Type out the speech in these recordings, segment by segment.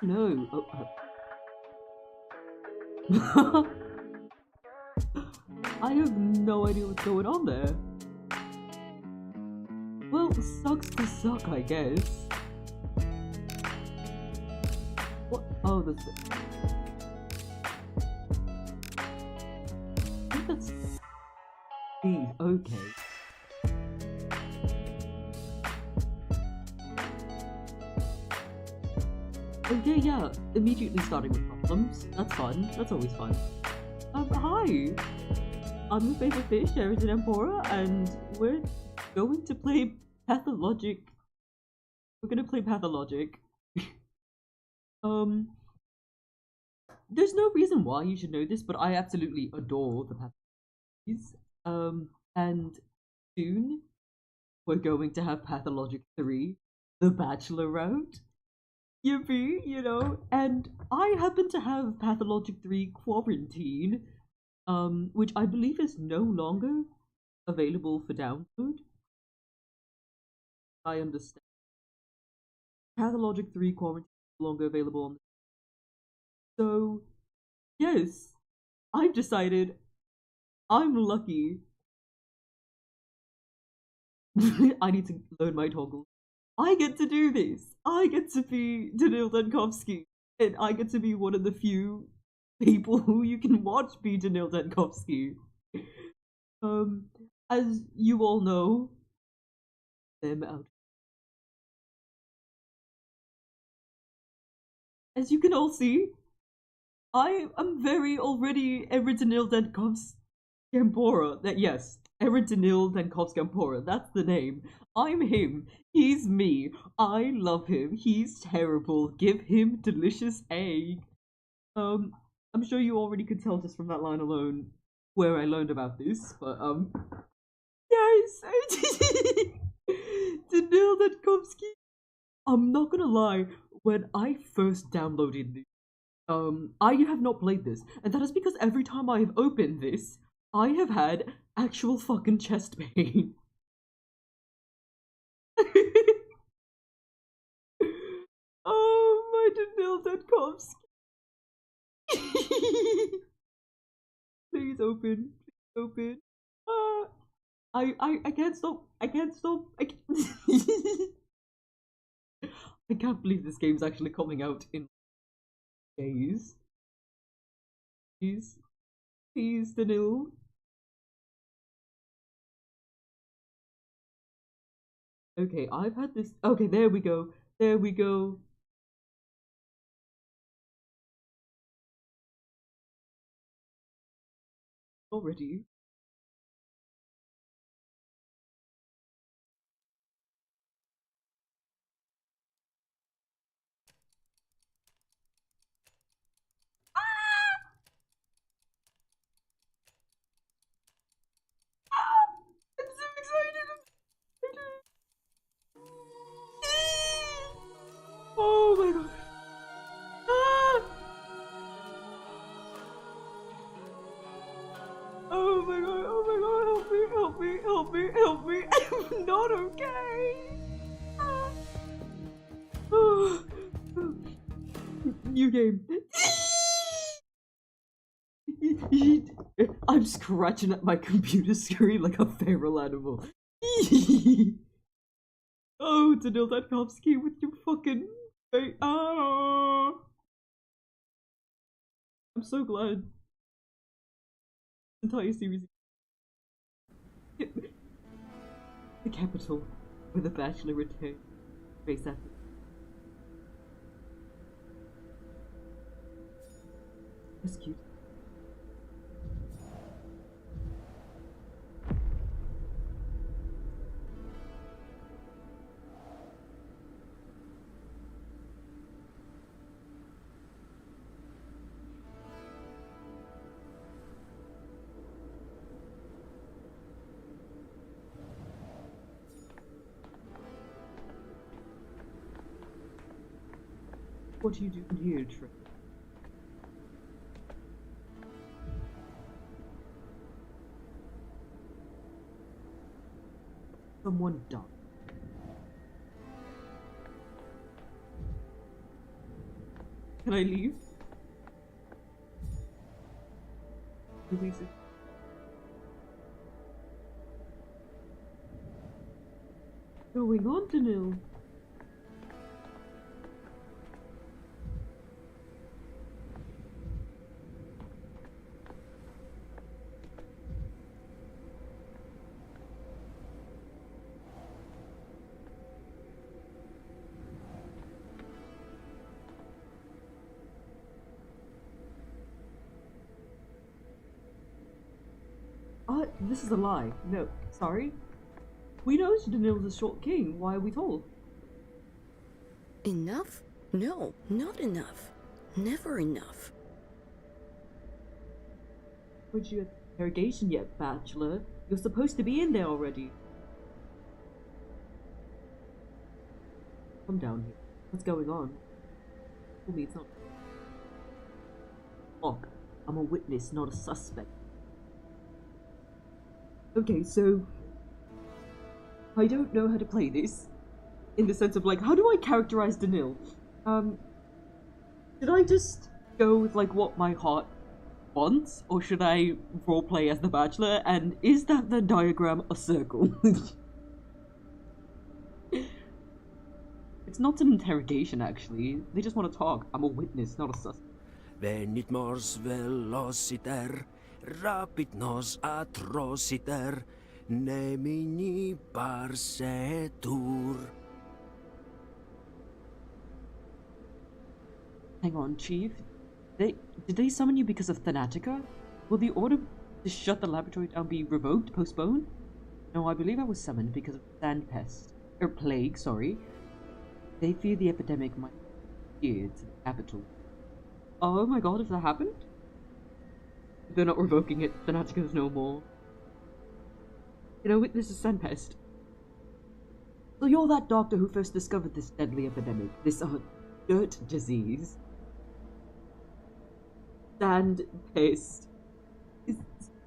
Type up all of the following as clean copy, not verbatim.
no. I have no idea what's going on there. Well, sucks to suck, I guess. What? Oh, that's... I think that's... Steve, okay. Okay, yeah, immediately starting with problems. That's fun. That's always fun. Hi! I'm your favorite fish, Sheridan Empora, and we're going to play pathologic. We're gonna play pathologic. There's no reason why you should know this, but I absolutely adore the pathologies. And soon we're going to have Pathologic 3, the Bachelor route. Yippee, you know, and I happen to have Pathologic 3 Quarantine, which I believe is no longer available for download. I understand. Pathologic 3 Quarantine is no longer available on. So, yes, I've decided I'm lucky. I need to learn my toggle. I get to do this. I get to be Danil Dankovsky, and I get to be one of the few people who you can watch be Danil Dankovsky. Um, as you all know, them out. As you can all see, I am very already Eridanil Dankovsky Gampora. That yes, Eridanil Dankovsky Gampora. That's the name. I'm him. He's me. I love him. He's terrible. Give him delicious egg. Um, I'm sure you already could tell just from that line alone where I learned about this, but yes, Danil Dankovsky. I'm not gonna lie. When I first downloaded this, I have not played this, and that is because every time I have opened this, I have had actual fucking chest pain. Oh my Danil Dankovsky. Please open. Please open. I can't stop. I can't stop. I can't believe this game's actually coming out in days. Please. Please, Danil. Okay, I've had this. Okay, there we go. There we go. Already. I'm so excited. Oh my god. Ah! Oh my god, oh my god, help me, help me, help me, help me. I'm not okay. Ah. Oh. New game. I'm scratching at my computer screen like a feral animal. Oh, Danil Dankovsky with your fucking face. Oh. I'm so glad this entire series. The capital, where the Bachelor returned. Face after. Rescued. What are you doing here, Trey? Someone died. Can I leave? Please. Going on, Danil? This is a lie. No, sorry. We know Danil's a short king. Why are we told? Enough? No, not enough. Never enough. Weren't you at interrogation yet, Bachelor? You're supposed to be in there already. Come down here. What's going on? Tell me it's not. Fuck. I'm a witness, not a suspect. Okay, so I don't know how to play this. In the sense of like, how do I characterize Danil? Should I just go with like what my heart wants? Or should I roleplay as the Bachelor? And is that the diagram a circle? It's not an interrogation actually. They just want to talk. I'm a witness, not a suspect. Venit mors velociter, rapid nos atrociter, nemini parsetur. Hang on, Chief. Did they summon you because of Thanatica? Will the order to shut the laboratory down be revoked, postponed? No, I believe I was summoned because of sand pest. Or plague, sorry. They fear the epidemic might be here to the capital. Oh my god, if that happened? They're not revoking it. Thanatica's no more. You know, this is sand pest. So you're that doctor who first discovered this deadly epidemic. This, dirt disease. Sand pest.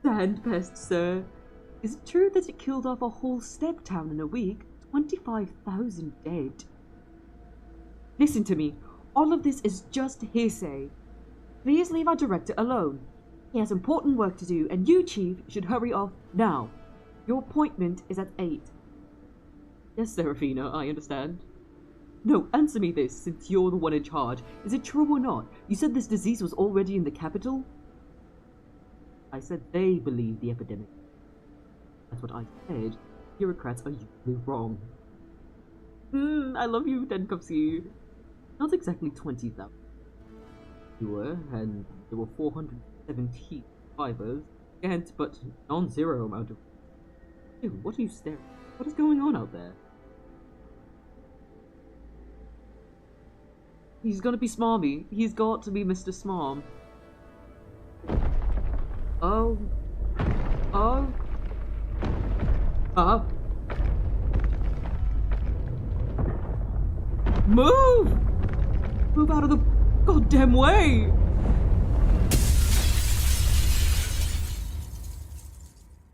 Sand pest, sir. Is it true that it killed off a whole step town in a week? 25,000 dead. Listen to me. All of this is just hearsay. Please leave our director alone. He has important work to do, and you, Chief, should hurry off now. Your appointment is at 8. Yes, Serafina, I understand. No, answer me this, since you're the one in charge. Is it true or not? You said this disease was already in the capital? I said they believe the epidemic. That's what I said. Bureaucrats are usually wrong. I love you, Denkowski. Not exactly 20,000. Fewer, and there were 417 survivors. Scant but non-zero amount of... Dude, what are you staring at? What is going on out there? He's gonna be smarmy. He's got to be Mr. Smarm. Oh. Oh. Move! Move out of the goddamn way!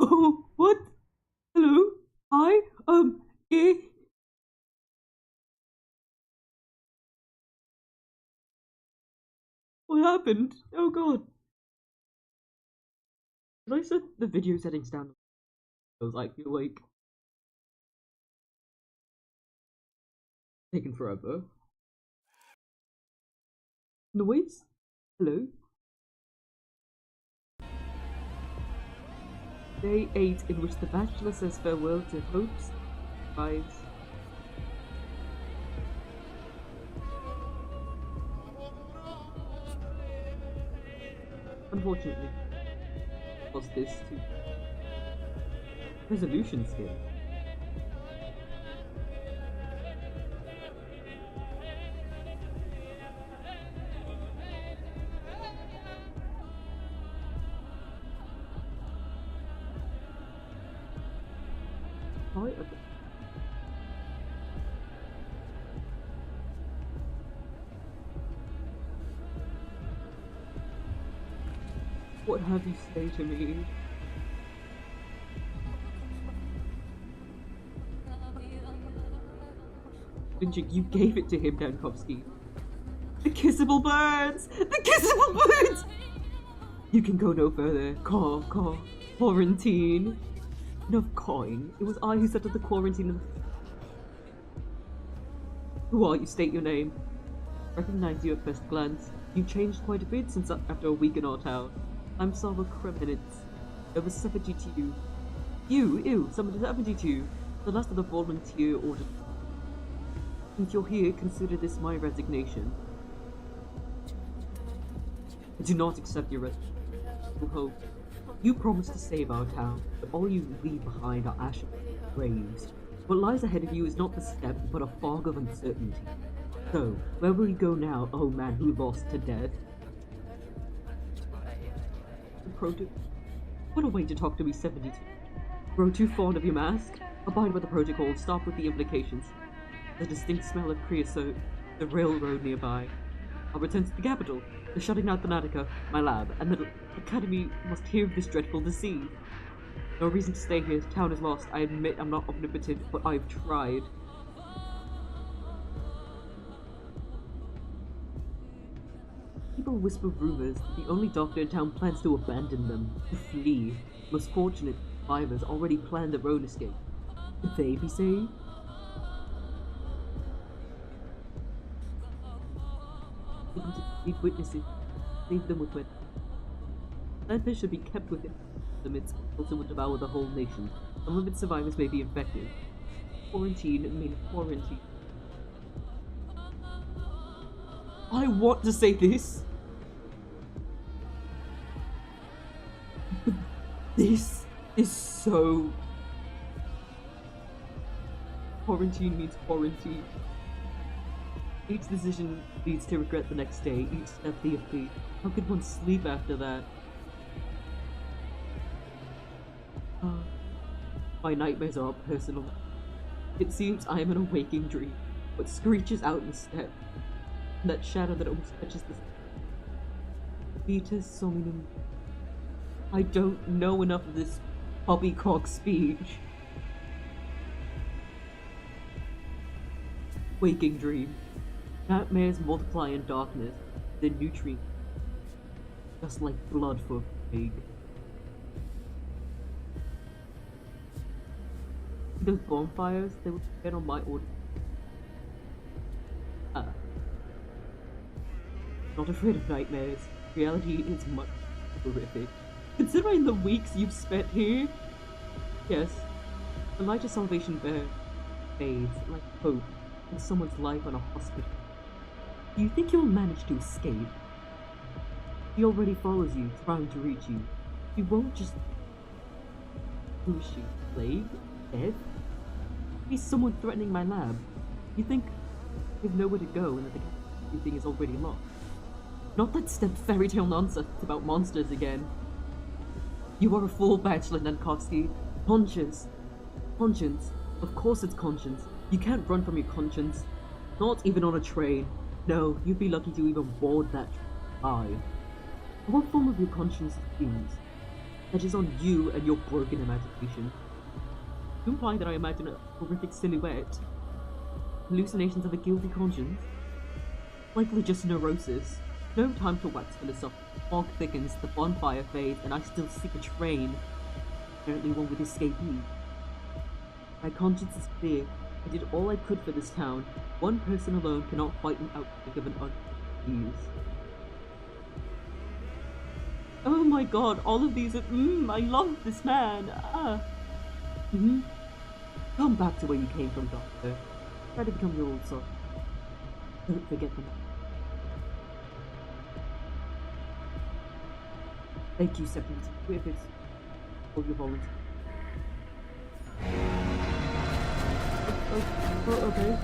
Oh, what? Hello? Hi? Yeah? What happened? Oh god. Did I set the video settings down? I was like, you're like... taking forever. Noise? Hello? Day 8 in which the Bachelor says farewell to hopes, lives. Unfortunately, lost this to resolution skill. Okay. What have you say to me? You gave it to him, Dankovsky. The kissable birds! The kissable birds! You can go no further. Quarantine. Enough cawing. It was I who set up the quarantine. Who are you? State your name. Recognize you at first glance. You've changed quite a bit since after a week in our town. I'm Salva Kremenitz. Over 72. Ew, someone 72. The last of the volunteer order. Since you're here, consider this my resignation. I do not accept your resignation. Hope. You promised to save our town, but all you leave behind are ashes and graves. What lies ahead of you is not the step, but a fog of uncertainty. So, where will you go now, oh man who lost to death? What a way to talk to me, 72. Grow too fond of your mask? Abide by the protocol, stop with the implications. The distinct smell of creosote, the railroad nearby. I'll return to the capital. They're shutting out the Nautica, my lab, and the Academy must hear of this dreadful disease. No reason to stay here, town is lost. I admit I'm not omnipotent, but I've tried. People whisper rumors that the only doctor in town plans to abandon them, to flee. Most fortunate survivors already planned their own escape. Could they be saved? Need witnesses. Save them with witnesses. Landfish should be kept within limits, also would devour the whole nation. Some of its survivors may be infected. Quarantine means quarantine. I want to say this. This is so... Quarantine means quarantine. Each decision leads to regret the next day, each step the defeat. How could one sleep after that? My nightmares are personal. It seems I am in a waking dream, what screeches out in the steppe. And that shadow that almost touches the... Vita Sominum. I don't know enough of this poppycock speech. Waking dream. Nightmares multiply in darkness, the nutrient, just like blood for a pig. Those bonfires, they were prepared on my order. Not afraid of nightmares. Reality is much horrific. Considering the weeks you've spent here, yes, the light of salvation fades like hope in someone's life on a hospital. Do you think you'll manage to escape? He already follows you, trying to reach you. He won't just... Who is she? Plague? Dead? He's someone threatening my lab. You think you have nowhere to go and that everything is already lost? Not that step fairy tale nonsense about monsters again. You are a fool, Bachelor Nankovsky. Conscience. Conscience. Of course it's conscience. You can't run from your conscience. Not even on a train. No, you'd be lucky to even board that train. What form of your conscience fumes? That is on you and your broken imagination. To imply that I imagine a horrific silhouette. Hallucinations of a guilty conscience? Likely just neurosis. No time to wax philosophical. Fog thickens, the bonfire fades, and I still seek a train. Apparently one would escape me. My conscience is clear. I did all I could for this town. One person alone cannot fight an outbreak of an disease. Oh my god, all of these are... I love this man. Come back to where you came from, Doctor. Try to become your old self. Don't forget them. Thank you, September. If it's for your volunteer. Okay.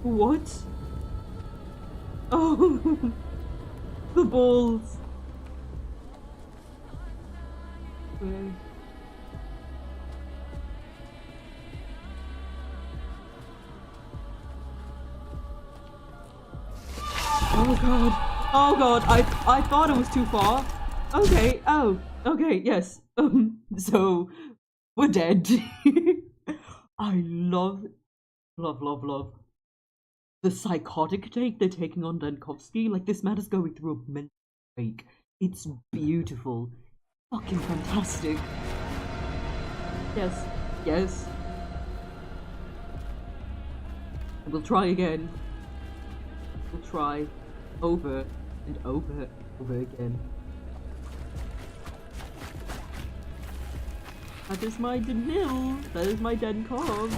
What? Oh, the balls. Okay. Oh god. Oh god, I thought it was too far. Okay, oh, okay, yes. So we're dead. I love the psychotic take they're taking on Dankovsky. Like, this man is going through a mental break. It's beautiful. Fucking fantastic. Yes, yes. We'll try again. We'll try over and over again. That is my Danil. That is my Denkov.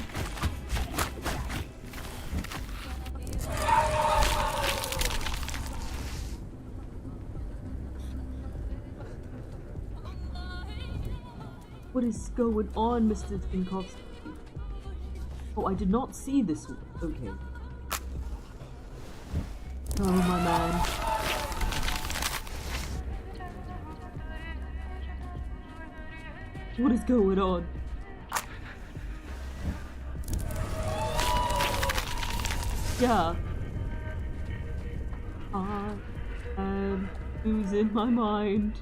What is going on, Mr. Denkov? Oh, I did not see this one. Okay. Oh, my man. What is going on? Yeah. I am losing my mind.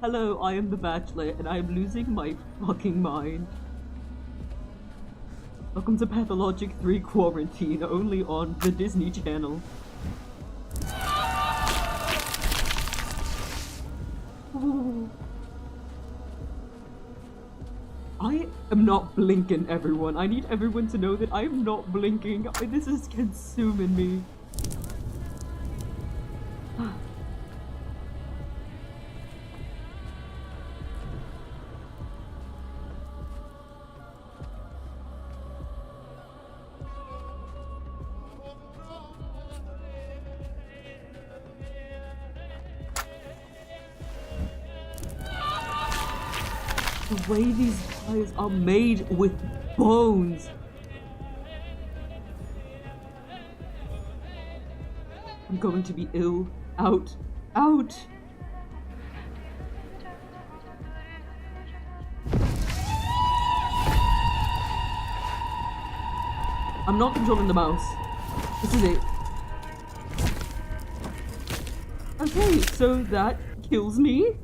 Hello, I am the Bachelor, and I am losing my fucking mind. Welcome to Pathologic 3 Quarantine, only on the Disney Channel. Ooh. I am not blinking, everyone. I need everyone to know that I am not blinking. This is consuming me. The way these tires are made with bones. I'm going to be ill. Out. Out. I'm not controlling the mouse. This is it. Okay, so that kills me.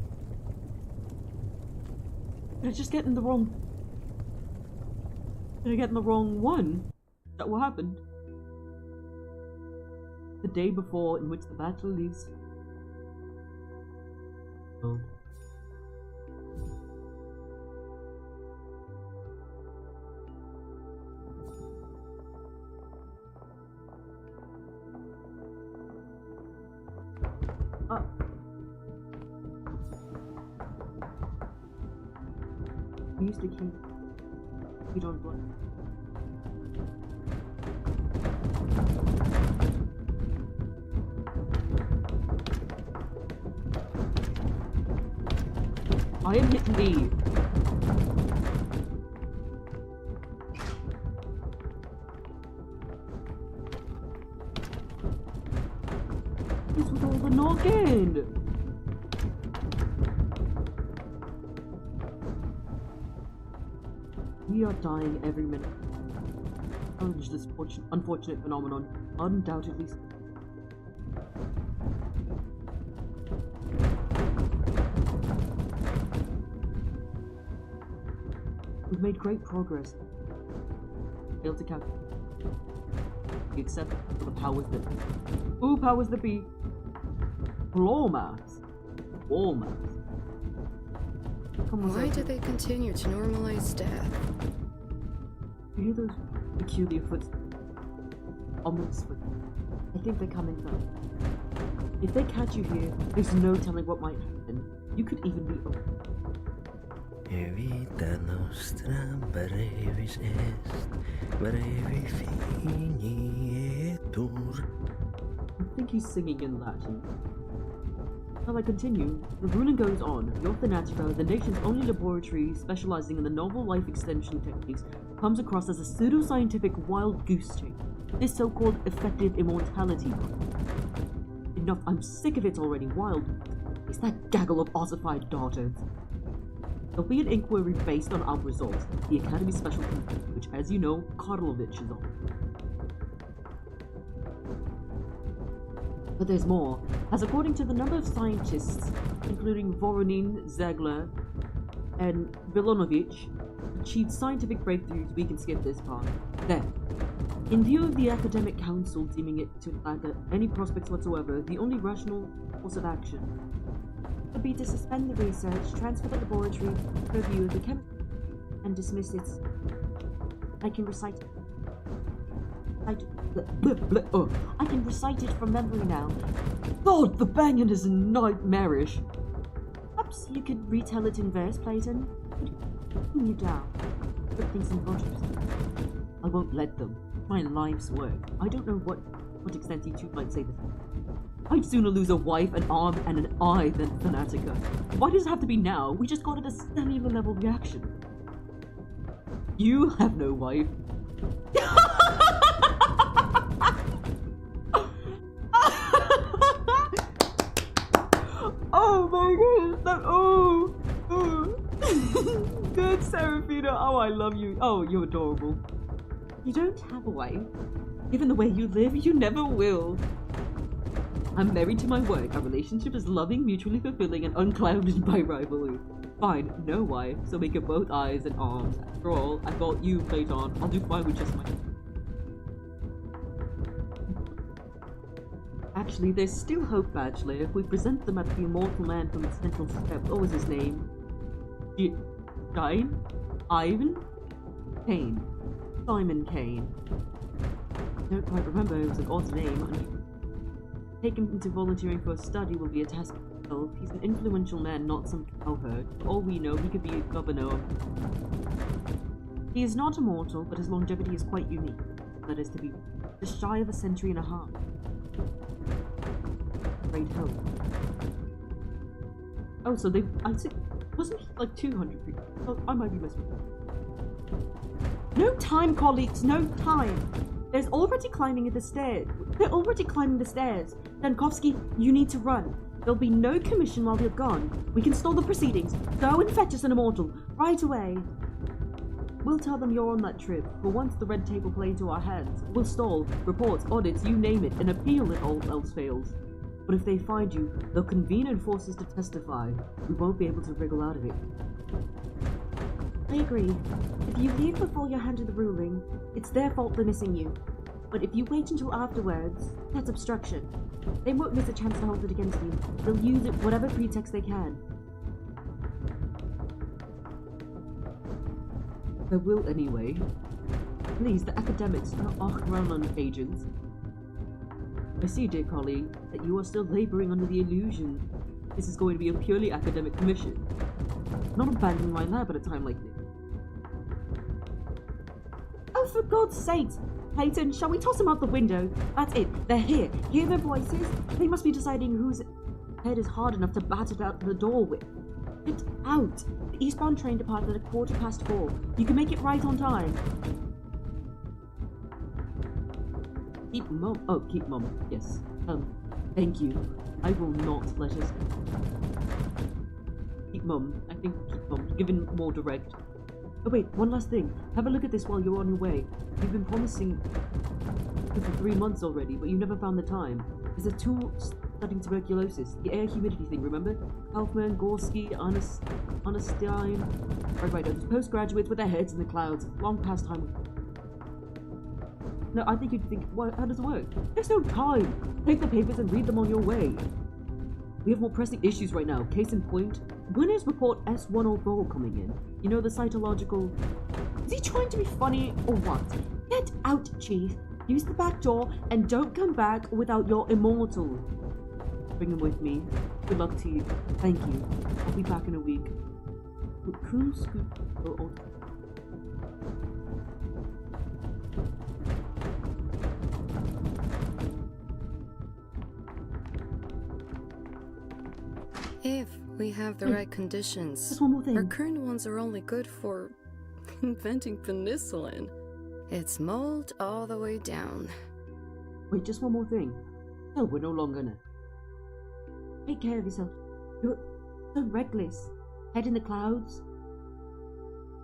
Did I just get in the wrong... Did I get in the wrong one? Is that what happened? The day before in which the Bachelor leaves... Oh. Use the key. You don't block. I am hitting B. This was all the noggin. We are dying every minute. Challenge this unfortunate phenomenon. Undoubtedly. We've made great progress. Failed to count. Except for the powers that be. Ooh, powers that be. Floor mats. Wall mats. Why do they continue to normalize death? You hear those peculiar footsteps? Ominous footsteps. I think they're coming back. If they catch you here, there's no telling what might happen. You could even be... Vita nostra brevis est, brevi finietur. I think he's singing in Latin. Shall I continue? The ruling goes on. The Orthanatica, the nation's only laboratory specializing in the novel life extension techniques, comes across as a pseudo-scientific wild goose chase. This so-called effective immortality. Enough, I'm sick of it already. Wild. It's that gaggle of ossified dartards. There'll be an inquiry based on our results. The Academy Special Committee, which, as you know, Karlovich is on. But there's more, as according to the number of scientists, including Voronin, Zegler, and Vilonovich, achieved scientific breakthroughs, we can skip this part. Then, in view of the Academic Council deeming it to lack any prospects whatsoever, the only rational course of action would be to suspend the research, transfer the laboratory review of the chemistry, and dismiss its... I can recite it from memory now. God, the banging is nightmarish. Perhaps you could retell it in verse, Clayton. Put you down. Put things in context. I won't let them. My life's work. I don't know what extent you two might say this. I'd sooner lose a wife, an arm, and an eye than Fanatica. Why does it have to be now? We just got at a cellular level reaction. You have no wife. Oh my goodness! Good, Serafina. Oh, I love you. Oh, you're adorable. You don't have a wife. Given the way you live, you never will. I'm married to my work. Our relationship is loving, mutually fulfilling, and unclouded by rivalry. Fine, no wife, so make it both eyes and arms. After all, I thought you, Platon. I'll do fine with just my... Actually, there's still hope, Bachelor. If we present them at the immortal man from the central step, what was his name? Shine? Ivan? Kane. Simon Kane. I don't quite remember, it was an odd name. Take him into volunteering for a study will be a task himself. He's an influential man, not some cowherd. For all we know, he could be a governor. He is not immortal, but his longevity is quite unique. That is to be just shy of a century and a half. Great hope. Oh, so they... wasn't he like 200 people? Oh, I might be missing. No time, colleagues, no time! There's already climbing at the stairs. They're already climbing the stairs. Dankovsky, you need to run. There'll be no commission while you're gone. We can stall the proceedings. Go and fetch us an immortal. Right away. We'll tell them you're on that trip. For once the red tape will play into our hands. We'll stall, reports, audits, you name it, and appeal if all else fails. But if they find you, they'll convene and force us to testify. We won't be able to wriggle out of it. I agree. If you leave before you're handed the ruling, it's their fault for missing you. But if you wait until afterwards, that's obstruction. They won't miss a chance to hold it against you. They'll use it whatever pretext they can. They will anyway. Please, the academics are Ochranon agents. I see, dear colleague, that you are still laboring under the illusion this is going to be a purely academic commission. Not abandoning my lab at a time like this. Oh, for God's sake! Clayton, shall we toss them out the window? That's it. They're here. Hear their voices? They must be deciding whose head is hard enough to bat it out the door with. Get out! The eastbound train departs at 4:15. You can make it right on time. Keep mum. Oh, keep mum. Yes. Thank you. I will not let us. Keep mum. I think keep mum. Given more direct. Oh wait, one last thing. Have a look at this while you're on your way. You've been promising it for 3 months already, but you never found the time. There's a tool studying tuberculosis. The air humidity thing, remember? Kaufman, Gorski, Arnstein. Right, those postgraduates with their heads in the clouds. Long past time. No, I think you'd think, how does it work? There's no time! Take the papers and read them on your way. We have more pressing issues right now. Case in point, when is report S104 coming in? You know, the cytological... Is he trying to be funny or what? Get out, Chief. Use the back door and don't come back without your immortal. Bring him with me. Good luck to you. Thank you. I'll be back in a week. If we have the right conditions, Just one more thing. our current ones are only good for inventing penicillin. It's mold all the way down. Wait, just one more thing. No, we're no longer gonna. Take care of yourself. You're so reckless. Head in the clouds.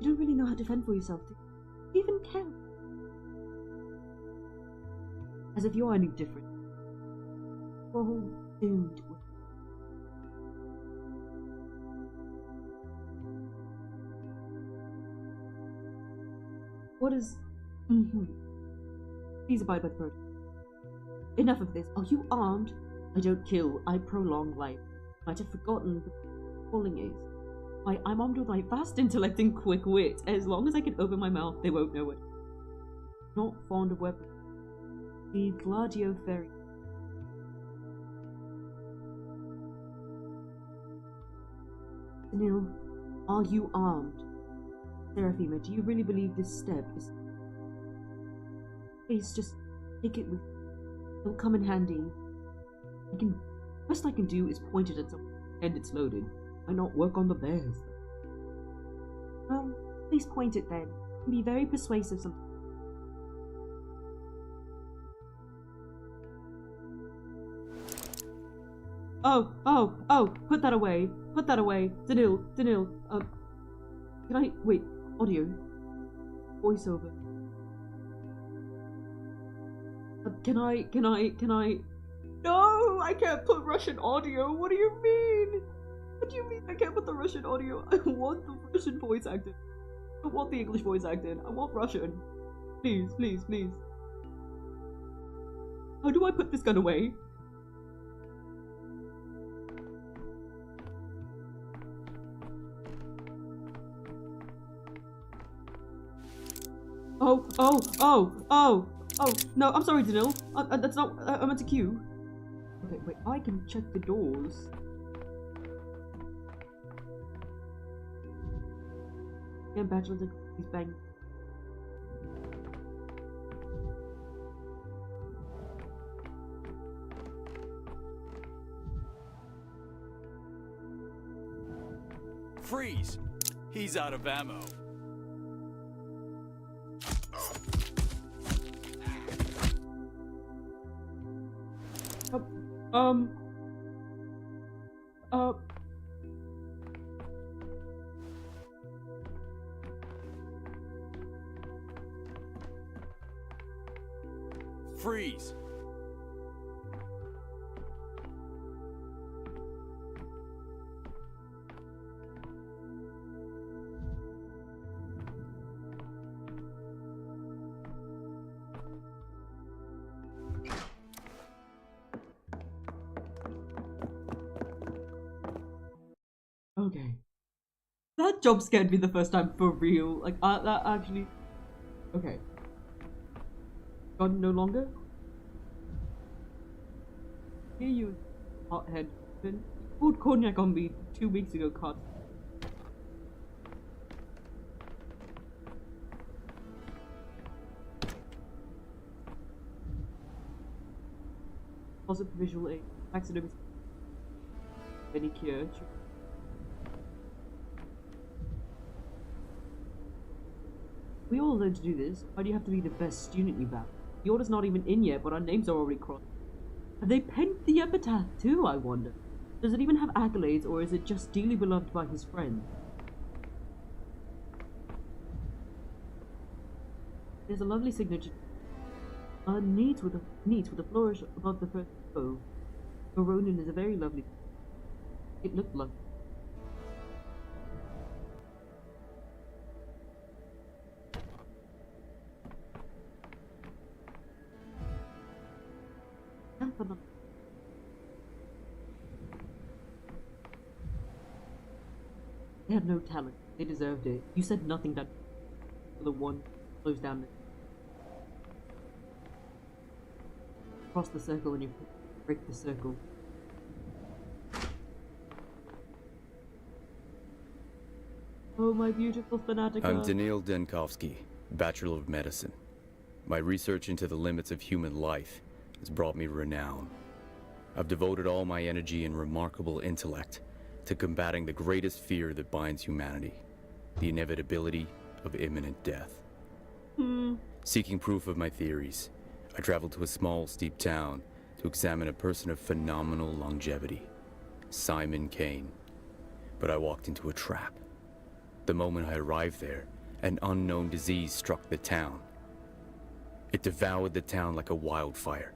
You don't really know how to fend for yourself, do you even care? As if you're any different. Oh, dude. What is... Please abide by the protocol. Enough of this. Are you armed? I don't kill, I prolong life. Might have forgotten what calling is. I'm armed with my vast intellect and quick wit. As long as I can open my mouth, they won't know it. Not fond of weapons. The Gladio Ferry. Neil, are you armed? Seraphima, do you really believe this step is... Please, just take it with you. It'll come in handy. Best I can do is point it at something and it's loaded. Why not work on the bears? Well, please point it then. It can be very persuasive sometimes. Oh, put that away. Put that away. Danil, can I, wait, audio. Voiceover. Can I? No, I can't put Russian audio. What do you mean? What do you mean I can't put the Russian audio? I want the Russian voice acted. I don't want the English voice acted. I want Russian. Please. How do I put this gun away? Oh, no, I'm sorry, Danil. That's not, I meant to queue. Okay, wait, I can check the doors. Yeah, bachelor's he's bang. Freeze! He's out of ammo. Freeze! Okay. That jump scared me the first time for real. Like, that actually... Okay. Gun no longer? Here you, hothead. You poured cognac on me 2 weeks ago, cut. Positive visual aid. Accident. Any cure? We all learn to do this. Why do you have to be the best student you have? The order's not even in yet, but our names are already crossed. Have they penned the epitaph too, I wonder? Does it even have accolades, or is it just dearly beloved by his friends? There's a lovely signature. Neat with a flourish above the first O. Ronin is a very lovely... It looked lovely. They had no talent. They deserved it. You said nothing that the one closed down the... Cross the circle and you break the circle. Oh, my beautiful fanatic. I'm Danil Denkovsky, Bachelor of Medicine. My research into the limits of human life has brought me renown. I've devoted all my energy and remarkable intellect to combating the greatest fear that binds humanity, the inevitability of imminent death. Seeking proof of my theories, I traveled to a small, steep town to examine a person of phenomenal longevity, Simon Kane. But I walked into a trap. The moment I arrived there, an unknown disease struck the town. It devoured the town like a wildfire,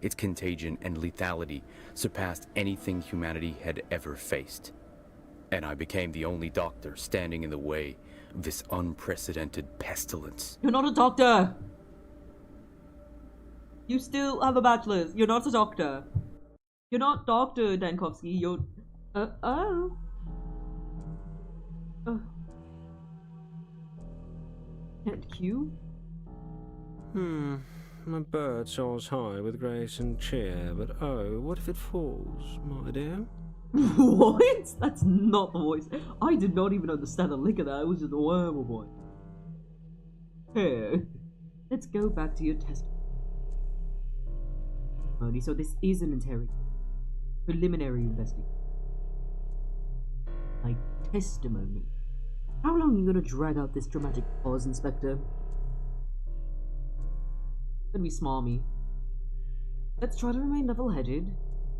its contagion and lethality surpassed anything humanity had ever faced. And I became the only doctor standing in the way of this unprecedented pestilence. You're not a doctor! You still have a bachelor's. You're not a doctor. You're not Dr. Dankovsky. You're... Can't Q? My bird soars high with grace and cheer, but oh, what if it falls, my dear? What? That's not the voice. I did not even understand a lick of that. It was just a wormhole boy. Here, let's go back to your testimony. So this is an preliminary investigation. Like testimony. How long are you gonna drag out this dramatic pause, Inspector? Gonna be smarmy. Let's try to remain level-headed.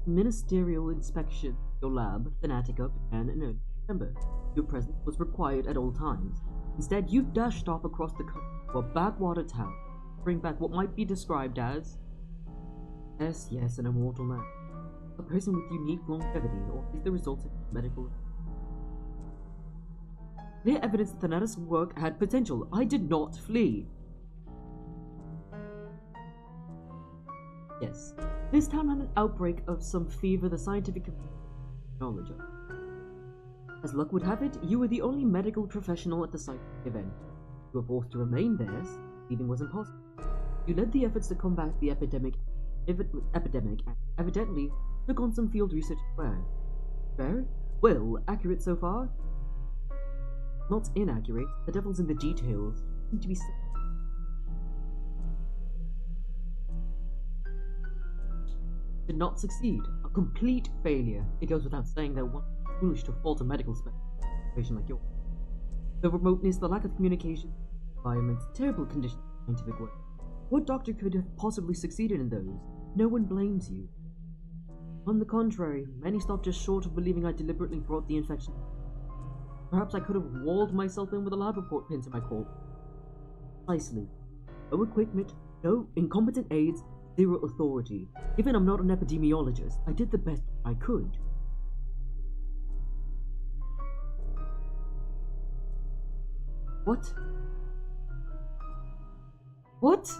Ministerial inspection of your lab, Fanatica, began in early December. Your presence was required at all times. Instead, you dashed off across the country to a backwater town to bring back what might be described as... Yes, an immortal man. A person with unique longevity, or at least the result of medical... Clear evidence that Thanatos' work had potential. I did not flee. Yes. This town had an outbreak of some fever the scientific community had knowledge of. As luck would have it, you were the only medical professional at the site of the event. You were forced to remain there, as leaving was impossible. You led the efforts to combat the epidemic and evidently took on some field research elsewhere. Fair? Well, accurate so far? Not inaccurate. The devil's in the details. Seem to be sick. Did not succeed. A complete failure. It goes without saying that one is foolish to fault a medical situation like yours. The remoteness, the lack of communication, environment, terrible conditions of scientific work. What doctor could have possibly succeeded in those? No one blames you. On the contrary, many stopped just short of believing I deliberately brought the infection. Perhaps I could have walled myself in with a lab report pinned to my corpse. Precisely. No equipment, no incompetent aides, zero authority. Given I'm not an epidemiologist, I did the best I could. What? What?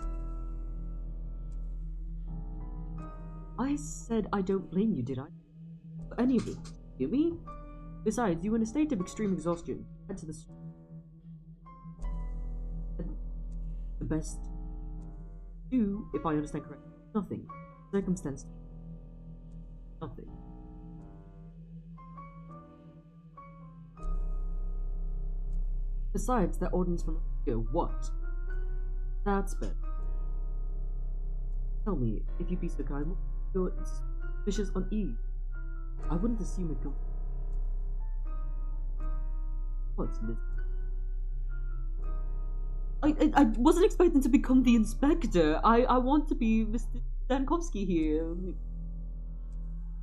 I said I don't blame you, did I? For any of it. You me? Besides, you were in a state of extreme exhaustion. Head to the best do, if I understand correctly, nothing. Circumstance. Nothing. Besides, that ordinance from here, what? That's better. Tell me, if you'd be so kind, what your suspicions on Eve? I wouldn't assume it guilty. What's this? I wasn't expecting to become the inspector. I want to be Mr. Dankovsky here.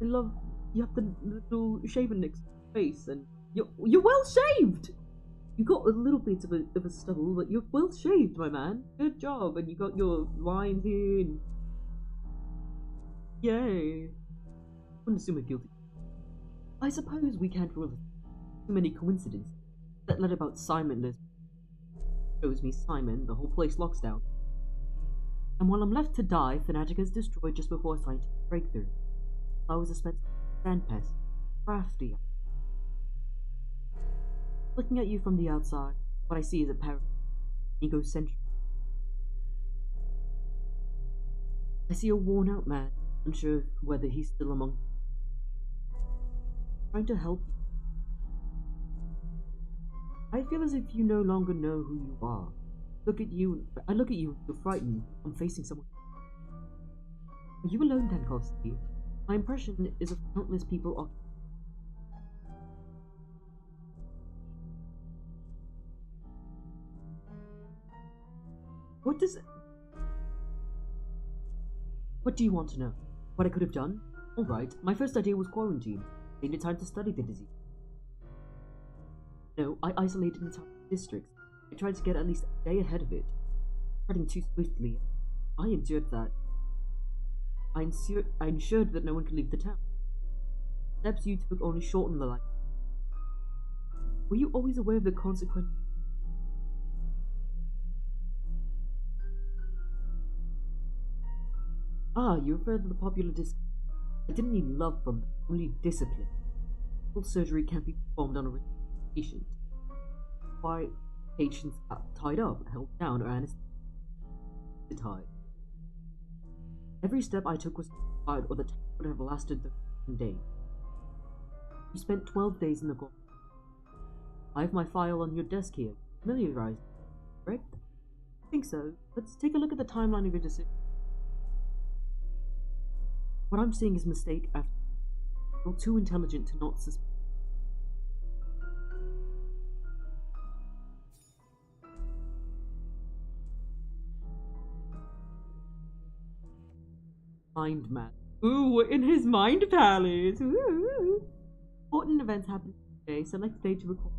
I love you have the little shaven next face, and you're well shaved. You got a little bit of a stubble, but you're well shaved, my man. Good job, and you got your lines here. And... Yay! I wouldn't assume it guilty. I suppose we can't rule too many coincidences. That letter about Simon shows me Simon, the whole place locks down. And while I'm left to die, Fanatica is destroyed just before a scientific breakthrough. I was a sand pest, crafty. Looking at you from the outside, what I see is a parrot, egocentric. I see a worn-out man, unsure whether he's still among trying to help you. I feel as if you no longer know who you are. I look at you, you're frightened. I'm facing someone. Are you alone, Dankovsky? My impression is of countless people What do you want to know? What I could have done? Alright, my first idea was quarantine. I needed time to study the disease. No, I isolated entire districts. I tried to get at least a day ahead of it. Spreading too swiftly. I endured that. I ensured that no one could leave the town. Steps you took only shortened the life. Were you always aware of the consequences? Ah, you referred to the popular discipline. I didn't need love from them, only discipline. All surgery can't be performed on a patient. Why patients got tied up, held down, or anesthetized. Every step I took was justified, or the time would have lasted 13 days. You spent 12 days in the goal. I have my file on your desk here. Familiarized, correct? I think so. Let's take a look at the timeline of your decision. What I'm seeing is mistake after. You're too intelligent to not suspect. Mind map. Ooh, we're in his mind palace. Ooh. Important events happen today. Select day to record.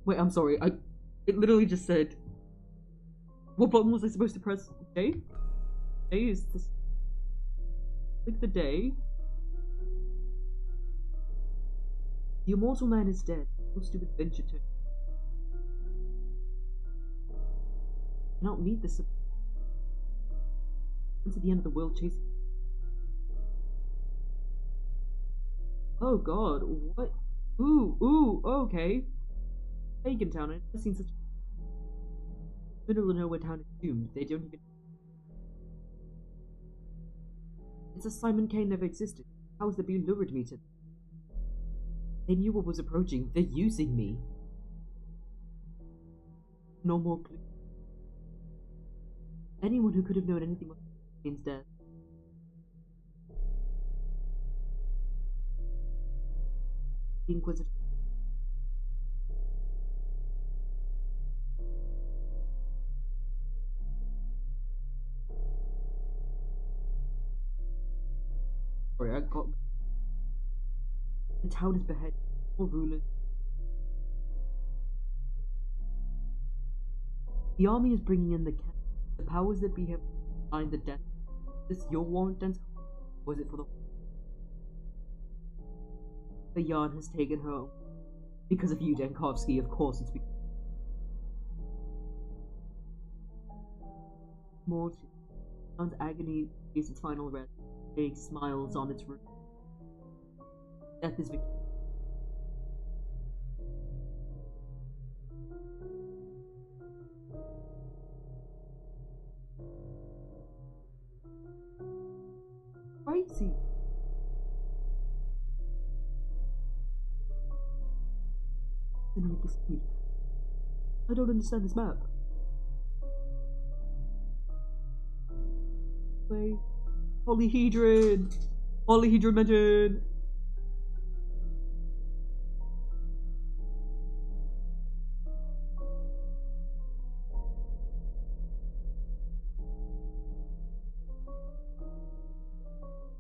Wait, I'm sorry. It literally just said. What button was I supposed to press? Day? Day is this. Click the day. The immortal man is dead. No stupid venture to. Cannot meet this. Once at the end of the world chasing. Oh god, what? Ooh, okay. Pagan town, I've never seen such. Middle of nowhere town is doomed. They don't even. It's as Simon Kane never existed. How has the being lured me to? They knew what was approaching. They're using me. No more clues. Anyone who could have known anything about Kane's death. The Inquisitor. Sorry, I got. The town is beheaded. All rulers. The army is bringing in the powers that be have signed the death. Is this your warrant, then? Was it for the? The yarn has taken her own. Because of you, Dankovsky. Of course, it's because. Morty. John's agony is its final rest. Big smiles on its roof. Death is victorious. Crazy. I don't understand this map. Wait. Polyhedron! Polyhedron mentioned!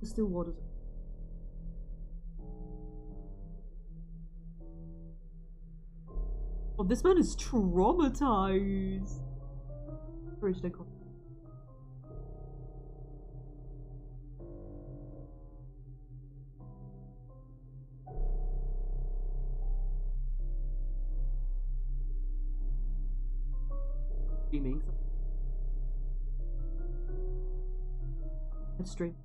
The still waters. Oh, this man is traumatized! Courage, Deco. Dreaming. That's strange.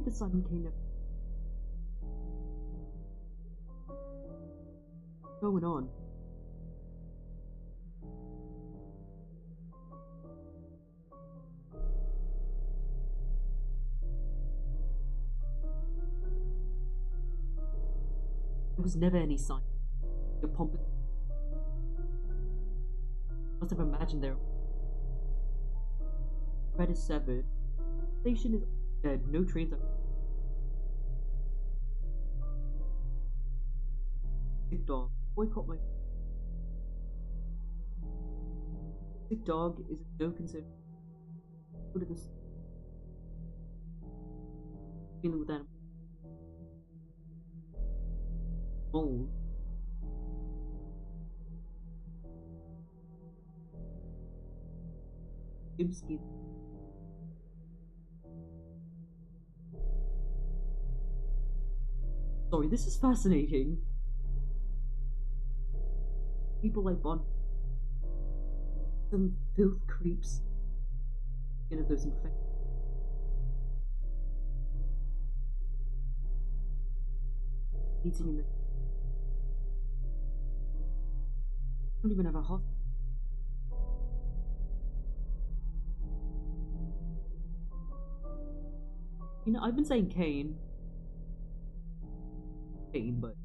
The Simon Kane. What's going on? There was never any sign. Your pompous. Must have imagined there. Thread is severed. Station is dead. No trains are. Sick dog. Boycott my. Sick dog is no concern. What is this? Dealing with that mold. Imsky. Sorry, this is fascinating. People like Bond. Some filth creeps. You know, those infected. Eating in the. Don't even have a hospital. You know, I've been saying Kane, but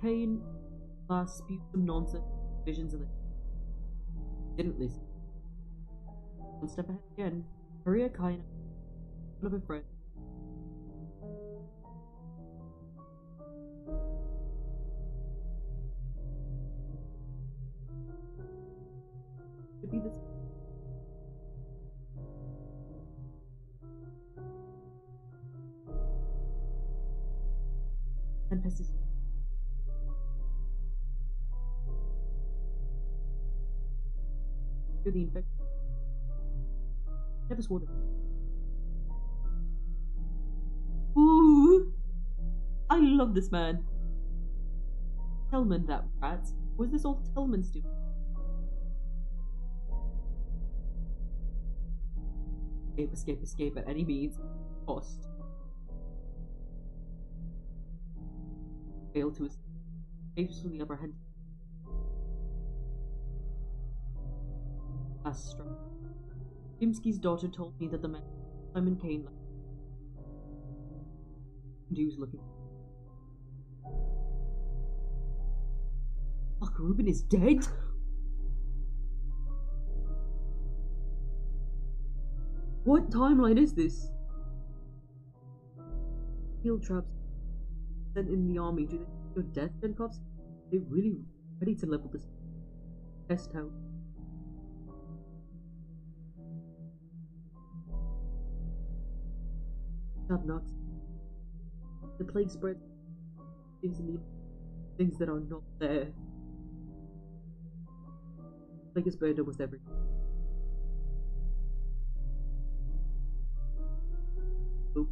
Kane last spewed some nonsense visions and didn't listen. One step ahead again. Maria Kaina, one of her friends. Could be this. And pesticide. You're the infected. Never swore that. Ooh! I love this man. Tellman, that rat. Was this all Tellman's doing? Escape, escape, escape at any means. Cost. Fail to escape from the upper hand. Last struck. Kimsky's daughter told me that the man Simon Kane left. And he was looking. Fuck, Ruben is dead? What timeline is this? Field traps sent in the army. Do they your death then, cops? They're really ready to level this test out. Stop nuts. The plague spreads things in the things that are not there. Plague has burned almost everything. Oh.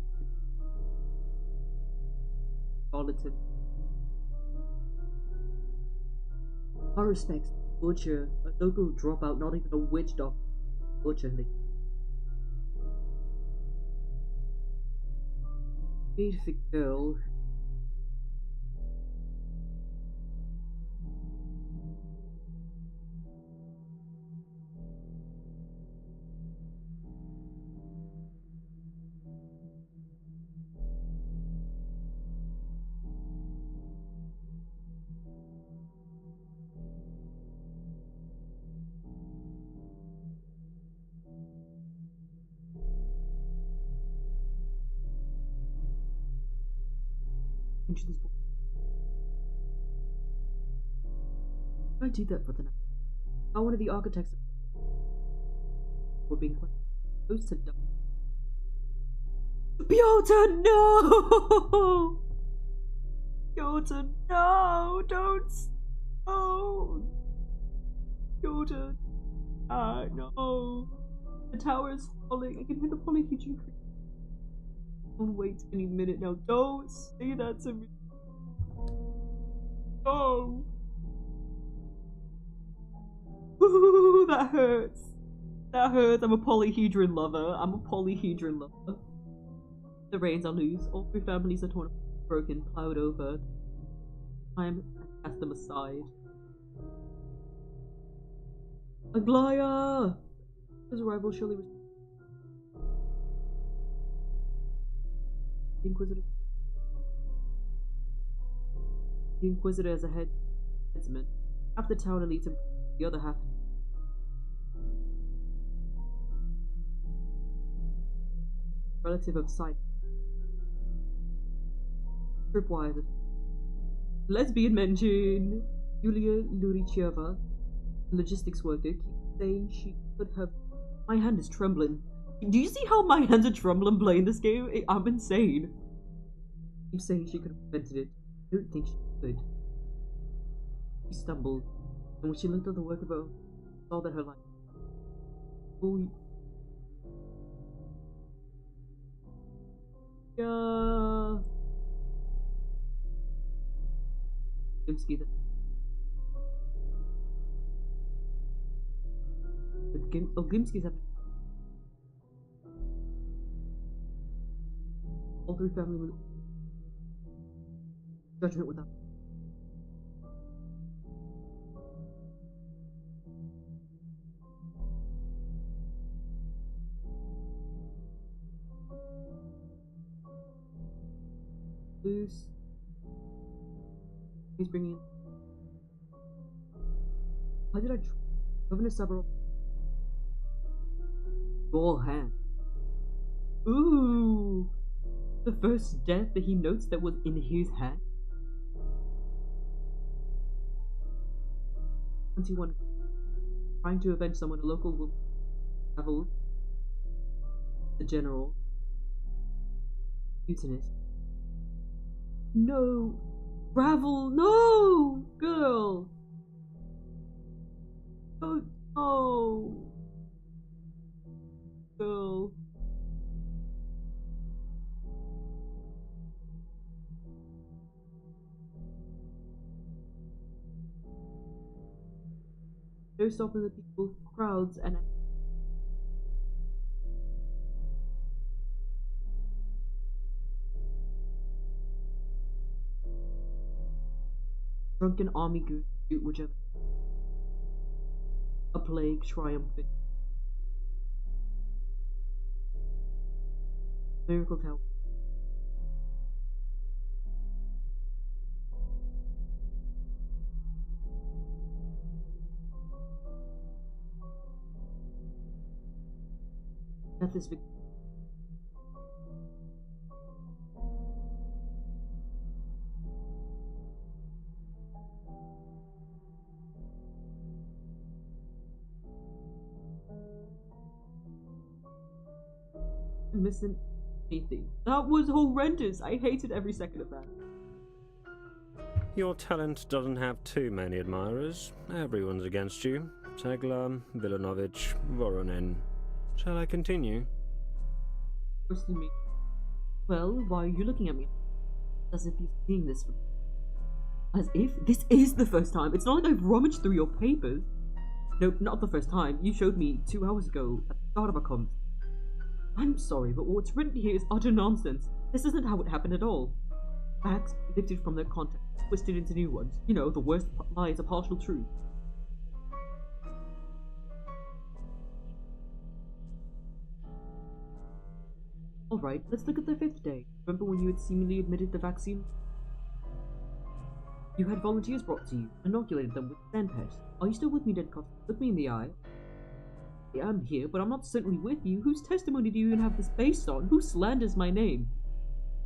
Charlatan. Our respects, Butcher, a local dropout, not even a witch doctor. Butcher, and they beautiful girl. Into this book. I do that for the night. How one of the architects were being quite close to die. Piotr, no! Piotr, no! Don't! Oh! Piotr, no! The tower is falling. I can hear the polyhedron creep. Don't wait any minute now. Don't say that to me. Oh! Ooh, that hurts. That hurts. I'm a polyhedron lover. I'm a polyhedron lover. The reins are loose. All three families are torn apart, broken, plowed over. Time to cast them aside. Aglaya! His arrival surely was. The Inquisitor as a headsman. Half the town elite and the other half. Relative of sight. Tripwire. Lesbian mention. Yulia Luricheva, logistics worker, keeps saying she could have. My hand is trembling. Do you see how my hands are trembling playing this game? I'm insane. I keep saying she could have prevented it. I don't think she could. She stumbled, and when she looked at the work of her, saw that her life. Oh, yeah. Glimsky, Glimsky's happening. All three family members. Judgment without. Loose. He's bringing in. Why did I try? Governor Sabaro. Your hand. Ooh! The first death that he notes that was in his hand. 21. Trying to avenge someone, a local woman. Travel. The general. Mutinous. No! Gravel! No! Girl! Oh, no! Girl. No stopping the people, crowds, and drunken army goons shoot whichever. A plague triumphant. Miracle Tower. Death is victory. Missing anything. That was horrendous. I hated every second of that. Your talent doesn't have too many admirers. Everyone's against you. Tegla, Vilanovich, Voronin. Shall I continue? Firstly, me. Well, why are you looking at me? As if you're seeing this from. As if this is the first time. It's not like I've rummaged through your papers. Nope, not the first time. You showed me 2 hours ago at the start of our comms. I'm sorry, but what's written here is utter nonsense. This isn't how it happened at all. Facts lifted from their context, twisted into new ones. You know, the worst lies are partial truth. Alright, let's look at the 5th day. Remember when you had seemingly admitted the vaccine? You had volunteers brought to you, inoculated them with sandpest. Are you still with me, Deadcock? Look me in the eye. Yeah, I'm here, but I'm not certainly with you. Whose testimony do you even have this based on? Who slanders my name?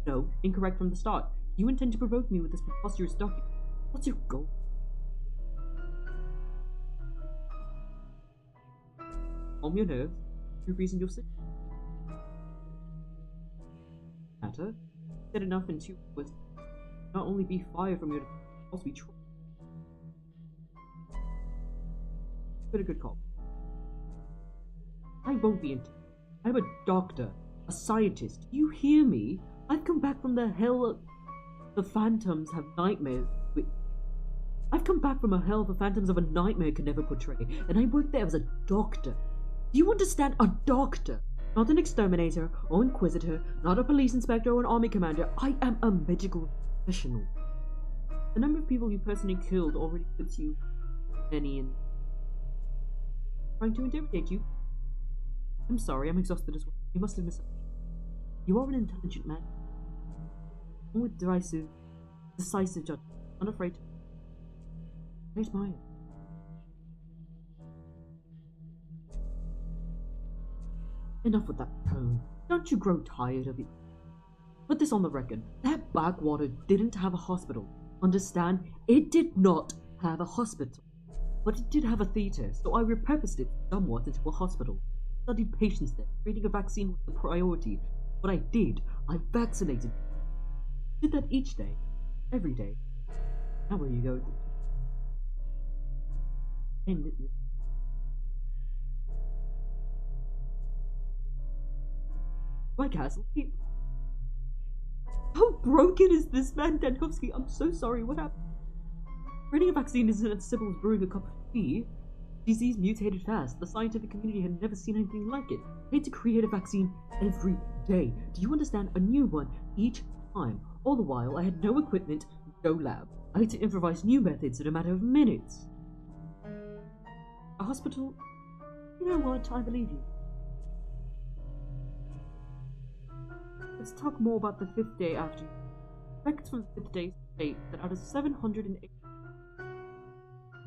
No, incorrect from the start. You intend to provoke me with this preposterous document. What's your goal? Calm your nerves. You reason you're sick. Matter? Said enough in 2 hours. Not only be fired from your department, also be tried. Been a good call. I won't be intimidated. I'm a doctor, a scientist. Do you hear me? I've come back from the hell the phantoms have nightmares. I've come back from a hell the phantoms of a nightmare could never portray, and I work there as a doctor. Do you understand? A doctor. Not an exterminator or inquisitor, not a police inspector or an army commander. I am a medical professional. The number of people you personally killed already puts you many in. Trying to intimidate you. I'm sorry, I'm exhausted as well. You must have misunderstood. You are an intelligent man. One with decisive judgment. Unafraid to. I admire. Enough with that tone. Don't you grow tired of it? Put this on the record. That backwater didn't have a hospital. Understand? It did not have a hospital. But it did have a theatre, so I repurposed it somewhat into a hospital. studied patients there. Creating a vaccine was a priority. What I did, I vaccinated. Did that each day. Every day. Now where you go? And my castle. How broken is this man, Dankovsky? I'm so sorry. What happened? Creating a vaccine isn't as simple as brewing a cup of tea. Disease mutated fast. The scientific community had never seen anything like it. I had to create a vaccine every day. Do you understand? A new one each time. All the while, I had no equipment, no lab. I had to improvise new methods in a matter of minutes. A hospital? You know what? I believe you. Let's talk more about the 5th day after. Records from the 5th day state that out of 708,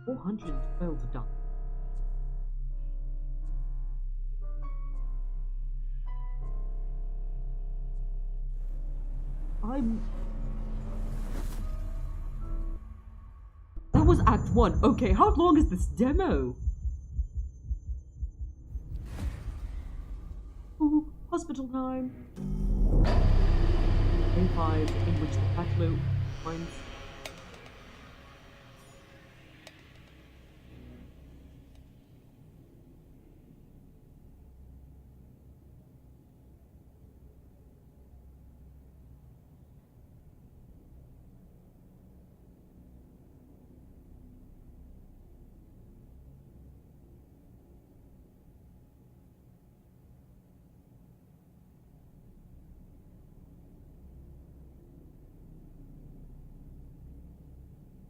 412 died. That was Act 1. Okay, how long is this demo? Ooh, hospital time. Day 5, in which the patho finds.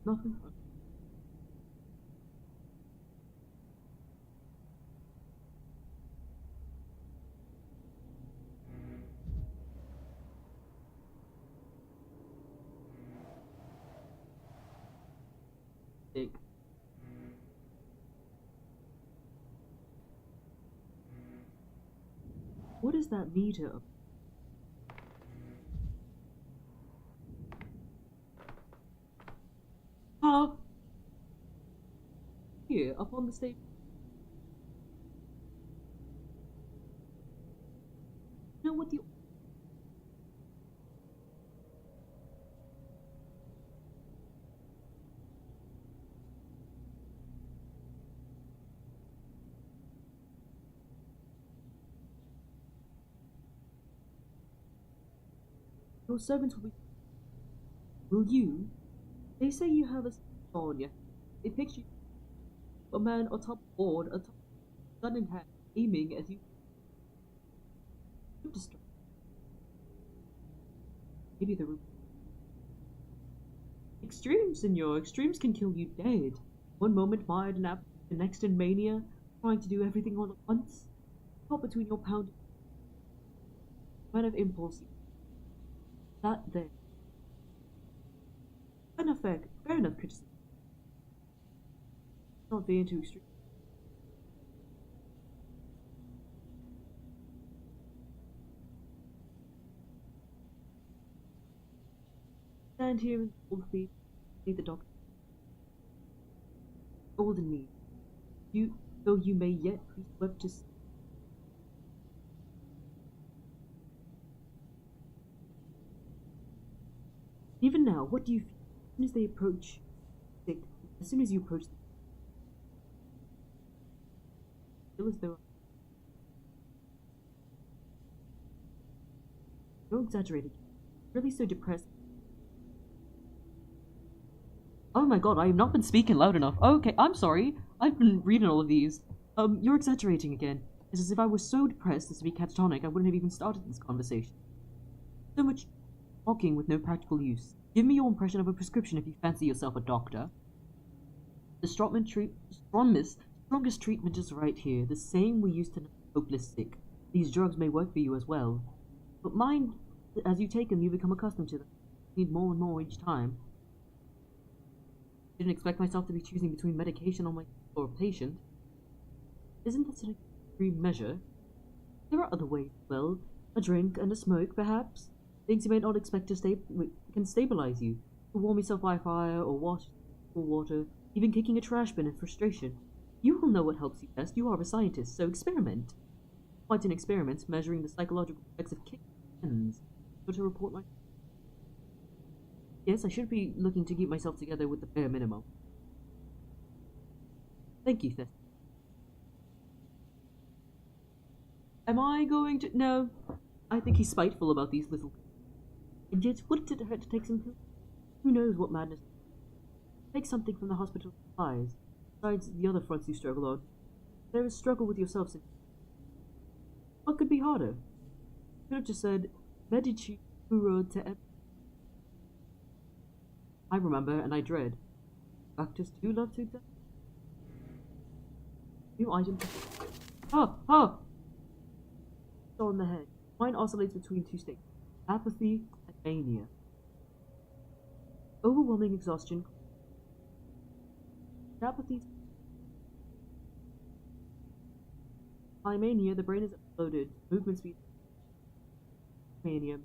Nothing. Big. What is that meter? Here, up on the stage. You know what the... Your servants will be... Will you? They say you have a on you. They picture you. A man atop board, atop gun in hand, aiming as you distract. Maybe the room. Extremes, senor. Extremes can kill you dead. One moment mired in apathy, the next in mania, trying to do everything all at once. Caught between your pound kind of impulse. That there. Fair enough criticism. Not being too extreme. Stand here in cold feet, see the doctor. Golden me. You, though you may yet be swept to sleep. Even now, what do you feel as soon as they approach? As soon as you approach them, feel as though you're exaggerated. Really so depressed. Oh my god, I have not been speaking loud enough. Okay, I'm sorry. I've been reading all of these. You're exaggerating again. It's as if I was so depressed as to be catatonic, I wouldn't have even started this conversation. So much talking with no practical use. Give me your impression of a prescription if you fancy yourself a doctor. The strongest treatment is right here, the same we used to know hopeless sick. These drugs may work for you as well. But mind, as you take them, you become accustomed to them. You need more and more each time. I didn't expect myself to be choosing between medication or a patient. Isn't that an extreme measure? There are other ways, well, a drink and a smoke, perhaps. Things you may not expect to can stabilize you. To warm yourself by fire or wash or water, even kicking a trash bin in frustration. You will know what helps you best. You are a scientist, so experiment. Quite an experiment measuring the psychological effects of kittens. Go to report my... Yes, I should be looking to keep myself together with the bare minimum. Thank you, Thess. Am I going to... No. I think he's spiteful about these little... And yet, wouldn't it hurt to take some pills? Who knows what madness... Take something from the hospital supplies. Besides the other fronts you struggle on, there is struggle with yourself. What could be harder? Could have just said, Medici Puro te... I remember, and I dread. Factors do love to... New item... Oh! On the head. Mind oscillates between two states. Apathy and mania. Overwhelming exhaustion. Apathy. By mania, the brain is exploded. Movement speed. Mania.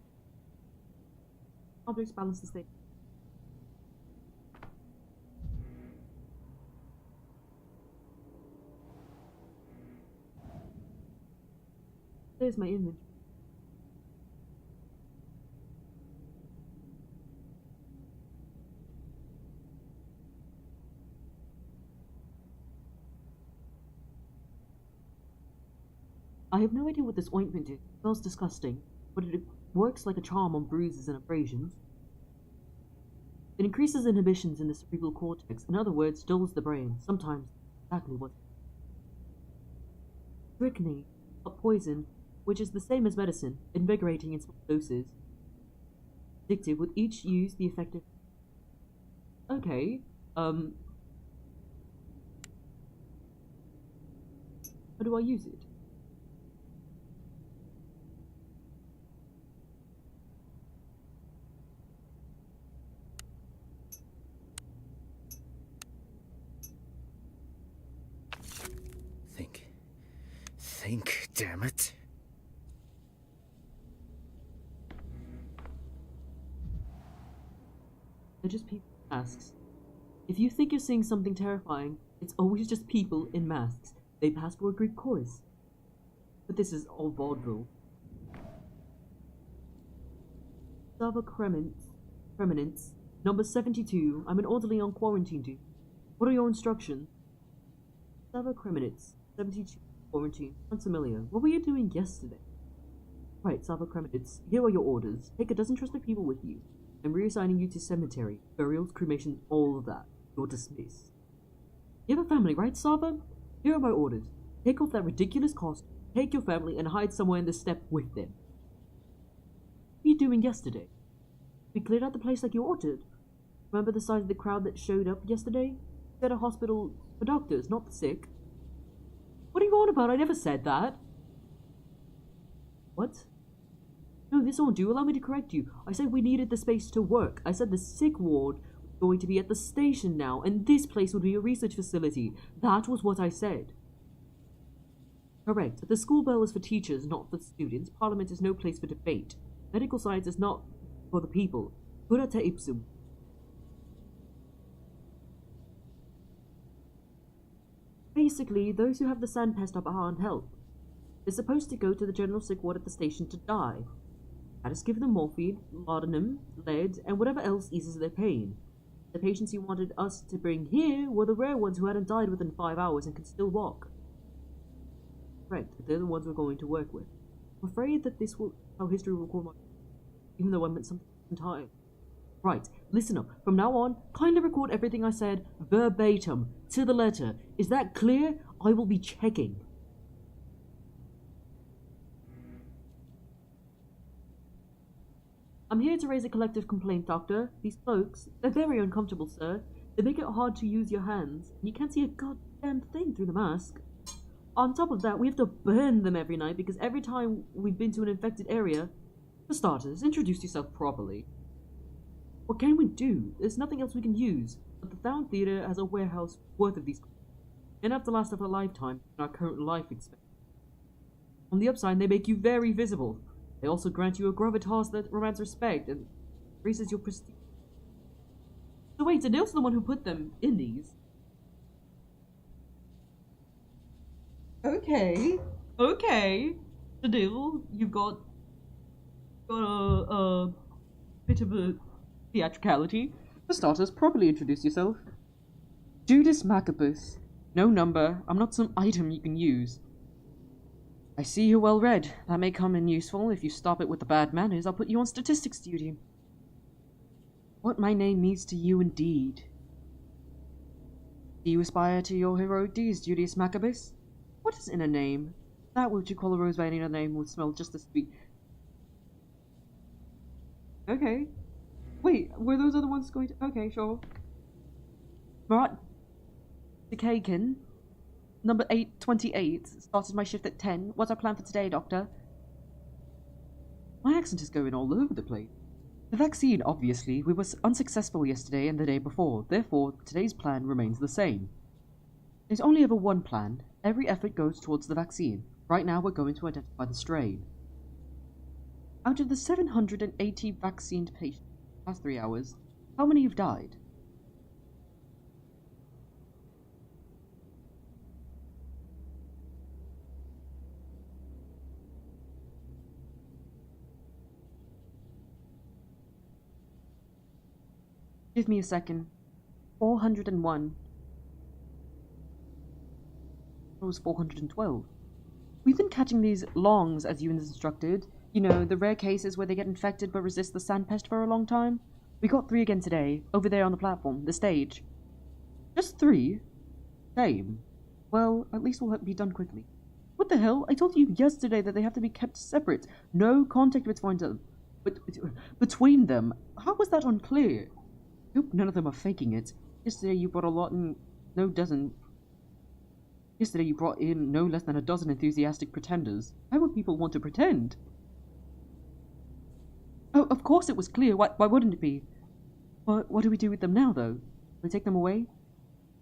Objects balance the state. There's my image. I have no idea what this ointment is. It smells disgusting, but it works like a charm on bruises and abrasions. It increases inhibitions in the cerebral cortex. In other words, dulls the brain. Sometimes exactly what... Strychnine, a poison, which is the same as medicine, invigorating in small doses. Addictive, with each use the effective... Okay, how do I use it? Think, damn it. They're just people in masks. If you think you're seeing something terrifying, it's always just people in masks. They pass for a Greek chorus. But this is all vaudeville. Sava Creminence, number 72. I'm an orderly on quarantine duty. What are your instructions? Sava Creminence, 72. Quarantine. Unfamiliar. What were you doing yesterday? Right, Sava Kremenitz, here are your orders. Take a dozen trusted people with you. I'm reassigning you to cemetery, burials, cremation, all of that. You're dismissed. You have a family, right, Sava? Here are my orders. Take off that ridiculous costume, take your family, and hide somewhere in the steppe with them. What were you doing yesterday? We cleared out the place like you ordered. Remember the size of the crowd that showed up yesterday? We had a hospital for doctors, not the sick. What are you on about? I never said that. What? No, this won't do. Allow me to correct you. I said we needed the space to work. I said the sick ward was going to be at the station now, and this place would be a research facility. That was what I said. Correct. The school bell is for teachers, not for students. Parliament is no place for debate. Medical science is not for the people. Cura te ipsum. Basically, those who have the sand pest are behind help. They're supposed to go to the general sick ward at the station to die. I just give them morphine, laudanum, lead, and whatever else eases their pain. The patients you wanted us to bring here were the rare ones who hadn't died within 5 hours and could still walk. Right, they're the ones we're going to work with. I'm afraid that this will how history will record my... even though I meant something in time. Right, listen up. From now on, kindly record everything I said verbatim, to the letter. Is that clear? I will be checking. I'm here to raise a collective complaint, Doctor. These cloaks, they're very uncomfortable, sir. They make it hard to use your hands, and you can't see a goddamn thing through the mask. On top of that, we have to burn them every night, because every time we've been to an infected area... For starters, introduce yourself properly. What can we do? There's nothing else we can use, but the Found Theatre has a warehouse worth of these... enough to last us a lifetime in our current life expectancy. On the upside, they make you very visible. They also grant you a gravitas that commands respect and raises your prestige. So wait, Adele's the one who put them in these. Okay. Shadil, you've got a bit of a theatricality. For starters, properly introduce yourself. Judas Maccabus. No number. I'm not some item you can use. I see you're well read. That may come in useful. If you stop it with the bad manners, I'll put you on statistics duty. What my name means to you indeed. Do you aspire to your heroic deeds, Judas Maccabus? What is in a name? That which you call a rose by any other name would smell just as sweet. Okay. Wait, were those other ones going to... Okay, sure. Marat Dekakin, number 828, started my shift at 10. What's our plan for today, Doctor? My accent is going all over the place. The vaccine, obviously. We were unsuccessful yesterday and the day before. Therefore, today's plan remains the same. There's only ever one plan. Every effort goes towards the vaccine. Right now, we're going to identify the strain. Out of the 780 vaccinated patients in the past 3 hours, how many have died? Give me a second. 401. It was 412. We've been catching these longs as you instructed. You know, the rare cases where they get infected but resist the sandpest for a long time. We got 3 again today, over there on the platform, the stage. Just 3? Shame. Well, at least we'll be done quickly. What the hell? I told you yesterday that they have to be kept separate. No contact between them. How was that unclear? Hope none of them are faking it. Yesterday you brought in no less than a dozen enthusiastic pretenders. Why would people want to pretend? Oh, of course it was clear. Why wouldn't it be? But what do we do with them now, though? We take them away?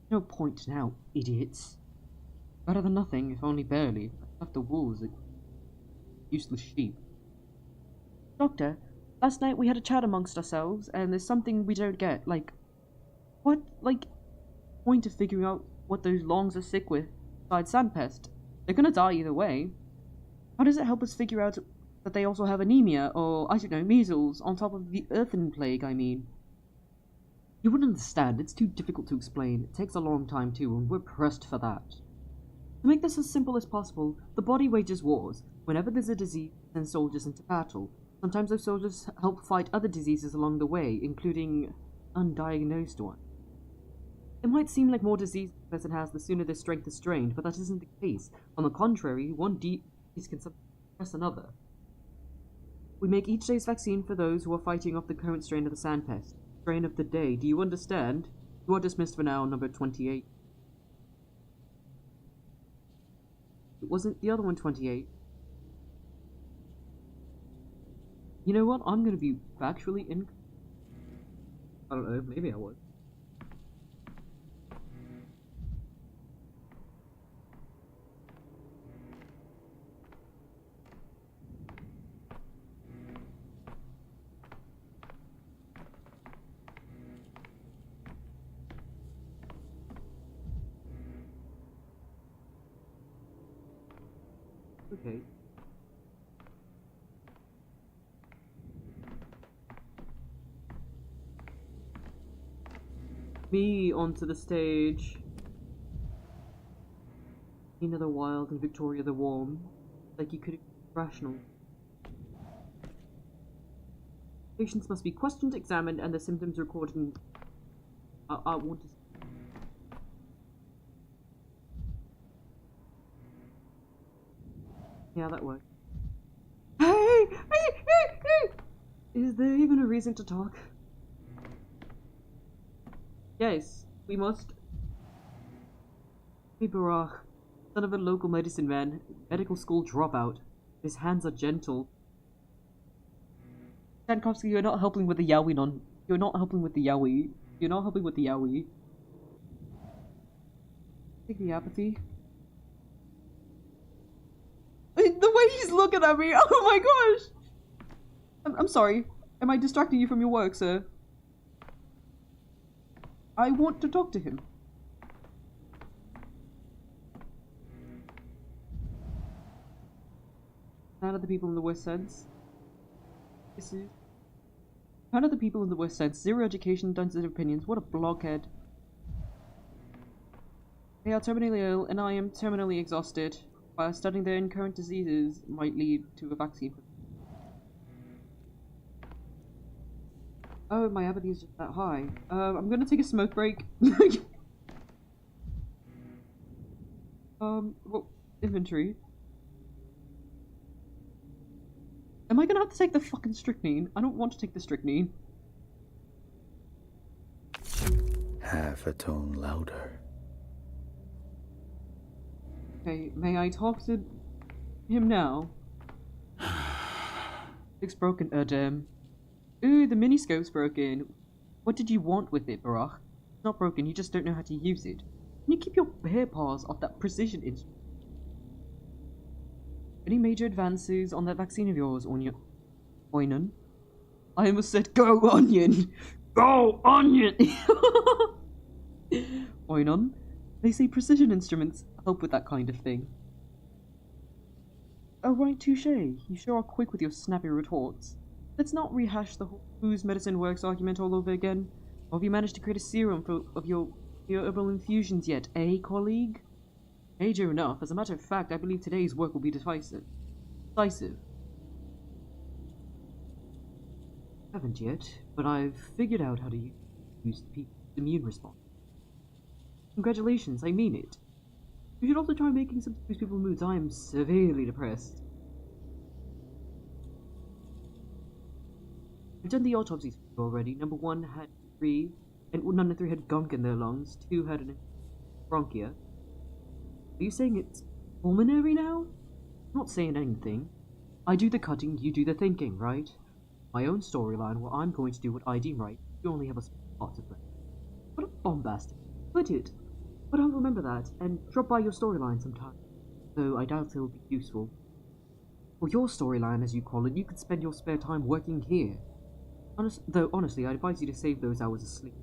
No point now, idiots. Better than nothing, if only barely. Left the wolves, useless sheep. Doctor, last night we had a chat amongst ourselves, and there's something we don't get. What, point of figuring out what those longs are sick with, besides sandpest? They're gonna die either way. How does it help us figure out that they also have anemia, or, I don't know, measles, on top of the earthen plague, I mean? You wouldn't understand, it's too difficult to explain. It takes a long time too, and we're pressed for that. To make this as simple as possible, the body wages wars. Whenever there's a disease, it sends soldiers into battle. Sometimes those soldiers help fight other diseases along the way, including undiagnosed ones. It might seem like more disease a person has, the sooner their strength is strained, but that isn't the case. On the contrary, one disease can suppress another. We make each day's vaccine for those who are fighting off the current strain of the sandpest. Strain of the day. Do you understand? You are dismissed for now, number 28. It wasn't the other one 28. You know what? I'm gonna be factually I don't know, maybe I was. Okay. Me onto the stage. Nina the Wild and Victoria the Warm. Like you could be rational. Patients must be questioned, examined, and the symptoms recorded in... I want to... Yeah, that works. Hey! Is there even a reason to talk? Yes, we must. Hey Barach, son of a local medicine man, medical school dropout. His hands are gentle. Stankowski, you're not helping with the yaoi You're not helping with the yaoi. You're not helping with the yaoi. Take the apathy. The way he's looking at me, oh my gosh! I'm sorry. Am I distracting you from your work, sir? I want to talk to him. None of the people in the worst sense. None of the people in the worst sense. Zero education, dungeons of opinions. What a blockhead. They are terminally ill, and I am terminally exhausted. By studying their current diseases might lead to a vaccine. Oh, my apathy is just that high. I'm gonna take a smoke break. Well, inventory. Am I gonna have to take the fucking strychnine? I don't want to take the strychnine. Half a tone louder. Okay, may I talk to him now? It's broken, damn. Ooh, the miniscope's broken. What did you want with it, Barach? It's not broken, you just don't know how to use it. Can you keep your hair paws off that precision instrument? Any major advances on that vaccine of yours, Oinon? I almost said go, Onion! Go, Onion! Oinon? They say precision instruments help with that kind of thing. Oh right, touche. You sure are quick with your snappy retorts. Let's not rehash the whole whose medicine works argument all over again. Or have you managed to create a serum of your herbal infusions yet, eh, colleague? Major enough. As a matter of fact, I believe today's work will be decisive. Decisive. Haven't yet, but I've figured out how to use the people's immune response. Congratulations, I mean it. You should also try making some boost people's moods. I am severely depressed. I've done the autopsies already. Number 1 had 3, and none of 3 had gunk in their lungs. 2 had an bronchia. Are you saying it's pulmonary now? I'm not saying anything. I do the cutting, you do the thinking, right? My own storyline where I'm going to do what I deem right. You only have a spot to play. What a bombastic. Put it. But I'll remember that, and drop by your storyline sometime. Though I doubt it'll be useful. For your storyline, as you call it, you could spend your spare time working here. Honestly, I advise you to save those hours of sleep.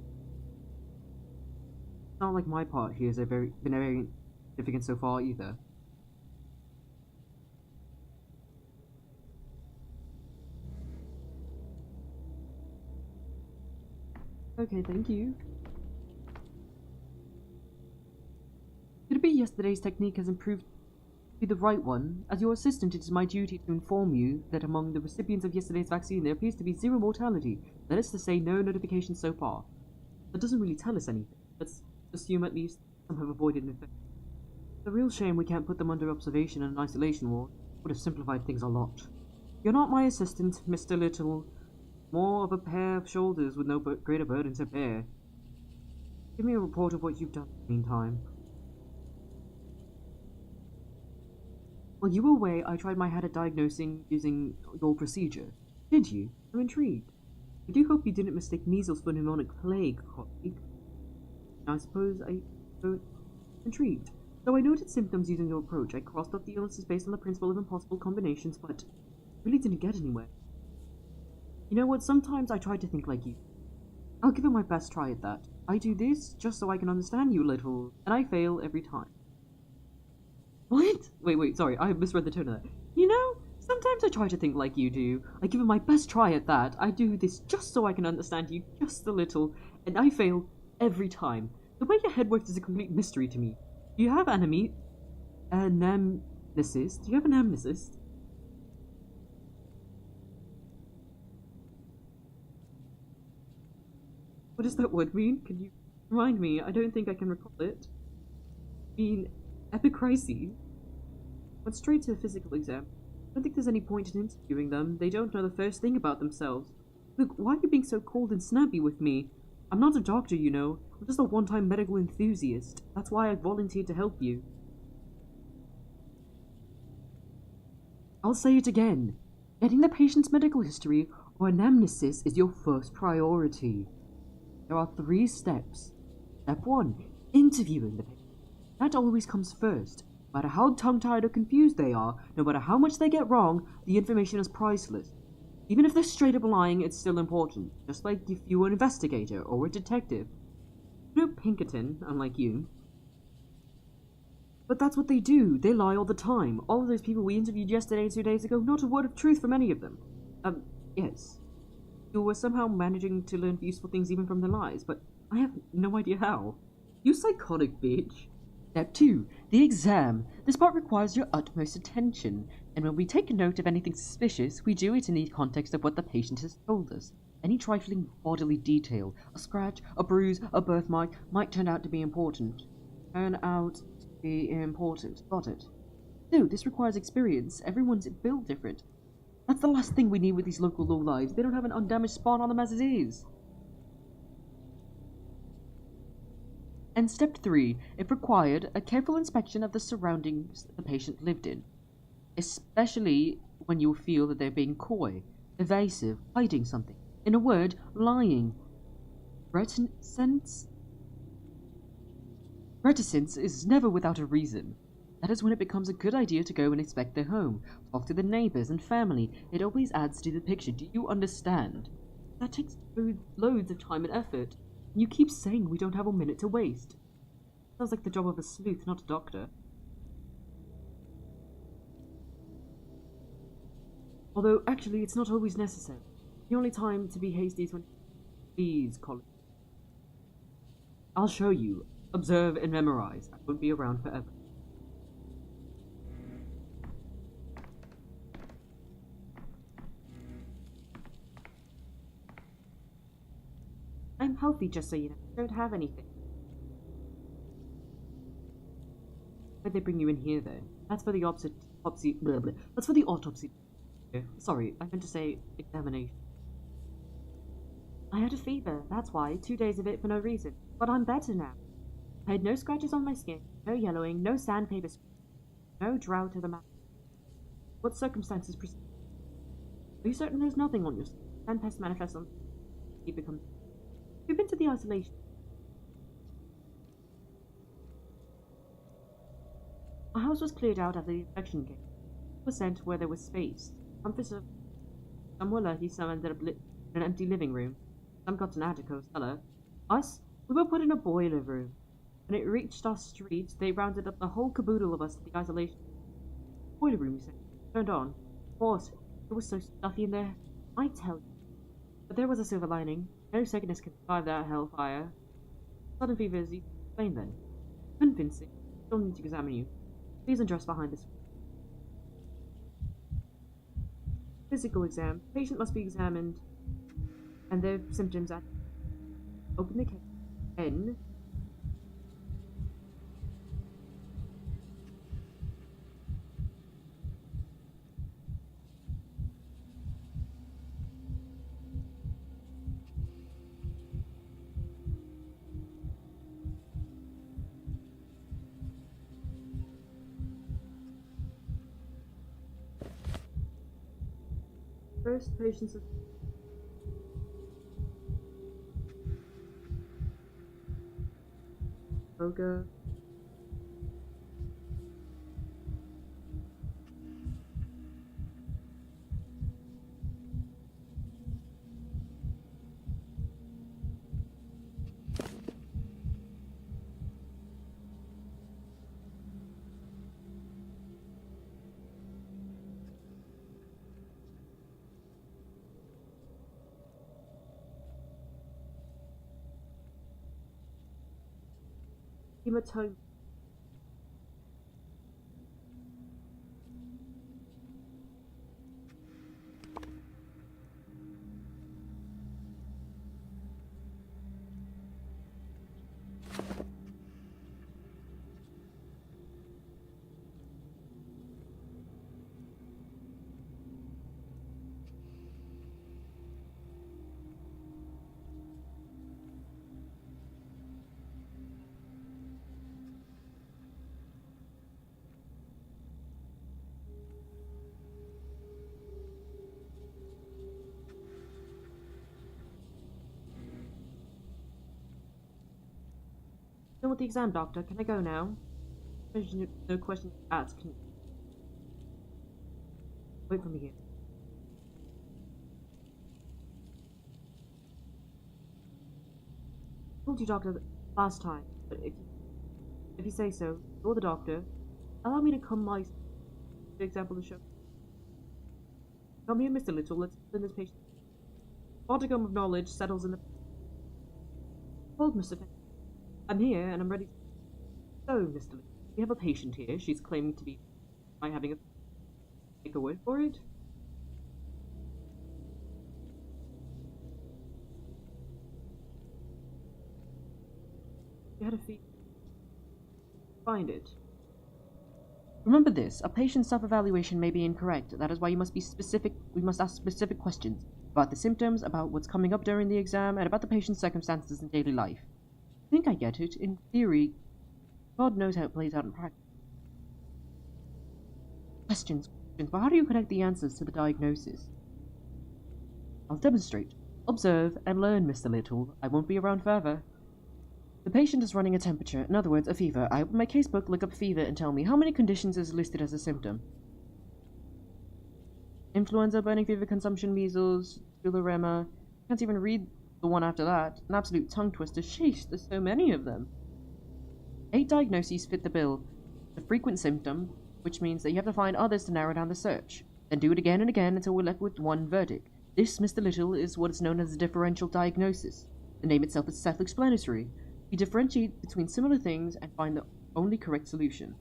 It's not like my part here has been very significant so far either. Okay, thank you. Could it be yesterday's technique has improved to be the right one? As your assistant, it is my duty to inform you that among the recipients of yesterday's vaccine there appears to be 0 mortality. That is to say, no notifications so far. That doesn't really tell us anything. Let's assume at least some have avoided an infection. It's a real shame we can't put them under observation in an isolation ward. It would have simplified things a lot. You're not my assistant, Mr. Little. More of a pair of shoulders with no greater burden to bear. Give me a report of what you've done in the meantime. While you were away, I tried my hand at diagnosing using your procedure. Did you? I'm intrigued. I do hope you didn't mistake measles for pneumonic plague, colleague. I suppose intrigued. Though I noted symptoms using your approach, I crossed off the illnesses based on the principle of impossible combinations, but really didn't get anywhere. You know what, sometimes I try to think like you. I'll give it my best try at that. I do this just so I can understand you a little, and I fail every time. What? Wait, sorry, I misread the tone of that. You know, sometimes I try to think like you do. I give it my best try at that. I do this just so I can understand you just a little, and I fail every time. The way your head works is a complete mystery to me. Do you have nemesis? Do you have a nemesis? What does that word mean? Can you remind me? I don't think I can recall it. Epicrisy? Went straight to a physical exam. I don't think there's any point in interviewing them. They don't know the first thing about themselves. Look, why are you being so cold and snappy with me? I'm not a doctor, you know. I'm just a one-time medical enthusiast. That's why I volunteered to help you. I'll say it again. Getting the patient's medical history or anamnesis is your first priority. There are 3 steps. Step 1, interviewing the patient. That always comes first. No matter how tongue-tied or confused they are, no matter how much they get wrong, the information is priceless. Even if they're straight up lying, it's still important. Just like if you were an investigator or a detective. You know Pinkerton, unlike you. But that's what they do. They lie all the time. All of those people we interviewed yesterday and 2 days ago, not a word of truth from any of them. Yes. You were somehow managing to learn useful things even from the lies, but I have no idea how. You psychotic bitch. Step 2. The exam. This part requires your utmost attention, and when we take a note of anything suspicious, we do it in the context of what the patient has told us. Any trifling bodily detail, a scratch, a bruise, a birthmark, might turn out to be important. Got it. No, this requires experience. Everyone's built different. That's the last thing we need with these local lowlives. They don't have an undamaged spawn on them as it is. And step 3, if required, a careful inspection of the surroundings the patient lived in, especially when you feel that they're being coy, evasive, hiding something. In a word, lying. Reticence is never without a reason. That is when it becomes a good idea to go and inspect their home, talk to the neighbors and family. It always adds to the picture. Do you understand? That takes loads of time and effort. And you keep saying we don't have a minute to waste. Sounds like the job of a sleuth, not a doctor. Although, actually, it's not always necessary. The only time to be hasty is when... Please, Colin. I'll show you. Observe and memorize. I won't be around forever. I'm healthy, just so you know. I don't have anything. Why'd they bring you in here, though? That's for the autopsy. Blah, blah. That's for the autopsy. Sorry, I meant to say examination. I had a fever, that's why. 2 days of it for no reason. But I'm better now. I had no scratches on my skin, no yellowing, no sandpaper scratches, no drought of the mouth. What circumstances precede? Are you certain there's nothing on your skin? Sandpest manifests on... You become... You've been to the isolation. Our house was cleared out after the infection came. It was sent where there was space. Some were lucky, some ended up in an empty living room. Some got an attic or cellar. Us, we were put in a boiler room. When it reached our street, they rounded up the whole caboodle of us to the isolation. Boiler room, you said. Turned on. What? It was so stuffy in there. I tell you. But there was a silver lining. No sickness can survive that hellfire. Sudden fever is explained then. Convincing. Still need to examine you. Please undress behind this. Physical exam. Patient must be examined. And their symptoms at... Open the case. N. First, patients of... Yoga. Hematoma. Done with the exam, doctor. Can I go now? No questions asked. Wait for me here. I told you, doctor, last time, but if you say so, you're the doctor. Allow me to come my example to show. Come here, Mr. Little. Let's explain this patient. Modicum of knowledge settles in the. Hold, Mr. I'm here and I'm ready. So, Mr. Little, we have a patient here. She's claiming to be. Am I having a. Take a word for it? You had a fee. Find it. Remember this, a patient's self-evaluation may be incorrect. That is why you must be specific. We must ask specific questions about the symptoms, about what's coming up during the exam, and about the patient's circumstances in daily life. I think I get it. In theory, God knows how it plays out in practice. Questions, but how do you connect the answers to the diagnosis? I'll demonstrate. Observe and learn, Mr. Little. I won't be around forever. The patient is running a temperature, in other words, a fever. I open my casebook, look up fever, and tell me how many conditions is listed as a symptom. Influenza, burning fever, consumption, measles, tularemia. Can't even read the one after that. An absolute tongue twister. Sheesh, there's so many of them. 8 diagnoses fit the bill. A frequent symptom, which means that you have to find others to narrow down the search. Then do it again and again until we're left with one verdict. This, Mr. Little, is what is known as a differential diagnosis. The name itself is self-explanatory. We differentiate between similar things and find the only correct solution.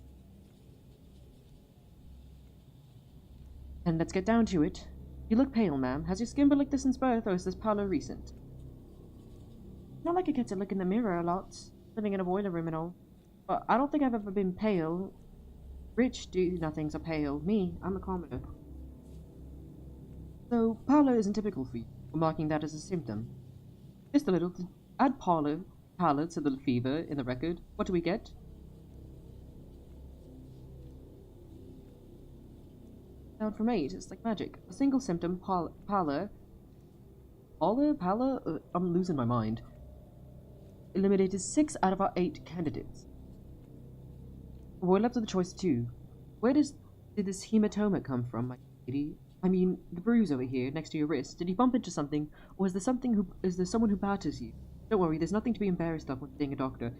And let's get down to it. You look pale, ma'am. Has your skin been like this since birth, or is this pallor recent? Not like I get to look in the mirror a lot, living in a boiler room and all. But I don't think I've ever been pale. Rich do-nothings are pale. Me, I'm a commoner. So, pallor isn't typical for you. We're marking that as a symptom. Just a little. Add pallor to the fever in the record. What do we get? Down from 8. It's like magic. A single symptom, pallor. Pallor? I'm losing my mind. Eliminated 6 out of our 8 candidates. We're left with a choice of 2. Where did this hematoma come from, my lady? I mean, the bruise over here, next to your wrist. Did you bump into something, or is there someone who batters you? Don't worry, there's nothing to be embarrassed of when seeing a doctor.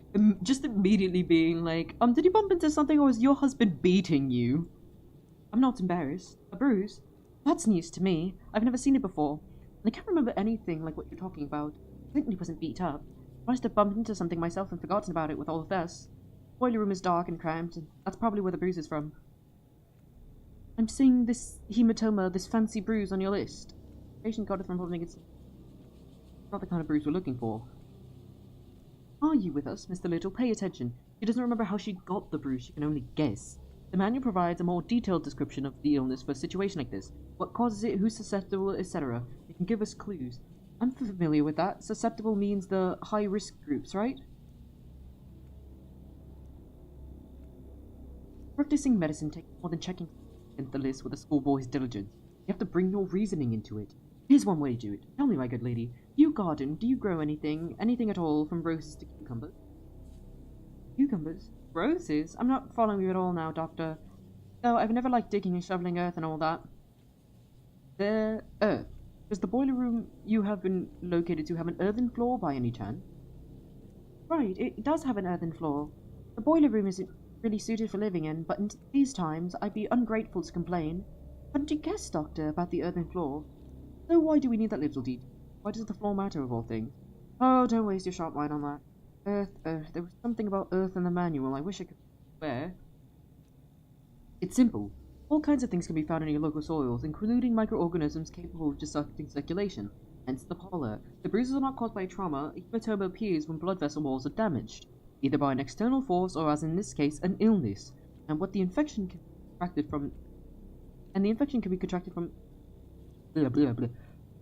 Just immediately being like, did you bump into something, or is your husband beating you? I'm not embarrassed. A bruise? That's news to me. I've never seen it before. And I can't remember anything like what you're talking about. I certainly wasn't beat up. I must have bumped into something myself and forgotten about it with all of this. The boiler room is dark and cramped, and that's probably where the bruise is from. I'm seeing this hematoma, this fancy bruise on your list. The patient got it from holding its... Not the kind of bruise we're looking for. Are you with us, Mr. Little? Pay attention. She doesn't remember how she got the bruise, she can only guess. The manual provides a more detailed description of the illness for a situation like this. What causes it, who's susceptible, etc. It can give us clues. I'm familiar with that. Susceptible means the high-risk groups, right? Practicing medicine takes more than checking the list with a schoolboy's diligence. You have to bring your reasoning into it. Here's one way to do it. Tell me, my good lady, do you garden? Do you grow anything at all, from roses to cucumbers? Cucumbers? Roses? I'm not following you at all now, Doctor. Though I've never liked digging and shoveling earth and all that. The earth. Does the boiler room you have been located to have an earthen floor by any chance? Right, it does have an earthen floor. The boiler room isn't really suited for living in, but in these times I'd be ungrateful to complain. Hadn't you guessed, Doctor, about the earthen floor? So why do we need that little detail? Why does the floor matter of all things? Oh, don't waste your sharp mind on that. Earth. There was something about earth in the manual. I wish I could swear. It's simple. All kinds of things can be found in your local soils, including microorganisms capable of disrupting circulation. Hence the pallor. The bruises are not caused by trauma. A hematoma appears when blood vessel walls are damaged, either by an external force or, as in this case, an illness. And what the infection can be contracted from. And the infection can be contracted from. Blah, blah, blah.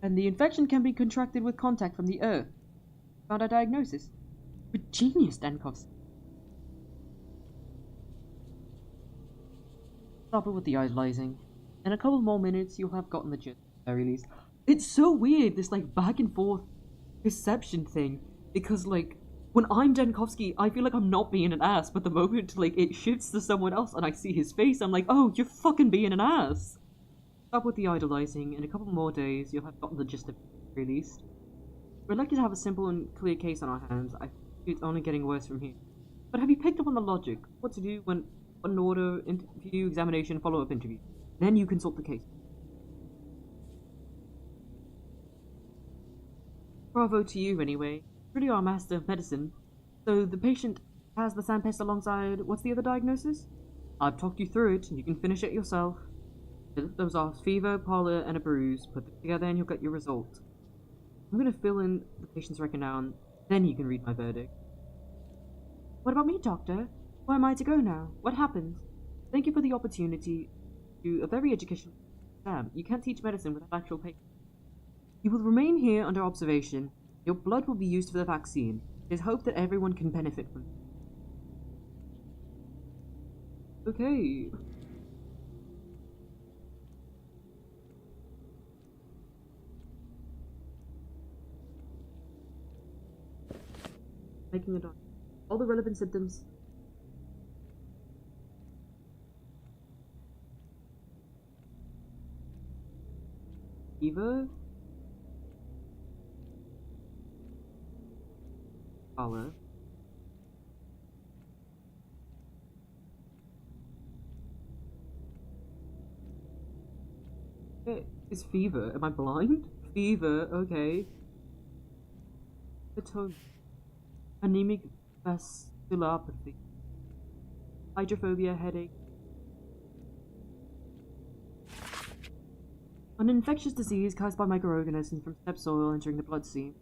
And the infection can be contracted with contact from the earth. Found our diagnosis. But genius, Dankovs. Stop it with the idolizing. In a couple more minutes, you'll have gotten the gist, at the very least. It's so weird, this, back and forth perception thing. Because, when I'm Dankovsky, I feel like I'm not being an ass, but the moment, it shifts to someone else and I see his face, I'm like, oh, you're fucking being an ass. Stop with the idolizing. In a couple more days, you'll have gotten the gist of it, at the very least. We're lucky to have a simple and clear case on our hands. I think it's only getting worse from here. But have you picked up on the logic? What to do when an order, interview, examination, follow-up interview. Then you consult the case. Bravo to you, anyway. Really are a master of medicine. So the patient has the sandpest alongside, what's the other diagnosis? I've talked you through it, and you can finish it yourself. Those are fever, pallor, and a bruise. Put them together and you'll get your result. I'm going to fill in the patient's record now, and then you can read my verdict. What about me, doctor? Where am I to go now? What happened? Thank you for the opportunity to do a very educational exam. You can't teach medicine without actual patients. You will remain here under observation. Your blood will be used for the vaccine. It is hoped that everyone can benefit from it. Okay. Making a doc. All the relevant symptoms. Fever. Pallor. It's fever. Am I blind? Fever, okay. Patho. Anemic vasculopathy. Hydrophobia, headache. An infectious disease caused by microorganisms from step soil entering the bloodstream.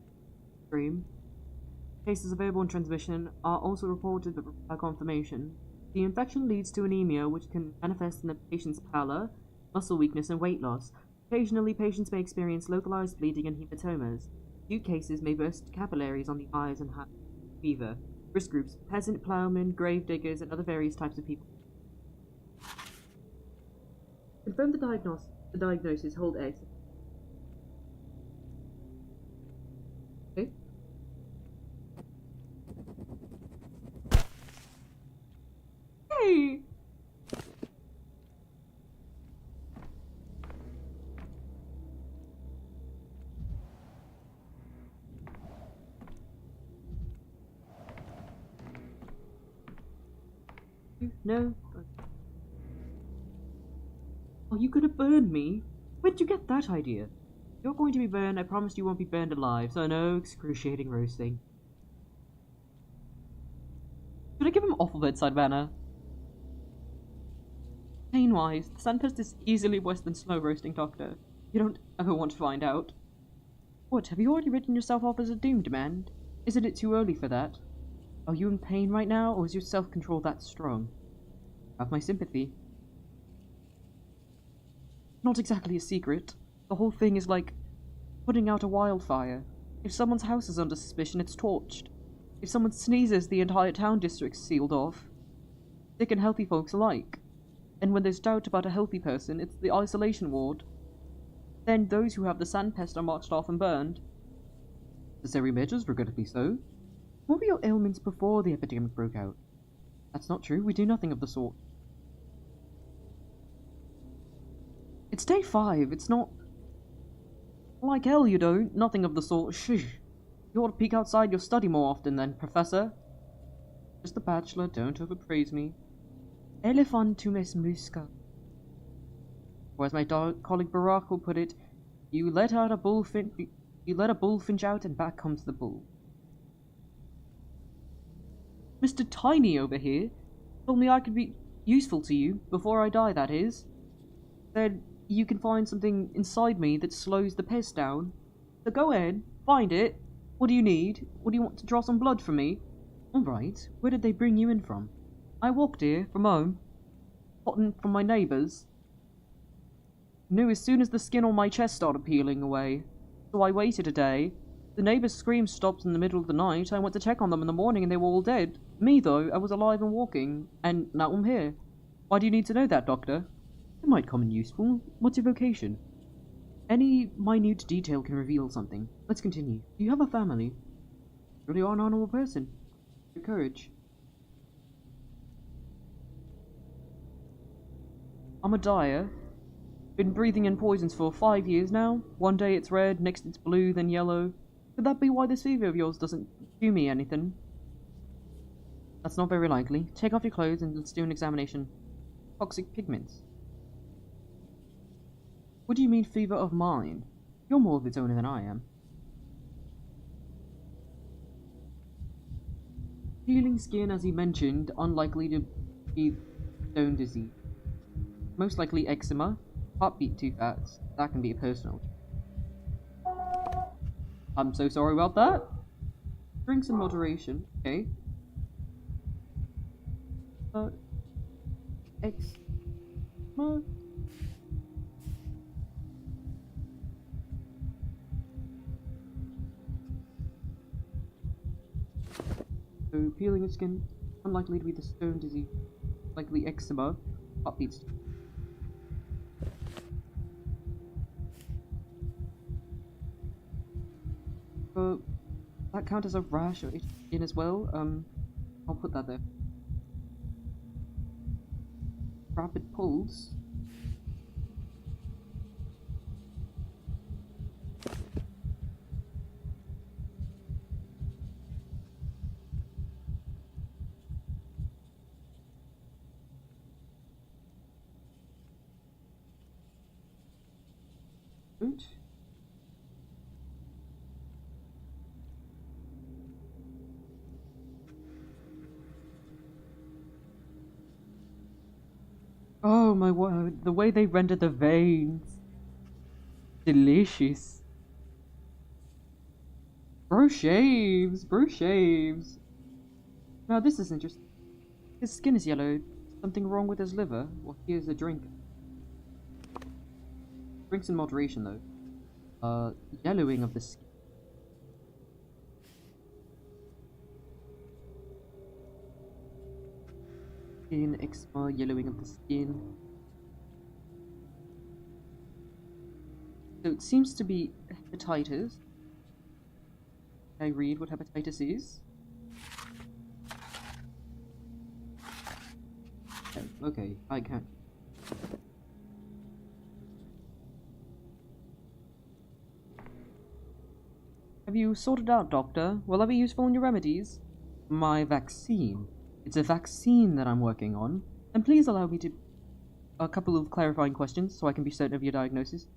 Cases of airborne transmission are also reported but require confirmation. The infection leads to anemia, which can manifest in a patient's pallor, muscle weakness, and weight loss. Occasionally, patients may experience localized bleeding and hematomas. Acute cases may burst capillaries on the eyes and have fever. Risk groups: peasant, ploughmen, grave diggers, and other various types of people. Confirm the diagnosis. Hold X. Okay. Hey! No. Oh, you could have burned me? Where'd you get that idea? You're going to be burned. I promised you won't be burned alive, so no excruciating roasting. Should I give him awful bedside manner? Pain-wise, the sandpest is easily worse than slow roasting, Doctor. You don't ever want to find out. What, have you already written yourself off as a doomed man? Isn't it too early for that? Are you in pain right now, or is your self-control that strong? Have my sympathy. Not exactly a secret. The whole thing is like putting out a wildfire. If someone's house is under suspicion, it's torched. If someone sneezes, the entire town district's sealed off. Sick and healthy folks alike. And when there's doubt about a healthy person, it's the isolation ward. Then those who have the sandpest are marched off and burned. Necessary measures, regrettably so. What were your ailments before the epidemic broke out? That's not true. We do nothing of the sort. It's day 5. It's not... Like hell you don't. Nothing of the sort. Shh. You ought to peek outside your study more often then, Professor. Just a bachelor. Don't overpraise me. Elephantumis musca. Or as my colleague Barack will put it, you let a bullfinch out and back comes the bull. Mr. Tiny over here told me I could be useful to you, before I die, that is. Said you can find something inside me that slows the pest down. So go ahead, find it. What do you need? What do you want to draw some blood from me? Alright, where did they bring you in from? I walked here, from home. Cotton from my neighbours. Knew as soon as the skin on my chest started peeling away. So I waited a day. The neighbours' screams stopped in the middle of the night. I went to check on them in the morning and they were all dead. Me, though, I was alive and walking. And now I'm here. Why do you need to know that, Doctor? It might come in useful. What's your vocation? Any minute detail can reveal something. Let's continue. Do you have a family? You really are an honourable person. Your courage. I'm a dyer. Been breathing in poisons for 5 years now. One day it's red, next it's blue, then yellow. Could that be why this fever of yours doesn't do me anything? That's not very likely. Take off your clothes and let's do an examination. Toxic pigments. What do you mean, fever of mine? You're more of its owner than I am. Peeling skin, as he mentioned, unlikely to be stone disease. Most likely eczema, heartbeat too fast. That can be a personal. I'm so sorry about that. Drinks in moderation, okay. Eczema. So peeling of skin, unlikely to be the stone disease, likely eczema, heartbeats. That count as a rash or skin as well. I'll put that there. Rapid pulse. Good. Oh my word, the way they render the veins. Delicious. Bro shaves, bro shaves. Now this is interesting. His skin is yellowed. Something wrong with his liver? Well, here's a drink. Drinks in moderation though. Yellowing of the skin. Skin, eczema, yellowing of the skin. So it seems to be hepatitis. Can I read what hepatitis is? Oh, okay, I can't. Have you sorted out, Doctor? Will I be useful in your remedies? My vaccine. It's a vaccine that I'm working on. And please allow me to... a couple of clarifying questions so I can be certain of your diagnosis.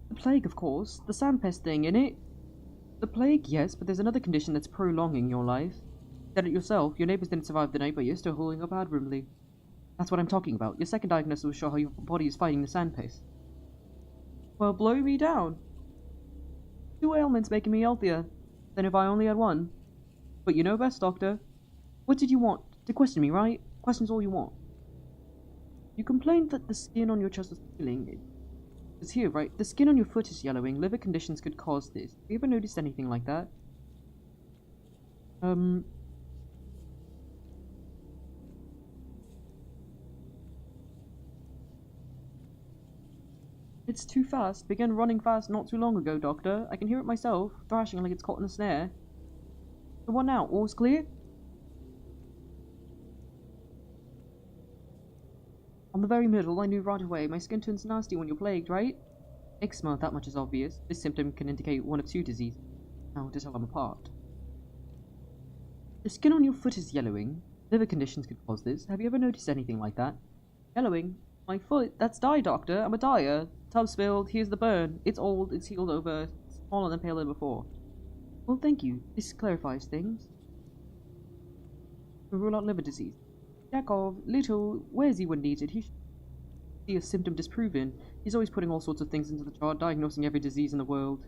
The plague, of course. The sandpest thing, innit? The plague, yes, but there's another condition that's prolonging your life. You said it yourself. Your neighbors didn't survive the night, but you're still holding up admirably. That's what I'm talking about. Your second diagnosis will show how your body is fighting the sandpest. Well, blow me down. 2 ailments making me healthier than if I only had one. But you know best, Doctor. What did you want? To question me, right? Question's all you want. You complained that the skin on your chest was peeling. It's here, right? The skin on your foot is yellowing. Liver conditions could cause this. Have you ever noticed anything like that? It's too fast. Began running fast not too long ago, Doctor. I can hear it myself, thrashing like it's caught in a snare. So what now? All's clear? On the very middle, I knew right away. My skin turns nasty when you're plagued, right? Eczema, that much is obvious. This symptom can indicate one of 2 diseases. Now to tell them apart. The skin on your foot is yellowing. Liver conditions could cause this. Have you ever noticed anything like that? Yellowing? My foot? That's dye, Doctor. I'm a dyer. Tub spilled. Here's the burn. It's old. It's healed over. Smaller than paler than before. Well, thank you. This clarifies things. We rule out liver disease. Yakov, little, where's he when needed? He should see a symptom disproven. He's always putting all sorts of things into the chart, diagnosing every disease in the world.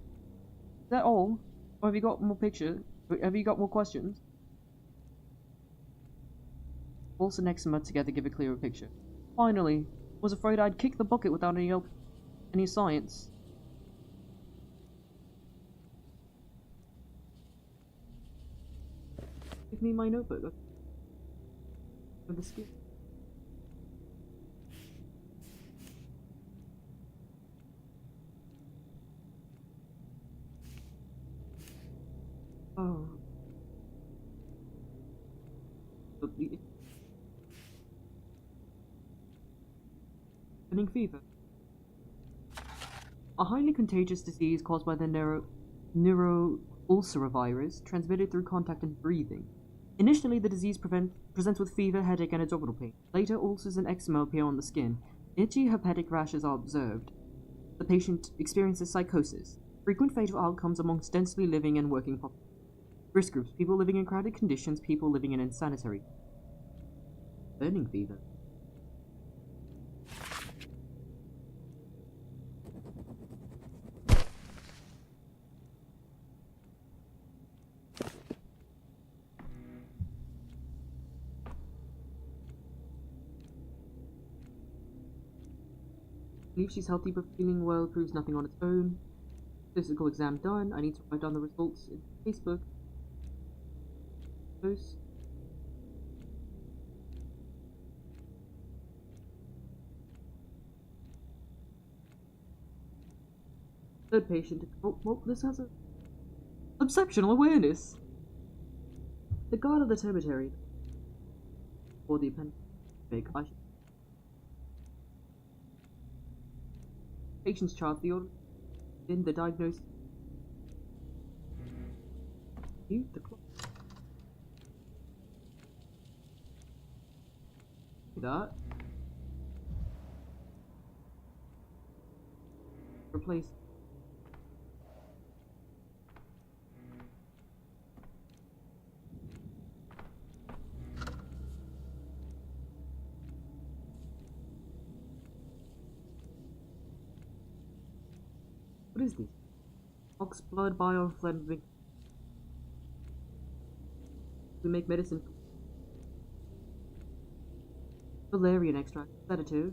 Is that all? Or have you got more pictures? Have you got more questions? Pulse and eczema together give a clearer picture. Finally, was afraid I'd kick the bucket without any help, any science. Give me my notebook. Of the skin. Oh. Running fever. A highly contagious disease caused by the neuroulcera virus, transmitted through contact and breathing. Initially, the disease presents with fever, headache, and abdominal pain. Later, ulcers and eczema appear on the skin. Itchy hepatic rashes are observed. The patient experiences psychosis. Frequent fatal outcomes amongst densely living and working populations. Risk groups: people living in crowded conditions, people living in insanitary. Burning fever. Believes she's healthy but feeling well, proves nothing on its own. Physical exam done. I need to write down the results in Facebook post. Third patient. Oh, well, this has a exceptional awareness. The guard of the cemetery. Or the appendix. I should. Patient's chart, the order in the diagnosis. The clock. That. Replace. What is this? Ox blood biofilm. We make medicine. Valerian extract, sedative,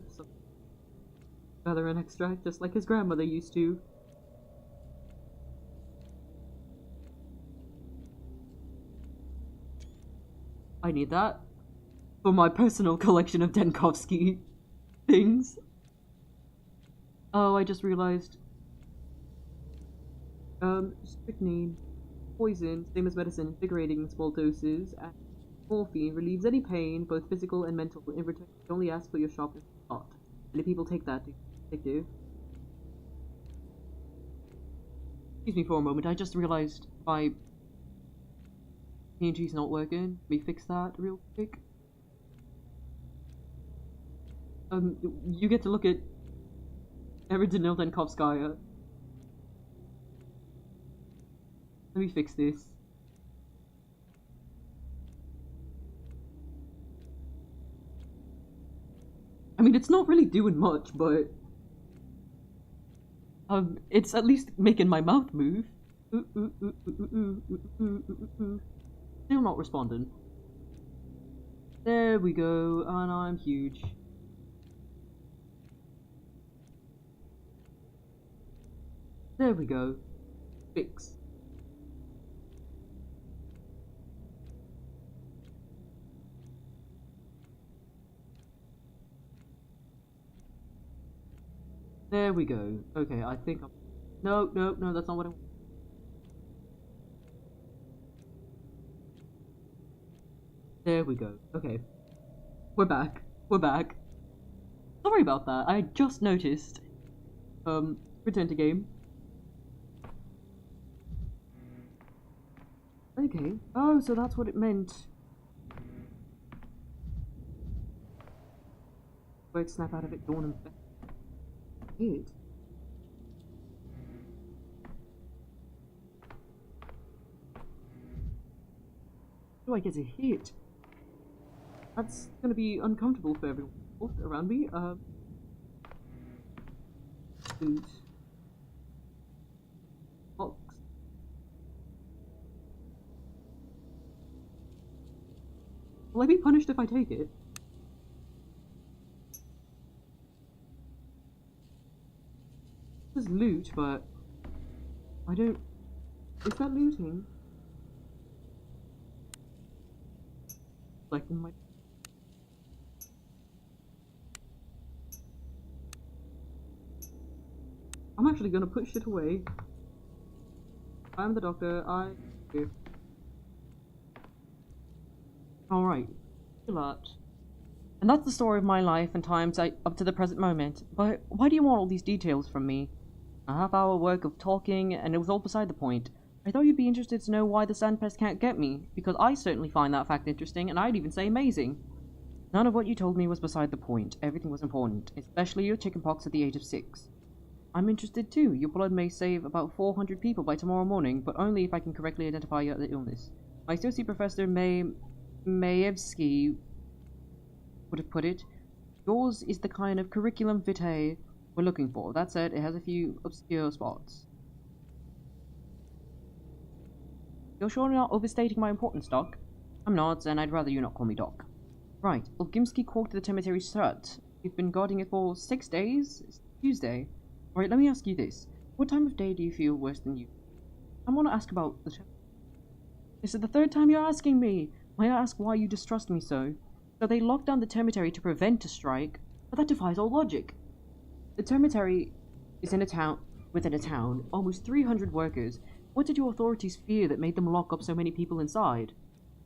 Valerian extract, just like his grandmother used to. I need that for my personal collection of Denkovsky things. Oh, I just realized. Strychnine, poison, same as medicine, invigorating in small doses, and morphine relieves any pain, both physical and mental. In return, you only ask for your sharpest thought. And if people take that, addictive. Excuse me for a moment, I just realized my PNG's not working. Let me fix that real quick. You get to look at Eridinil Denkovskaya. Let me fix this. I mean, it's not really doing much, but it's at least making my mouth move. Still not responding. There we go, and I'm huge. There we go. Fix. There we go. Okay, I think I'm... No, that's not what I want. There we go. Okay. We're back. Sorry about that. I just noticed. Return to game. Okay. Oh, so that's what it meant. Word snap out of it, dawn and... Hit. Do I get a hit? That's gonna be uncomfortable for everyone around me. Food. Box. Will I be punished if I take it? This is loot, but I don't... Is that looting? Like my... I'm actually gonna put shit away. I'm the doctor, Alright. Chill out. And that's the story of my life and times up to the present moment. But why do you want all these details from me? A half-hour work of talking, and it was all beside the point. I thought you'd be interested to know why the sandpest can't get me, because I certainly find that fact interesting, and I'd even say amazing. None of what you told me was beside the point. Everything was important, especially your chickenpox at the age of 6. I'm interested too. Your blood may save about 400 people by tomorrow morning, but only if I can correctly identify your illness. My associate professor Mayevsky would have put it. Yours is the kind of curriculum vitae we're looking for. That said, it has a few obscure spots. You're sure you're not overstating my importance, Doc? I'm not, and I'd rather you not call me Doc. Right, Olgimsky corked the cemetery shut. You've been guarding it for 6 days? It's Tuesday. Alright, let me ask you this. What time of day do you feel worse than you? I want to ask about the... This is the 3rd time you're asking me! May I ask why you distrust me so? So they locked down the cemetery to prevent a strike, but that defies all logic. The cemetery is within a town, almost 300 workers. What did your authorities fear that made them lock up so many people inside?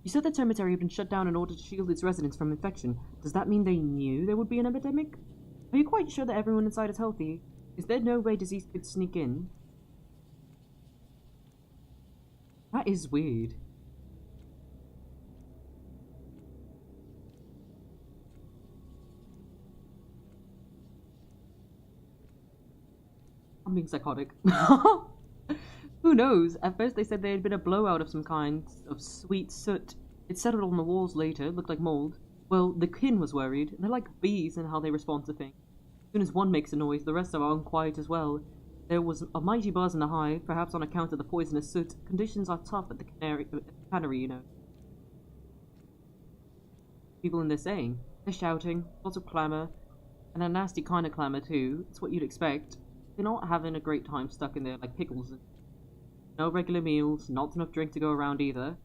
You said the cemetery had been shut down in order to shield its residents from infection. Does that mean they knew there would be an epidemic? Are you quite sure that everyone inside is healthy? Is there no way disease could sneak in? That is weird. I'm being psychotic. Who knows? At first they said there had been a blowout of some kind of sweet soot. It settled on the walls later, looked like mold. Well, the kin was worried. They're like bees in how they respond to things. As soon as one makes a noise, the rest are unquiet as well. There was a mighty buzz in the hive, perhaps on account of the poisonous soot. Conditions are tough at the cannery, you know. People in there saying. They're shouting, lots of clamour, and a nasty kind of clamour too. It's what you'd expect. They're not having a great time stuck in there like pickles. No regular meals, not enough drink to go around either.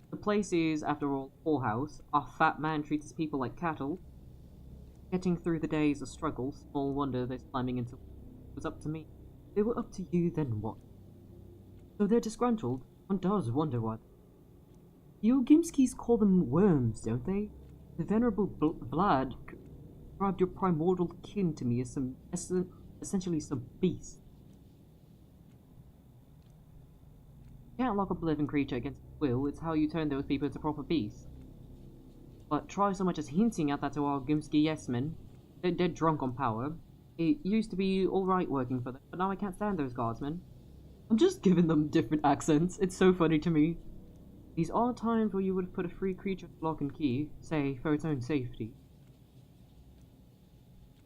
The place is, after all, a whorehouse. Our fat man treats his people like cattle. Getting through the day is a struggle. Small wonder they're climbing into it. It was up to me. If they were up to you, then what? So they're disgruntled. One does wonder why. The Ogimskis call them worms, don't they? The venerable Vlad described your primordial kin to me as essentially some beast. You can't lock up a living creature against its will. It's how you turn those people into proper beasts. But try so much as hinting at that to our Gimsky yes-men. They're dead drunk on power. It used to be alright working for them, but now I can't stand those guardsmen. I'm just giving them different accents. It's so funny to me. These are times where you would have put a free creature in lock and key, say, for its own safety.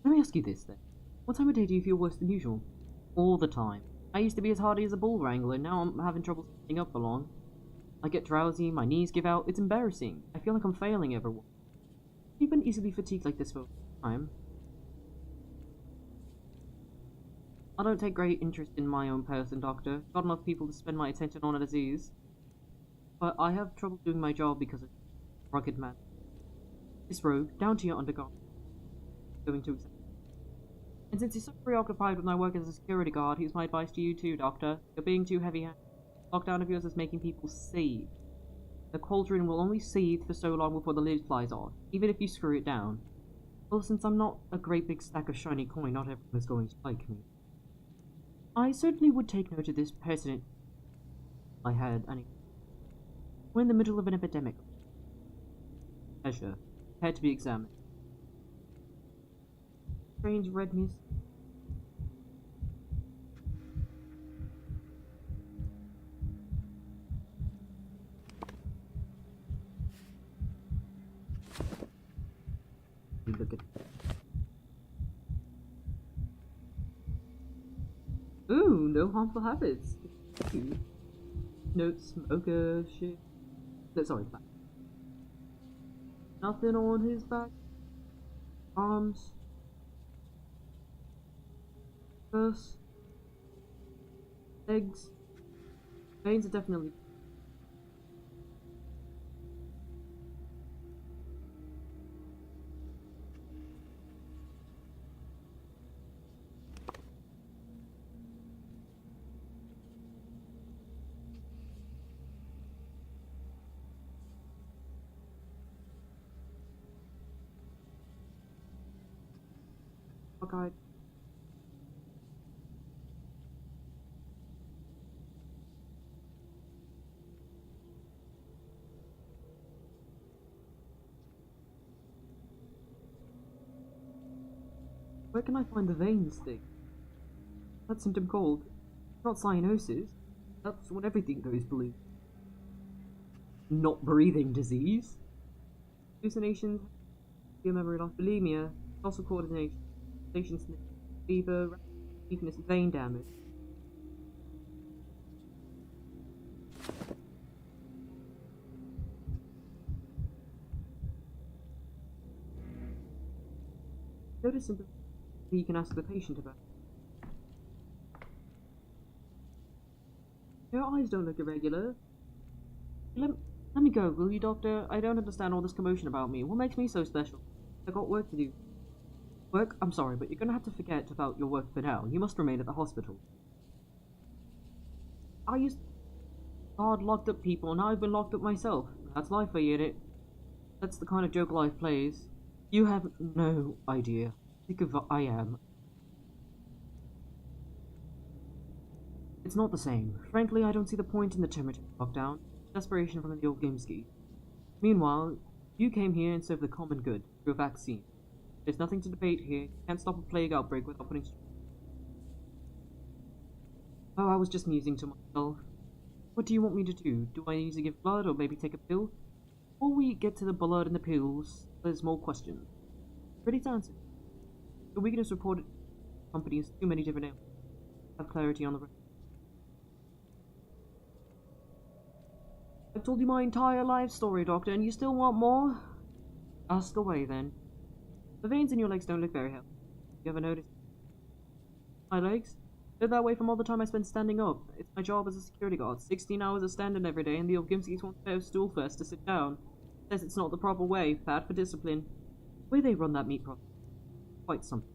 Let me ask you this then. What time of day do you feel worse than usual? All the time. I used to be as hardy as a bull wrangler, now I'm having trouble standing up for long. I get drowsy, my knees give out, it's embarrassing. I feel like I'm failing everyone. You've been easily fatigued like this for a time. I don't take great interest in my own person, Doctor. Got enough people to spend my attention on a disease. But I have trouble doing my job because of rugged man. This robe, down to your undergarment. Going to examine. And since you're so preoccupied with my work as a security guard, here's my advice to you too, Doctor. You're being too heavy-handed. Lockdown of yours is making people seethe. The cauldron will only seethe for so long before the lid flies off, even if you screw it down. Well, since I'm not a great big stack of shiny coin, not everyone is going to like me. I certainly would take note of this precedent I had, anyway. We're in the middle of an epidemic. Measure. Prepared to be examined. Strange redness. Look at. Ooh, no harmful habits. No smoker shit. No, sorry, back. Nothing on his back. Arms. First. Legs. Veins are definitely. Okay. Where can I find the veins thing? That symptom called? Not cyanosis. That's when everything goes blue. Not breathing disease. Hallucinations, your memory loss, bulimia, muscle coordination, fever, weakness, vein damage. Notice symptoms that you can ask the patient about. Your eyes don't look irregular. Let me go, will you, doctor? I don't understand all this commotion about me. What makes me so special? I got work to do. Work? I'm sorry, but you're gonna have to forget about your work for now. You must remain at the hospital. I used to guard locked up people, and I've been locked up myself. That's life for you, innit? That's the kind of joke life plays. You have no idea. Think of what I am. It's not the same. Frankly, I don't see the point in the temporary lockdown. Desperation from the old Gamesky. Meanwhile, you came here and served the common good through a vaccine. There's nothing to debate here. You can't stop a plague outbreak without putting... Oh, I was just musing to myself. What do you want me to do? Do I need to give blood or maybe take a pill? Before we get to the blood and the pills, there's more questions. Ready to answer. The weakness reported companies too many different ailments. Have clarity on the rest. I've told you my entire life story, Doctor, and you still want more? Ask away, then. The veins in your legs don't look very healthy. You ever noticed? My legs? They're that way from all the time I spend standing up. It's my job as a security guard. 16 hours of standing every day, and the old Gimskis want a stool first to sit down. Says it's not the proper way. Bad for discipline. The way they run that meat process. Quite something.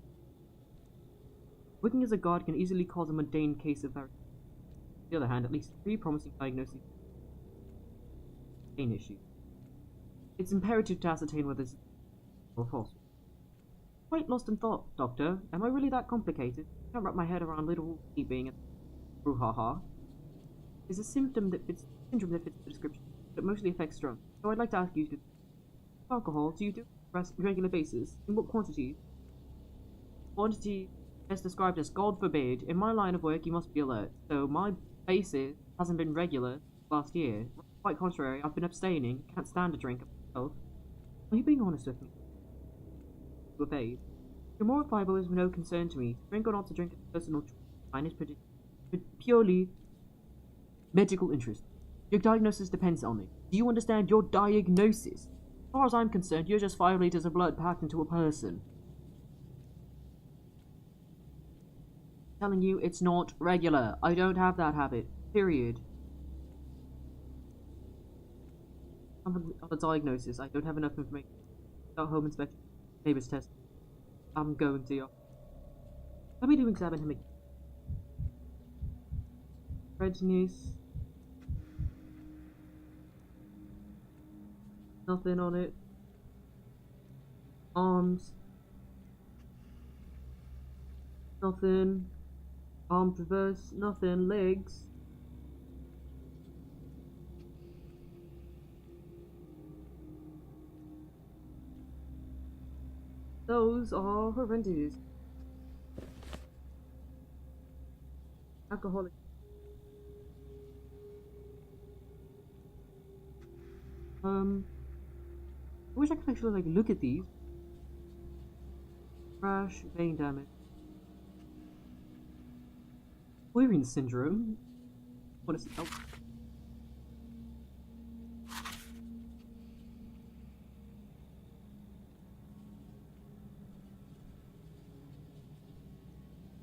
Working as a guard can easily cause a mundane case of varicose. On the other hand, at least 3 promising diagnoses issue. It's imperative to ascertain whether it's or false. Quite lost in thought, Doctor. Am I really that complicated? I can't wrap my head around little me being a brouhaha. It's a syndrome that fits the description, but mostly affects drunk. So I'd like to ask you to alcohol. Do you do on a regular basis? In what quantity? Quantity is described as God forbid. In my line of work, you must be alert. So my basis hasn't been regular last year. Quite contrary, I've been abstaining, can't stand a drink myself. Are you being honest with me? To obey. Your moral fibre is of no concern to me. To drink or not to drink is personal choice. Mine is purely medical interest. Your diagnosis depends on it. Do you understand your diagnosis? As far as I'm concerned, you're just 5 liters of blood packed into a person. I'm telling you, it's not regular. I don't have that habit. Period. On the diagnosis, I don't have enough information. Without home inspection, neighbor's test. I'm going to your... Let me do examine him again. Redness. Nothing on it. Arms. Nothing. Arms reverse. Nothing. Legs. Those are horrendous. Alcoholic. I wish I could actually look at these. Crash, vein damage. Clearing syndrome. What is it? Oh.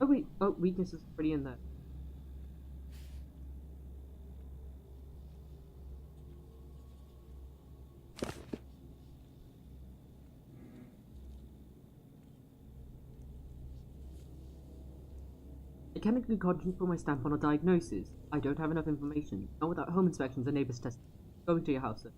Oh wait, weakness is pretty in there. I chemically can't put my stamp on a diagnosis. I don't have enough information. Not without home inspections and neighbors' testing. Going to your house, sir.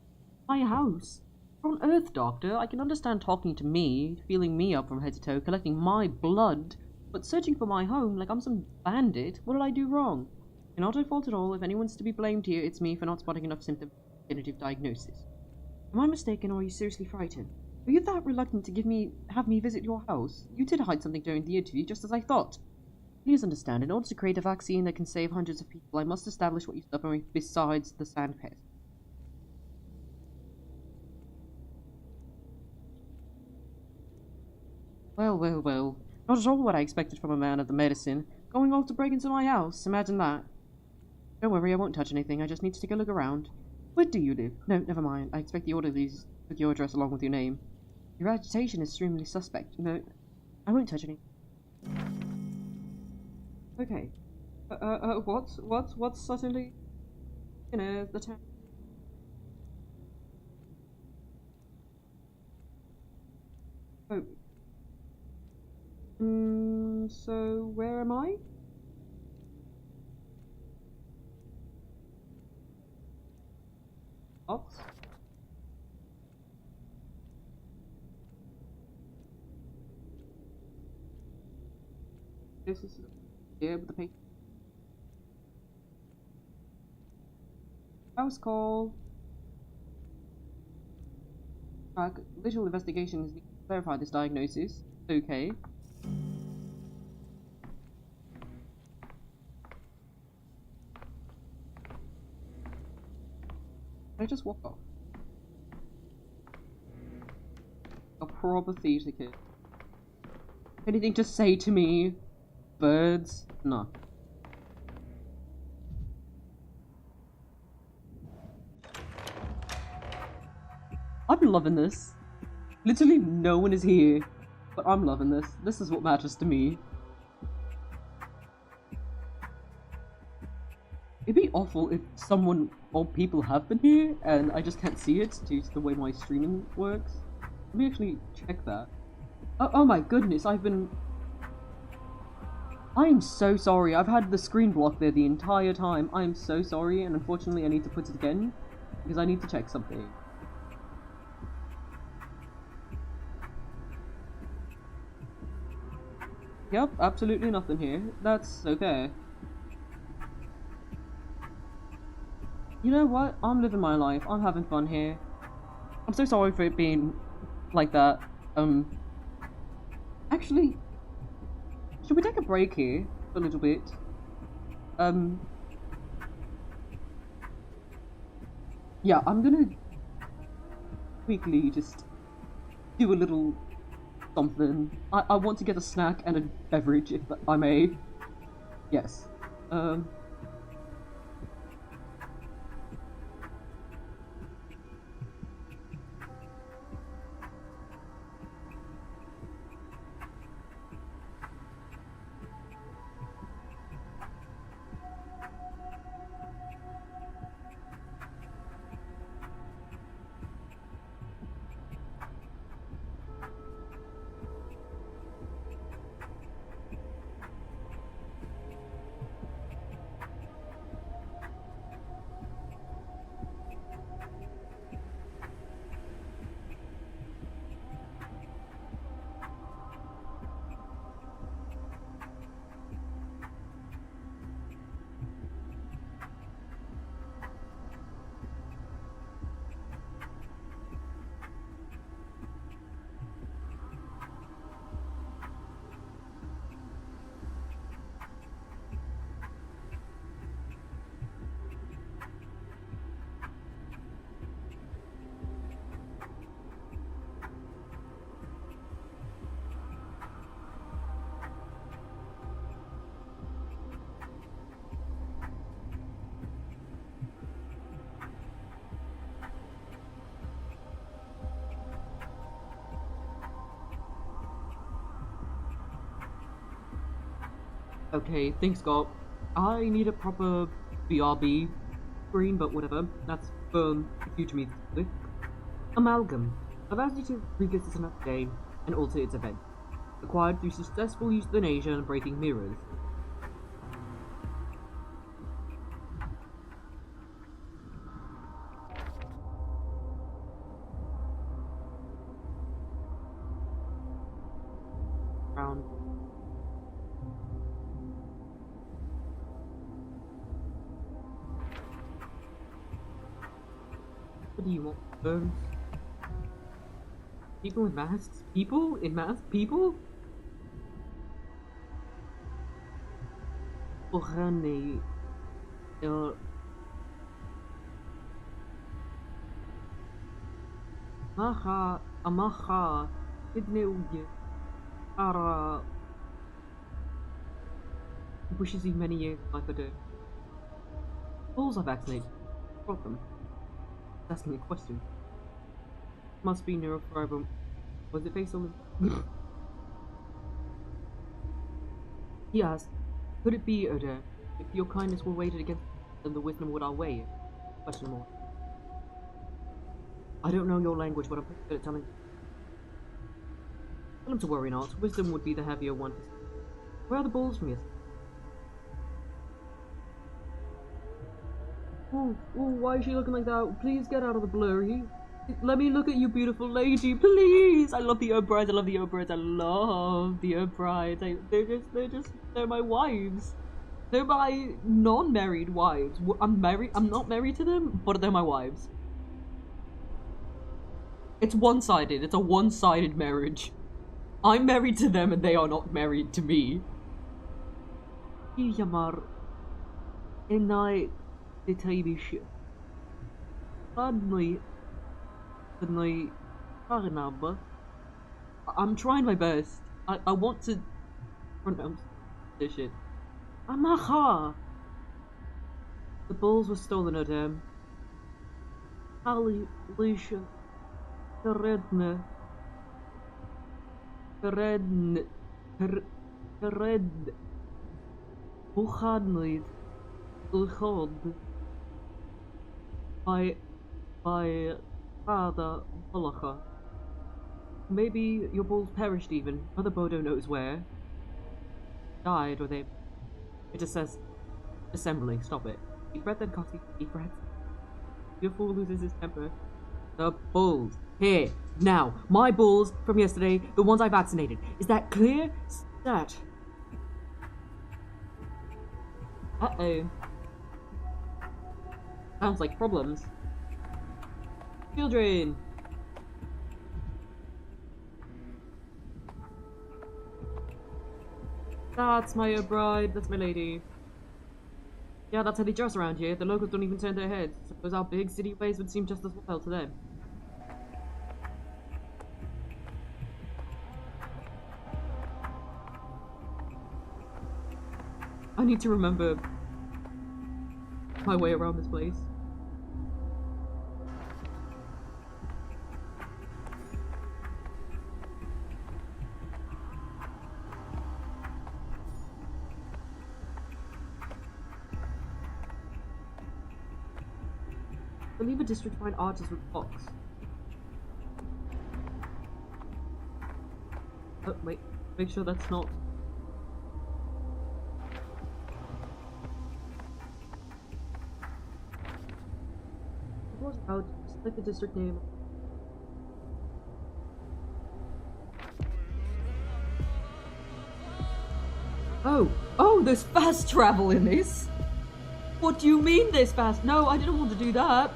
My house? Where on earth, Doctor? I can understand talking to me, feeling me up from head to toe, collecting my blood. But searching for my home like I'm some bandit, what did I do wrong? You're not at fault at all. If anyone's to be blamed here, it's me for not spotting enough symptoms for definitive diagnosis. Am I mistaken, or are you seriously frightened? Are you that reluctant to have me visit your house? You did hide something during the interview, just as I thought. Please understand, in order to create a vaccine that can save hundreds of people, I must establish what you suffer with besides the sand pest. Well, well, well. Not at all what I expected from a man of the medicine. Going off to break into my house, imagine that. Don't worry, I won't touch anything, I just need to take a look around. Where do you live? No, never mind. I expect the orderlies took your address along with your name. Your agitation is extremely suspect. No, I won't touch anything. Okay. What's suddenly, the town? Oh. So where am I? Ops? This is here with the paper. House call. Visual investigations need to clarify this diagnosis. Okay. Can I just walk off? A proper theatre kid. Anything to say to me? Birds? No. I'm loving this. Literally no one is here, but I'm loving this. This is what matters to me. It'd be awful if someone or people have been here and I just can't see it due to the way my streaming works. Let me actually check that. Oh my goodness, I am so sorry. I've had the screen blocked there the entire time. I am so sorry, and unfortunately I need to put it again because I need to check something. Yep, absolutely nothing here. That's okay. You know what? I'm living my life. I'm having fun here. I'm so sorry for it being like that. Actually, should we take a break here for a little bit? Yeah, I'm gonna quickly just do a little something. I want to get a snack and a beverage, if I may. Yes. Okay, thanks, Scott. I need a proper BRB screen, but whatever. That's you to me. Amalgam. I've asked you to revisit another day and alter its event. Acquired through successful euthanasia and breaking mirrors. Round. What do you want? People in masks? People? In masks? People? Ohane. Maha. Amaha. Idneuge. Ara. Wishes you many years of life I do. Bulls are vaccinated. Problem. Asking a question. Must be neurofiber. Was it based on the... He asked, could it be, Oda, if your kindness were weighted against then the wisdom would outweigh it? Question more. I don't know your language, but I'm pretty good at telling. Tell him to worry not. Wisdom would be the heavier one. Where are the balls from yesterday? Oh, why is she looking like that? Please get out of the blurry. Let me look at you, beautiful lady, please. I love the O'Brides. I love the O'Brides. I love the O'Brides. They're my wives. They're my non-married wives. I'm married. I'm not married to them, but they're my wives. It's one-sided. It's a one-sided marriage. I'm married to them, and they are not married to me. Yamar, and I. The tiny shit. Suddenly, I'm trying my best. I want to pronounce this shit. Amaha. The balls were stolen at him. Ali, Lisha, Karedne, Buchadnid, Ulchod. By Father Bolacha. Maybe your balls perished even. Mother Bodo knows where. Died, or they... It just says... Assembly, stop it. Deep breath and coffee, deep breath. Your fool loses his temper. The balls. Here, now. My balls from yesterday, the ones I vaccinated. Is that clear? Stat. Uh-oh. Sounds like problems. Children! That's my bride, that's my lady. Yeah, that's how they dress around here. The locals don't even turn their heads. Suppose our big city ways would seem just as wild to them. I need to remember my way around this place. Leave a district find artists with box. Oh, wait. Make sure that's not... It was out. Select the district name. Oh, there's fast travel in this! What do you mean there's fast? No, I didn't want to do that.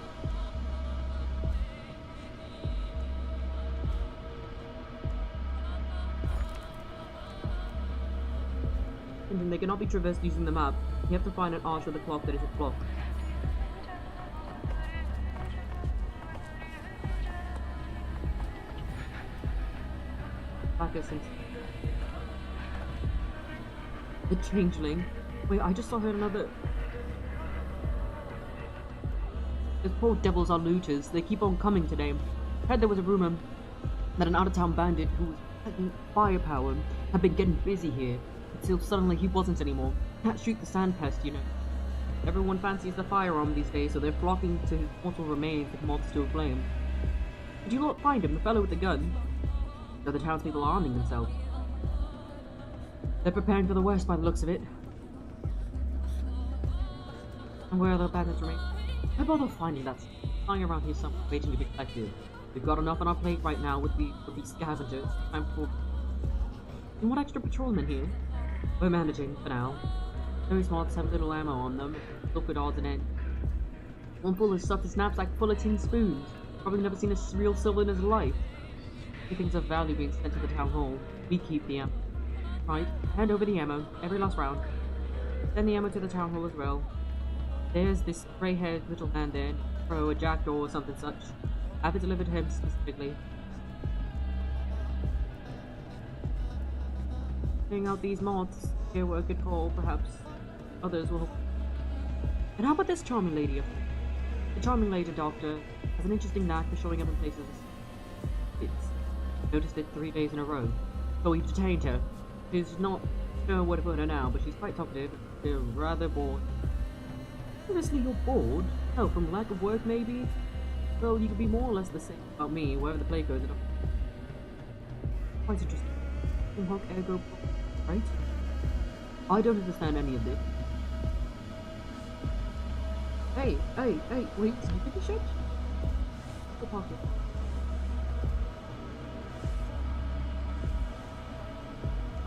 And they cannot be traversed using the map. You have to find an arch of the clock that is a clock. Back essence. The changeling. Wait, I just saw her another... Those poor devils are looters. They keep on coming today. I heard there was a rumor that an out-of-town bandit who was having firepower had been getting busy here until suddenly he wasn't anymore. Can't shoot the sand pest, you know. Everyone fancies the firearm these days, so they're flocking to his mortal remains with moths to a flame. Did you not find him, the fellow with the gun? The other townspeople are arming themselves. They're preparing for the worst by the looks of it. And where are the bandits remain? Why bother finding that lying around here somewhere waiting to be collected? We've got enough on our plate right now with these scavengers. Time for... You want extra patrolmen here? We're managing, for now. Very smart, have little ammo on them. Look at odds and ends. One full of stuff his knapsack full of tin spoons. Probably never seen a real silver in his life. things of value being sent to the town hall. We keep the ammo. Right, hand over the ammo, every last round. Send the ammo to the town hall as well. There's this grey-haired little man there, pro a jackdaw or something such. Have it delivered to him specifically. Clearing out these moths, here were a good call, perhaps others will. And how about this charming lady up there? The charming lady doctor has an interesting knack for showing up in places. It's noticed it 3 days in a row. So we've detained her. She's not sure what to put her now, but she's quite talkative. They're rather bored. Seriously, you're bored? Oh, from lack of work, maybe? Well, you could be more or less the same about me, wherever the play goes. Quite interesting. Hoc ergo, right? I don't understand any of this. Hey, wait, did you finish it? The pocket.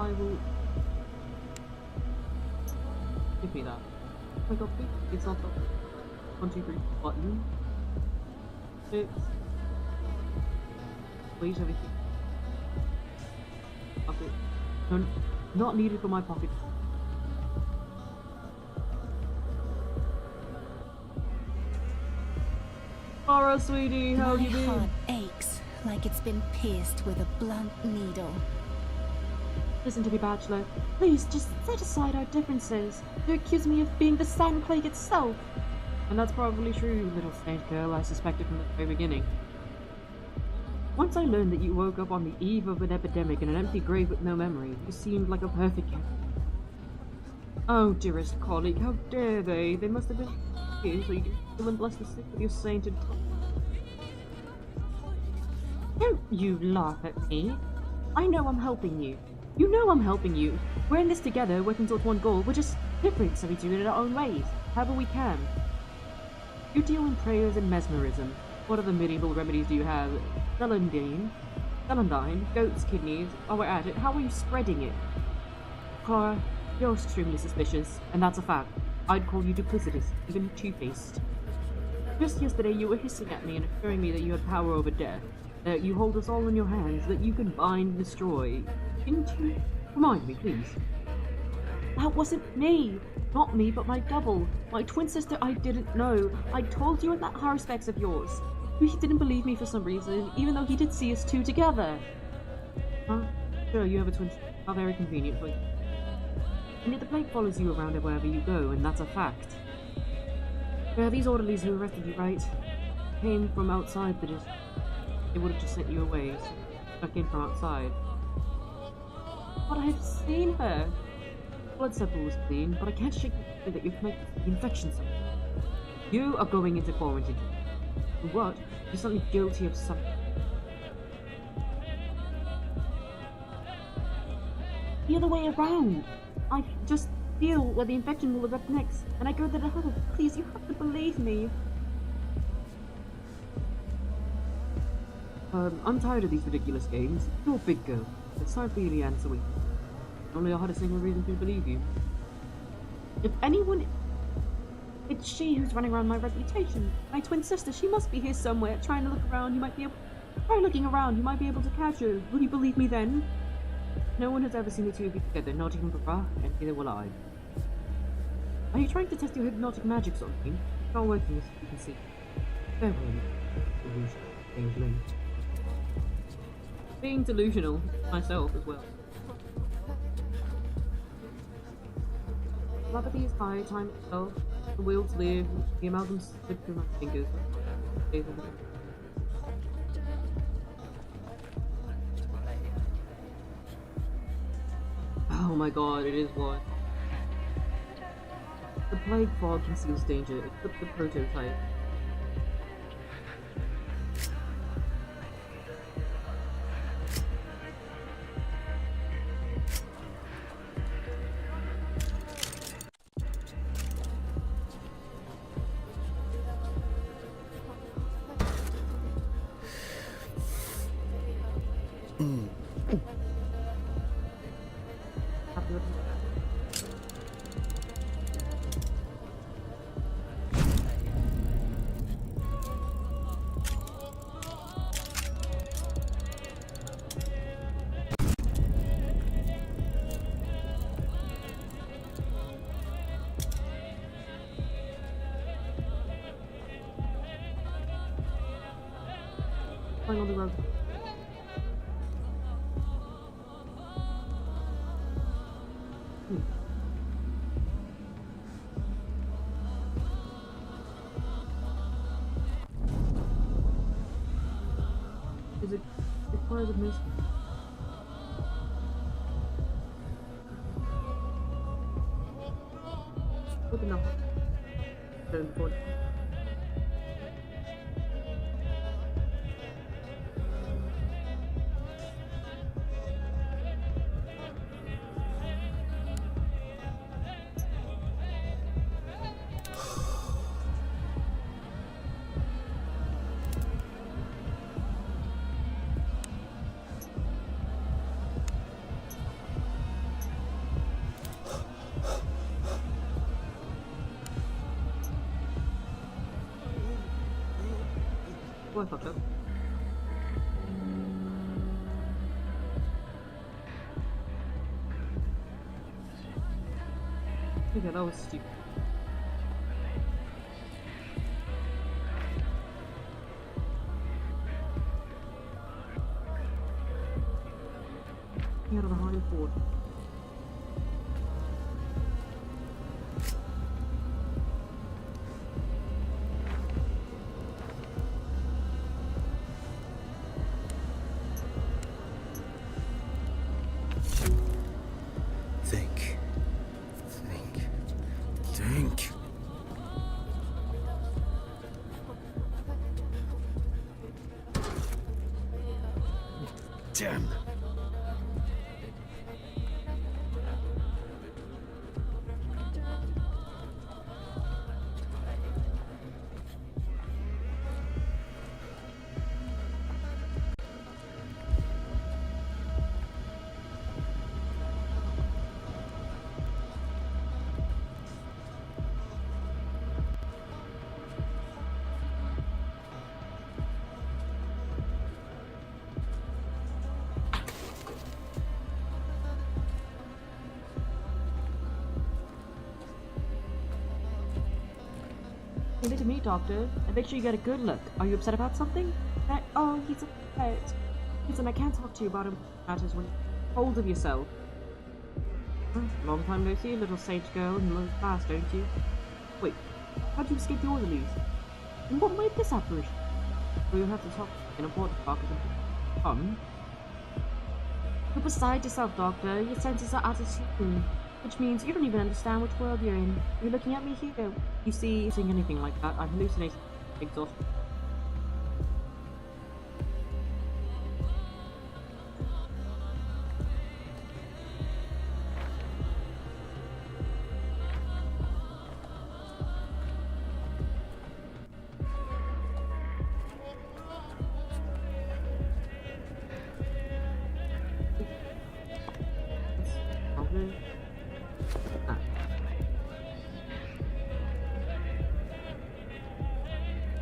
I will... Give me that. Oh my god, please, it's not the 1, 2, 3 button. 6. Wait, everything. Okay. No, not needed for my pocket. Laura, sweetie, how have you been? My heart aches like it's been pierced with a blunt needle. Listen to me, Bachelor. Please, just set aside our differences. You accuse me of being the Sand Plague itself. And that's probably true, little saint girl. I suspected from the very beginning. Once I learned that you woke up on the eve of an epidemic in an empty grave with no memory, you seemed like a perfect candidate. Oh, dearest colleague, how dare they? They must have been you, so you can kill and bless the sick with your sainted tongue. Don't you laugh at me. I know I'm helping you. You know I'm helping you. We're in this together, working towards one goal. We're just different, so we do it in our own ways, however we can. You deal in prayers and mesmerism. What other medieval remedies do you have? Celandine, goat's kidneys. While we're at it, how are you spreading it? Clara, you're extremely suspicious, and that's a fact. I'd call you duplicitous, even two-faced. Just yesterday you were hissing at me and assuring me that you had power over death, that you hold us all in your hands, that you can bind and destroy. Didn't you? Remind me, please. That wasn't me! Not me, but my double. My twin sister I didn't know. I told you in that higher specs of yours. He didn't believe me for some reason, even though he did see us two together. Huh? Sure, you have a twin sister. How very convenient for you. And yet the plague follows you around wherever you go, and that's a fact. Yeah, these orderlies who arrested you, right? Came from outside the district. They would have just sent you away, so stuck in from outside. But I've seen her. Blood sample was clean, but I can't shake the feeling that you're connected to the infection somewhere. You are going into quarantine. For what? You're suddenly guilty of something. The other way around. I just feel where the infection will erupt next, and I go there to help. Please, you have to believe me. I'm tired of these ridiculous games. You're a big girl. It's time for you to answer me. Only I had a single reason to believe you. If anyone... It's she who's running around my reputation. My twin sister, she must be here somewhere, trying to look around. You might be able... Try looking around, you might be able to catch her. Will you believe me then? No one has ever seen the two of you together, not even Papa, and neither will I. Are you trying to test your hypnotic magic on me? It's not working, as you can see. Farewell, delusional changeling. Being delusional myself as well. Telepathy is high, time itself, the will to live, the amalgams slip through my fingers. Oh my god, it is what? The plague fog conceals danger. Equip the prototype. lying on the ground. Is it requires a miss? Open up. Don't fall. Oh, I fucked up. Okay, that was stupid. Get on the high board. Think. Damn. Give it to me, Doctor, and make sure you get a good look. Are you upset about something? Oh, he's upset. Listen, I can't talk to you about him matters when you're hold of yourself. Long time no see, little sage girl, and you look fast, don't you? Wait, how'd you escape the orderlies? And what made this apparition? Well, you'll have to talk in a border park or something. You're beside yourself, Doctor. Your senses are out of tune. Which means you don't even understand which world you're in. You're looking at me here. You see, seeing anything like that, I'm hallucinating, exhausted.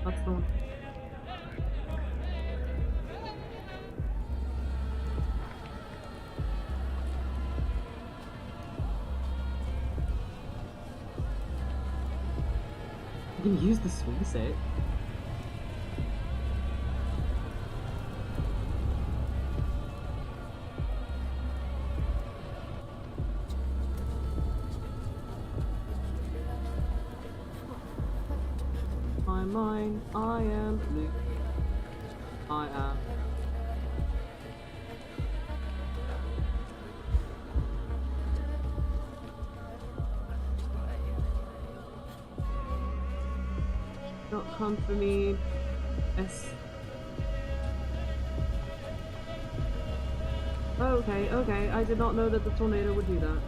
That's the one. You can use the swing set. My mind, I am blue. I am. Not come for me. S. Okay, okay. I did not know that the tornado would do that.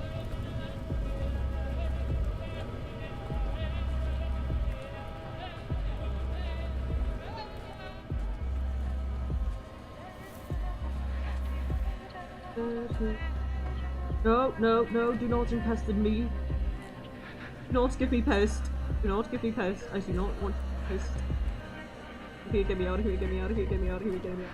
No, no, no, do not impest me. Do not give me pest. Do not give me pest. I do not want pest. Here, get me out of here, get me out of here, get me out of here, get me out.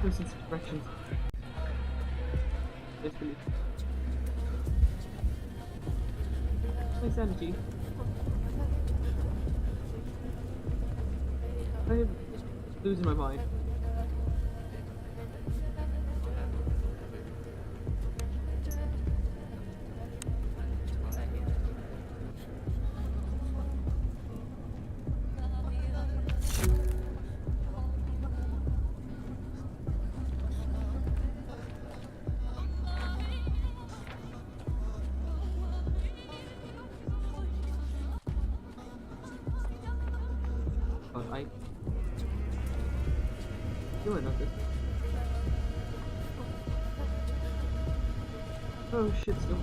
No sense of directions. Basically. My sanity. I'm losing my mind. Doing nothing. Oh shit, still.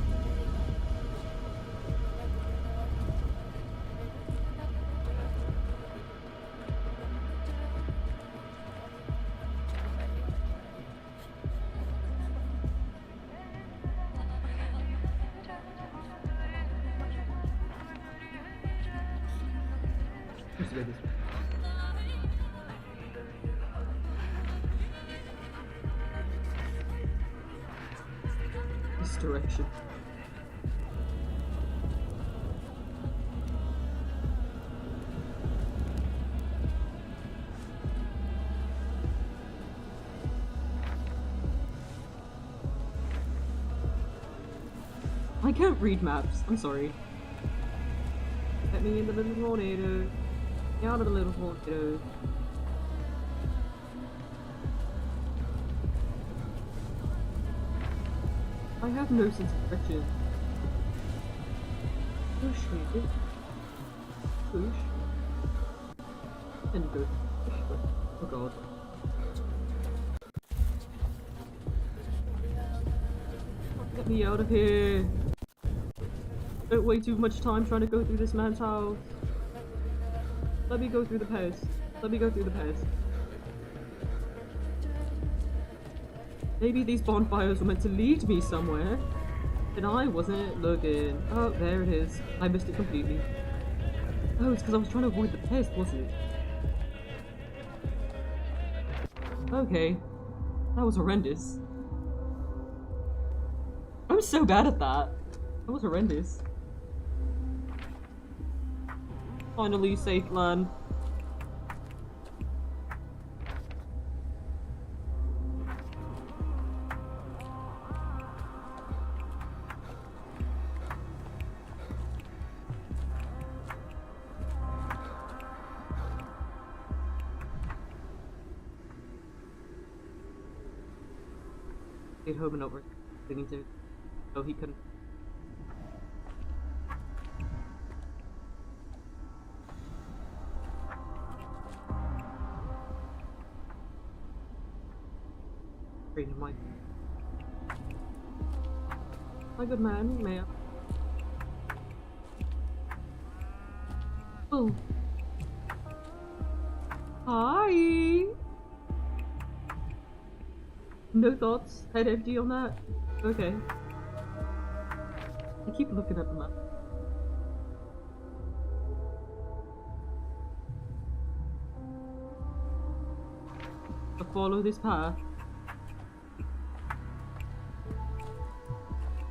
Let's do this. Direction. I can't read maps. I'm sorry. Let me in the little tornado. Get out of the little tornado. I have no sense of direction. Push me. Push. And go. Oh god. Get me out of here. Don't waste too much time trying to go through this man's house. Let me go through the post. Let me go through the post. Maybe these bonfires were meant to lead me somewhere, and I wasn't looking. Oh, there it is. I missed it completely. Oh, it's because I was trying to avoid the pest, wasn't it? Okay. That was horrendous. I'm so bad at that. That was horrendous. Finally, safe land. Stayed home and over thinking to so he couldn't. Freedom, my good man, may I? Oh. Hi. No thoughts? Head empty on that? Okay. I keep looking at the map. I follow this path.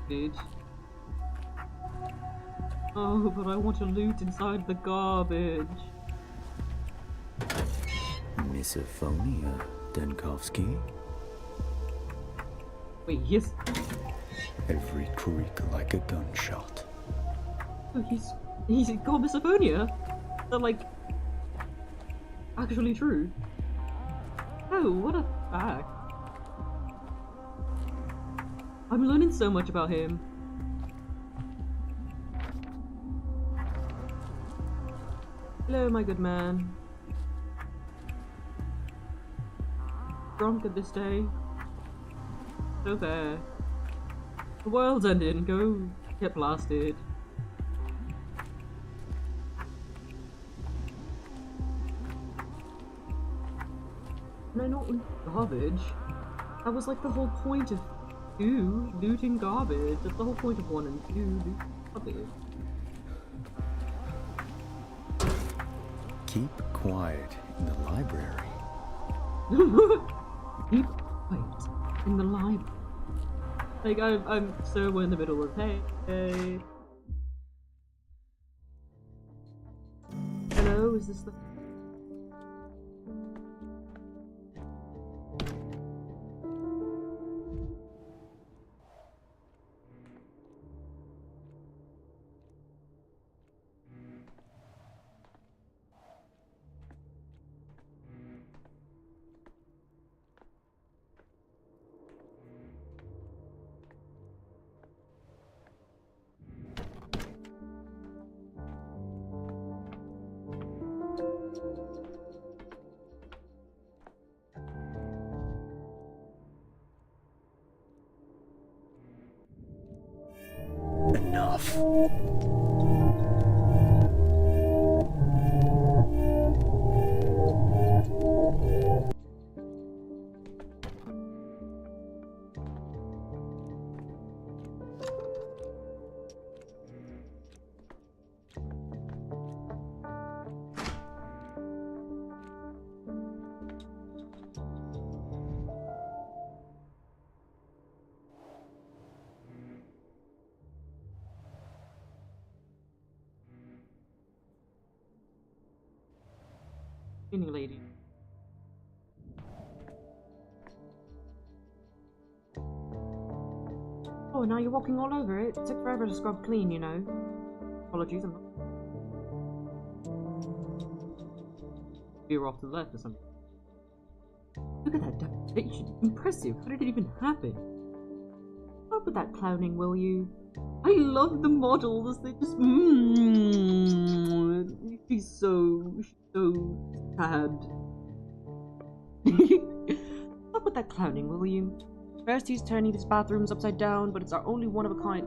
Bitch. Oh, but I want to loot inside the garbage. Misophonia, Denkovsky. Wait, yes. Every creak like a gunshot. Oh, he's got misophonia? Is that, like, actually true? Oh, what a fact. I'm learning so much about him. Hello, my good man. Drunk at this day. So fair. The world's ending. Go get blasted. Can I not loot garbage? That was like the whole point of 2, looting garbage. That's the whole point of 1 and 2, looting garbage. Keep quiet in the library. Keep quiet in the library. Like, I'm so we're in the middle of, hey. Hello, is this the... Enough. Cleaning lady. Oh, now you're walking all over it. It took forever to scrub clean, you know. Apologies, I'm not... You're off to the left or something. Look at that devastation. Impressive. How did it even happen? Stop with that clowning, will you? I love the models. They just... She's so sad. Stop with that clowning, will you? First he's turning these bathrooms upside down, but it's our only one of a kind.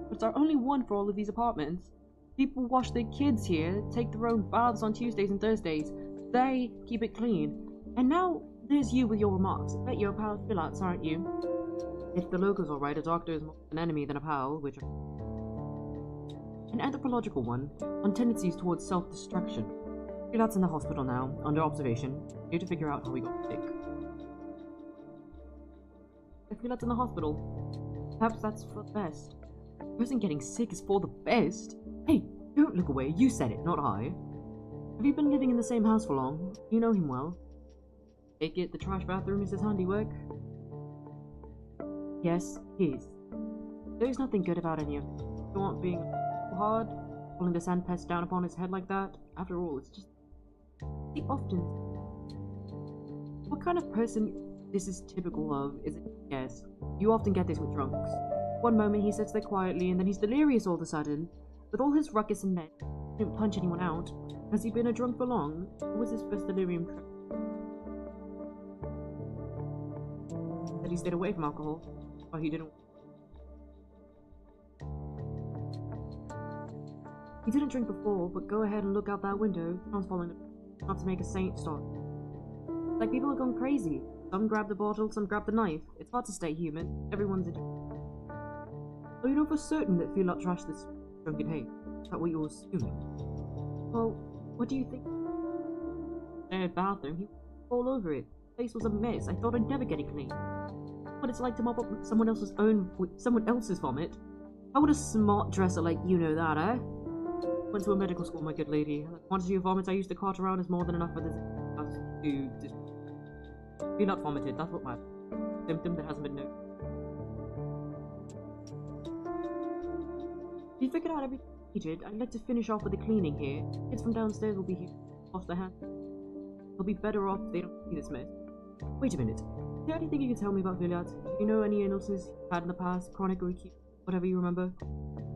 But it's our only one for all of these apartments. People wash their kids here, take their own baths on Tuesdays and Thursdays. They keep it clean. And now there's you with your remarks. I bet you're a pal of Philats, aren't you? If the logo's alright, a doctor is more an enemy than a pal, which... An anthropological one, on tendencies towards self-destruction. Philats in the hospital now, under observation. Here to figure out how we got sick. If Philats in the hospital, perhaps that's for the best. A person getting sick is for the best? Hey, don't look away, you said it, not I. Have you been living in the same house for long? Do you know him well? Take it, the trash bathroom is his handiwork? Yes, his. There's nothing good about any of it. You aren't being too hard, pulling the sandpest down upon his head like that. After all, it's just... He often... What kind of person this is typical of, is it? Yes. You often get this with drunks. One moment he sits there quietly and then he's delirious all of a sudden. With all his ruckus and mess, he didn't punch anyone out. Has he been a drunk for long? What was his first delirium trip? That he stayed away from alcohol? Or he didn't... He didn't drink before, but go ahead and look out that window. Someone's falling not to make a saint start. Like people are going crazy. Some grab the bottle, some grab the knife. It's hard to stay human. Everyone's a... So you know for certain that Philot trashed this drunken hate? Is that what you're assuming? Well, what do you think? Shared bathroom, he was all over it. The place was a mess. I thought I'd never get it clean. What it's like to mop up someone else's vomit. How would a smart dresser like you know that, eh? Went to a medical school, my good lady. The quantity of vomits I used to cart around is more than enough for this to be not vomited. That's what my symptom that hasn't been known. If you figured out everything needed, I'd like to finish off with the cleaning here. Kids from downstairs will be here. Wash their hands. They'll be better off if they don't see this mess. Wait a minute. Is there anything you can tell me about Philot? Do you know any illnesses he had in the past, chronic or acute, whatever you remember?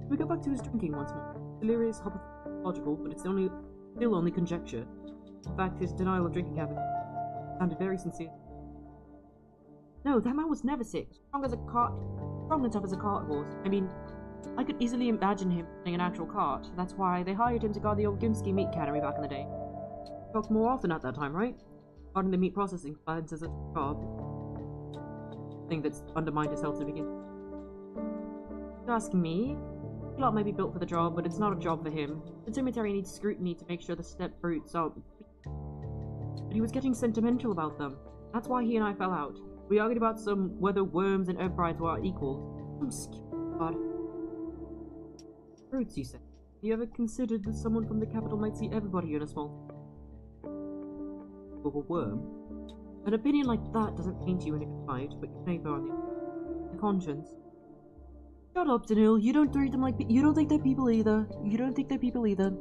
We go back to his drinking once more. Delirious, pathological, but it's still only conjecture. In fact, his denial of drinking habits sounded very sincere. No, that man was never sick. Strong and tough as a cart horse. I mean, I could easily imagine him running an actual cart. That's why they hired him to guard the old Gimsky meat cannery back in the day. Talked more often at that time, right? Guarding the meat processing plants as a job. Thing that's undermined his health to begin. You ask me? Philot may be built for the job, but it's not a job for him. The cemetery needs scrutiny to make sure the step fruits are... But he was getting sentimental about them. That's why he and I fell out. We argued about whether worms and earth brides were equal. I'm scared. God. Fruits, you said. Have you ever considered that someone from the capital might see everybody in a small of a worm? An opinion like that doesn't paint you in a good light, but your neighbor on the conscience. Shut up, Danil. You don't treat them like you don't think they're people either. You don't think they're people either.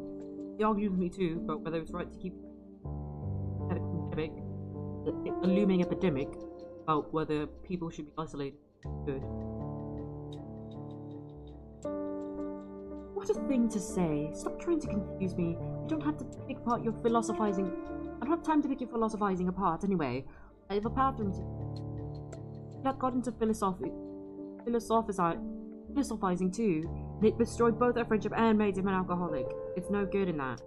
He argued with me too about whether it's right to keep a looming epidemic about whether people should be isolated. Good. What a thing to say. Stop trying to confuse me. You don't have to pick apart your philosophizing. I don't have time to pick your philosophizing apart anyway. I have a bathroom to... That got into philosophizing too, and it destroyed both our friendship and made him an alcoholic. It's no good in that.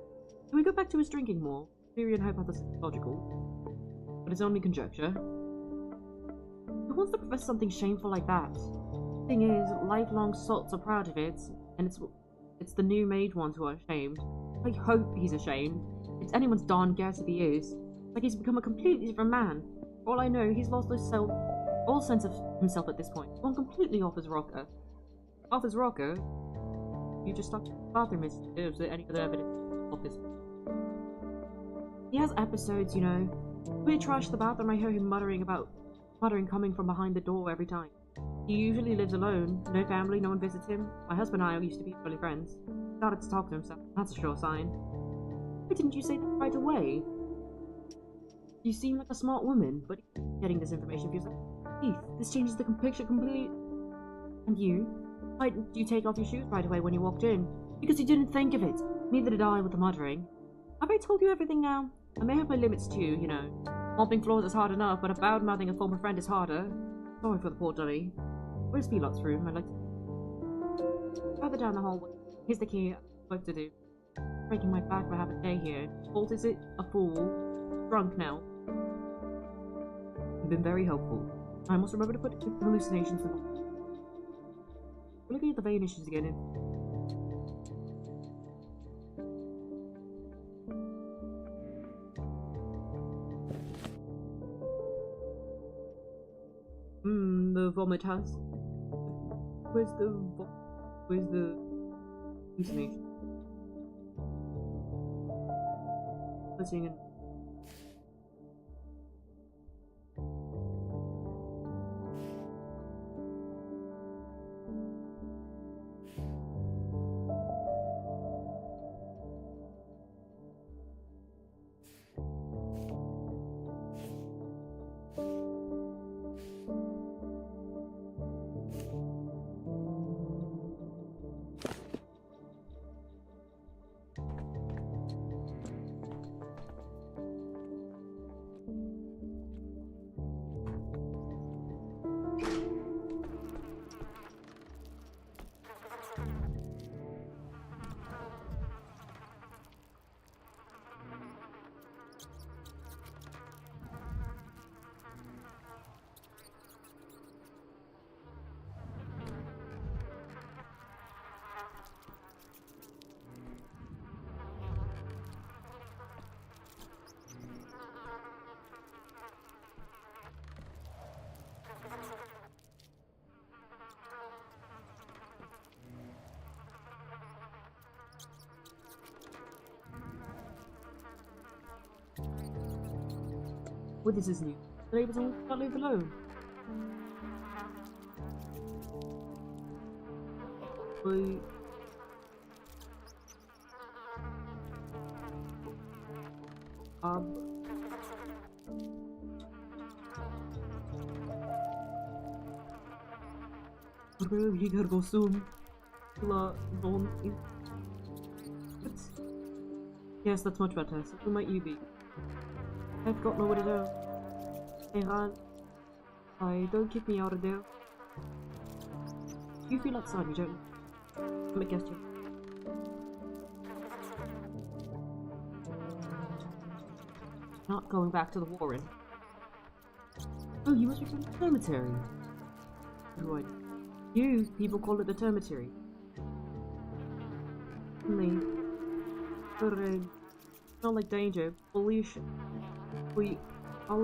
Can we go back to his drinking more? Theory and hypothesis is logical, but it's only conjecture. Who wants to profess something shameful like that? Thing is, lifelong salts are proud of it, and it's the new made ones who are ashamed. I hope he's ashamed. It's anyone's darn guess if he is. Like he's become a completely different man. For all I know, he's lost all sense of himself at this point. Gone completely off his rocker. Off his rocker? You just stuck in the bathroom. Is there any other evidence of this? He has episodes, you know. We trash the bathroom, I hear him muttering coming from behind the door every time. He usually lives alone. No family, no one visits him. My husband and I used to be really friends. Started to talk to himself. That's a sure sign. Why didn't you say that right away? You seem like a smart woman, but getting this information feels like Keith, this changes the picture completely. And you? Why didn't you take off your shoes right away when you walked in? Because you didn't think of it. Neither did I with the muttering. Have I told you everything now? I may have my limits too, you know. Mopping floors is hard enough, but about mouthing a former friend is harder. Sorry for the poor dummy. Where's Velot's room? I'd like to... Further down the hallway. Here's the key. Work to do. Breaking my back for half a day here. Fault is it? A fool. Drunk now. You've been very helpful. I must remember to put hallucinations in. We're looking at the vein issues again. The vomit house. Where's the hallucination? Listening in. Well, this is new. They're able to not live alone. Wait. He gotta go soon. Yes, that's much better. So who might you be? I've got nowhere to go. Hey, Han. Don't kick me out of there. You feel outside, you don't? I'm a guest here. Not going back to the Warren. Oh, you must be from the Termitary. Right. You people call it the Termitary. Me. But, not like danger. I'll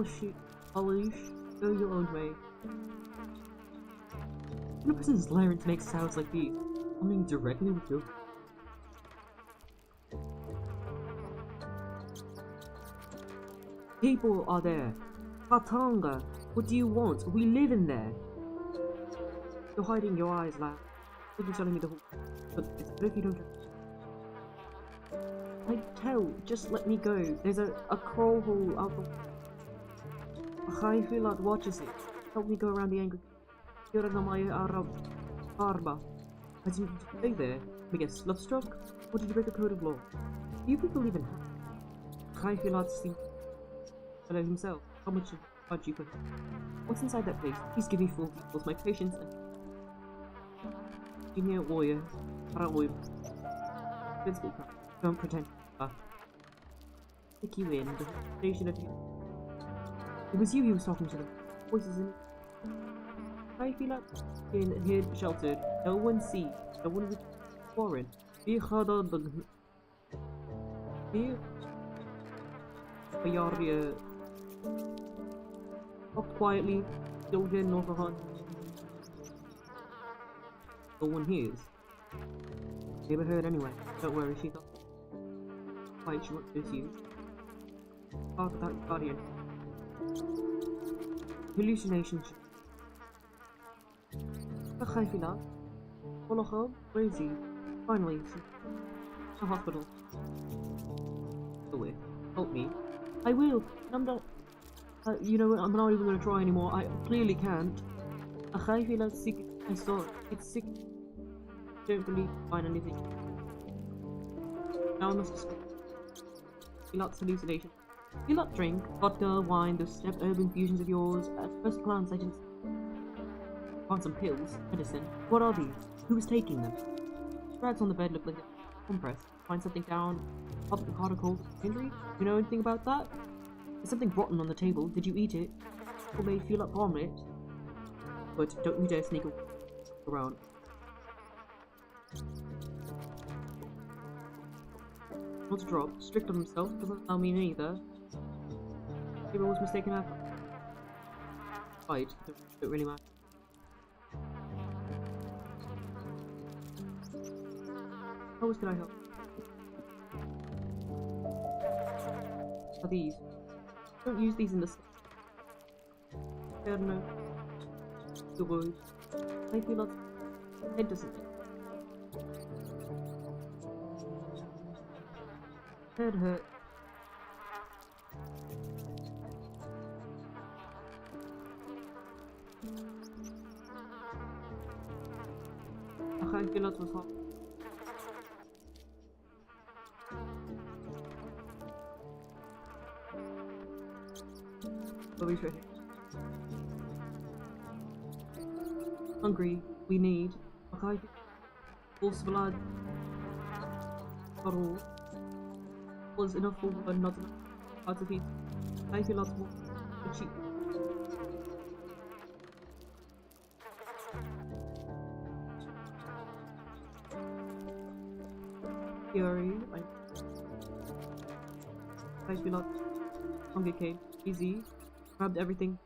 shoot. Polish, go your own way. When a person's larynx makes sounds like these, coming directly with your... People are there. Katanga, what do you want? We live in there. You're hiding your eyes, lad. You're telling me the whole... But it's better if you don't... I tell, just let me go. There's a crawl hole out the... Khaifilat watches it. Help me go around the angle. You're my Arab Barba. I didn't stay there. I guess love struck? Or did you break a code of law? Do you people even have? Khaifilat seems fellow himself. How much charge you for him? What's inside that place? Please give me full details. My patience and junior warrior. Don't pretend. Stick you in. The station of you. It was you he was talking to them. Voices in. I feel like in here sheltered. No one sees. No one is foreign. Be khada the. Be. Bayaria. Walked quietly. Still here north of hunt. No one hears. Never heard anyway. Don't worry, she thought. Why she won't lose you. Talk about your guardian. Hallucinations. Khaifilat. Follow where is he? Finally, the hospital. Go away. Help me. I will. I'm not. You know what? I'm not even gonna try anymore. I clearly can't. Khaifilat's sick. I saw it. It's sick. Don't believe find anything. Now I must escape. Lots of hallucination. You lot drink vodka, wine, those step herb infusions of yours. At first glance, I just found some pills, medicine. What are these? Who is taking them? Rags on the bed look like a compress. Find something down. Pop the caught a cold injury. You know anything about that? There's something rotten on the table. Did you eat it? Or may feel up on it? But don't you dare sneak around. Not to drop. Strict on himself. Doesn't allow me either. Hero was mistaken after. Fight. Don't really matter. How else can I help? Are these? Don't use these in the... I don't know. The words. I feel like... Head doesn't... Head hurt. I feel like it was hot. Bobby's right here. Hungry. We need. Okay. Full blood. Bottle. Was enough for one, not enough. Hard to feed. I feel lots more. But cheap. Fury. I feel lots. Hunger came. Easy. Grabbed everything.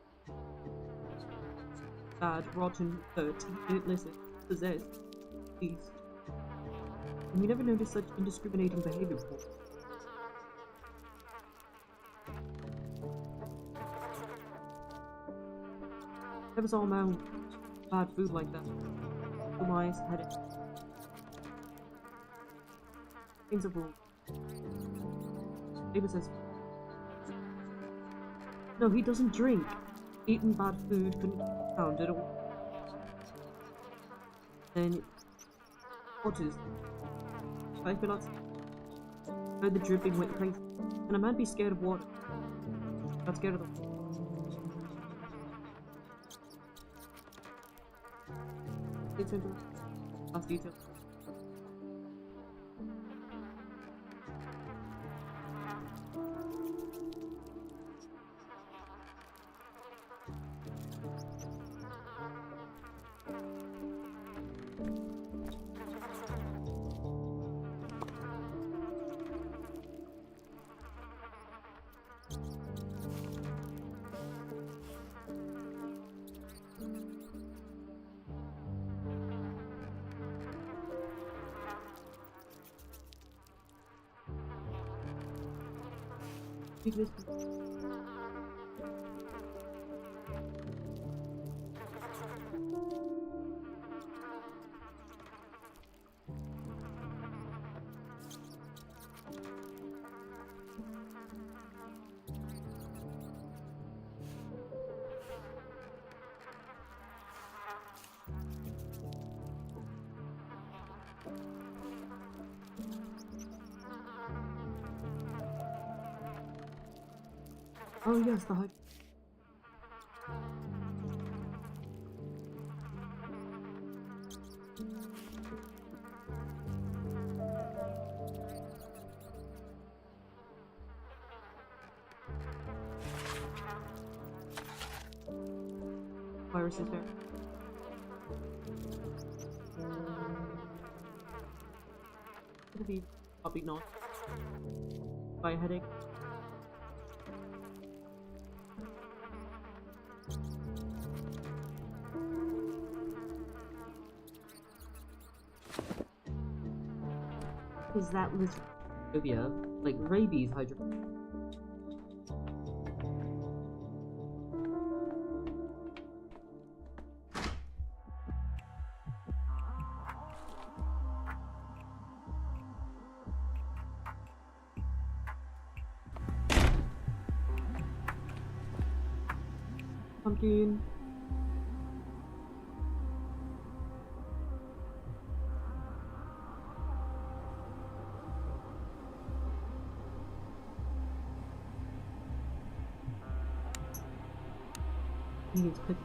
Bad, rotten, hurt. Didn't listen. Possessed. Please. And we never noticed such indiscriminating behavior before. Never saw a man with bad food like that. Blue eyes, headache. Things are wrong. Neighbor says, no, he doesn't drink. Eating bad food couldn't be found at all. Then, what is? I feel like heard the dripping went crazy. Can a man be scared of water? Not scared of them. It's into last detail. Oh yes, the high. Virus is there. Could be probably not. By a headache. Is that phobia? Like rabies hydro? Pumpkin. He needs click.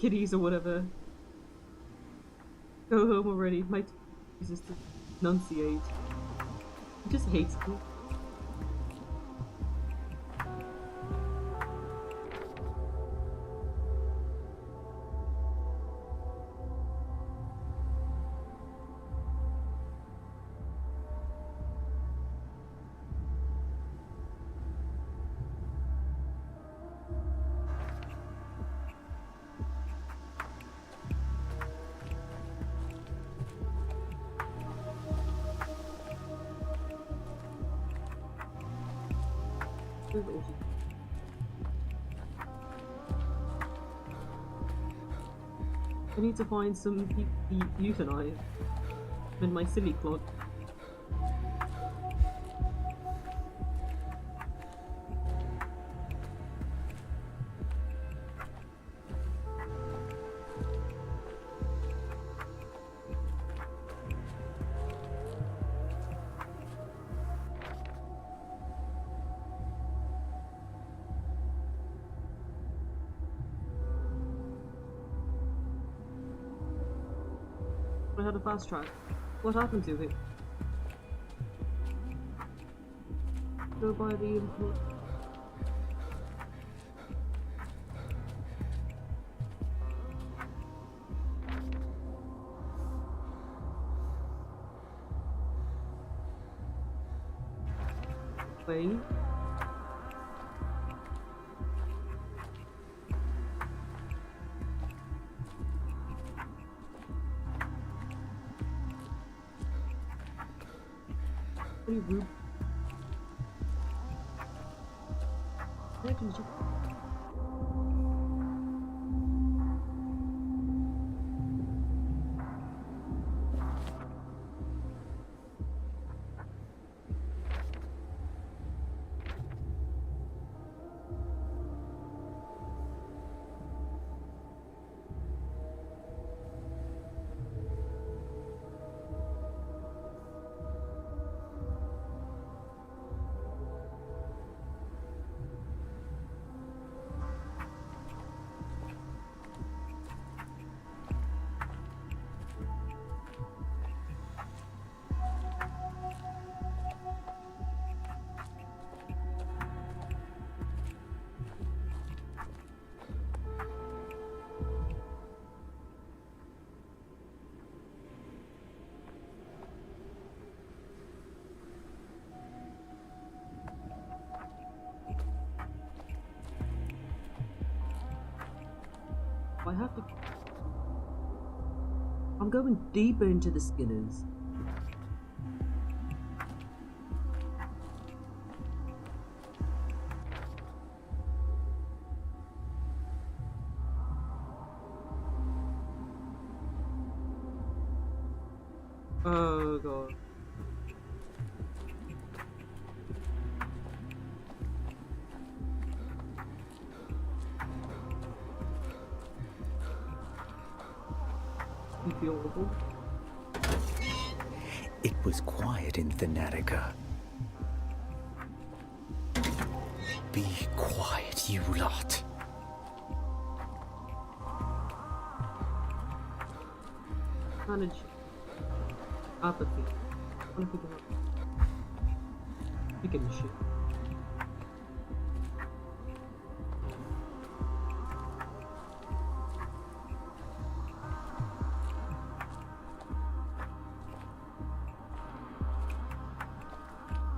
Kitties, or whatever. Go home already. My is to enunciate. He just hates me. I need to find some people to euthanize in my silly clock. I had a fast track. What happened to it? Go by the input. Wait. Pretty rude. Where did you... I have to... I'm going deeper into the Skinners. Oh god. You feel awful? It was quiet in Thanatica. Be quiet, you lot. Manage apathy. What if we don't? You give a shit.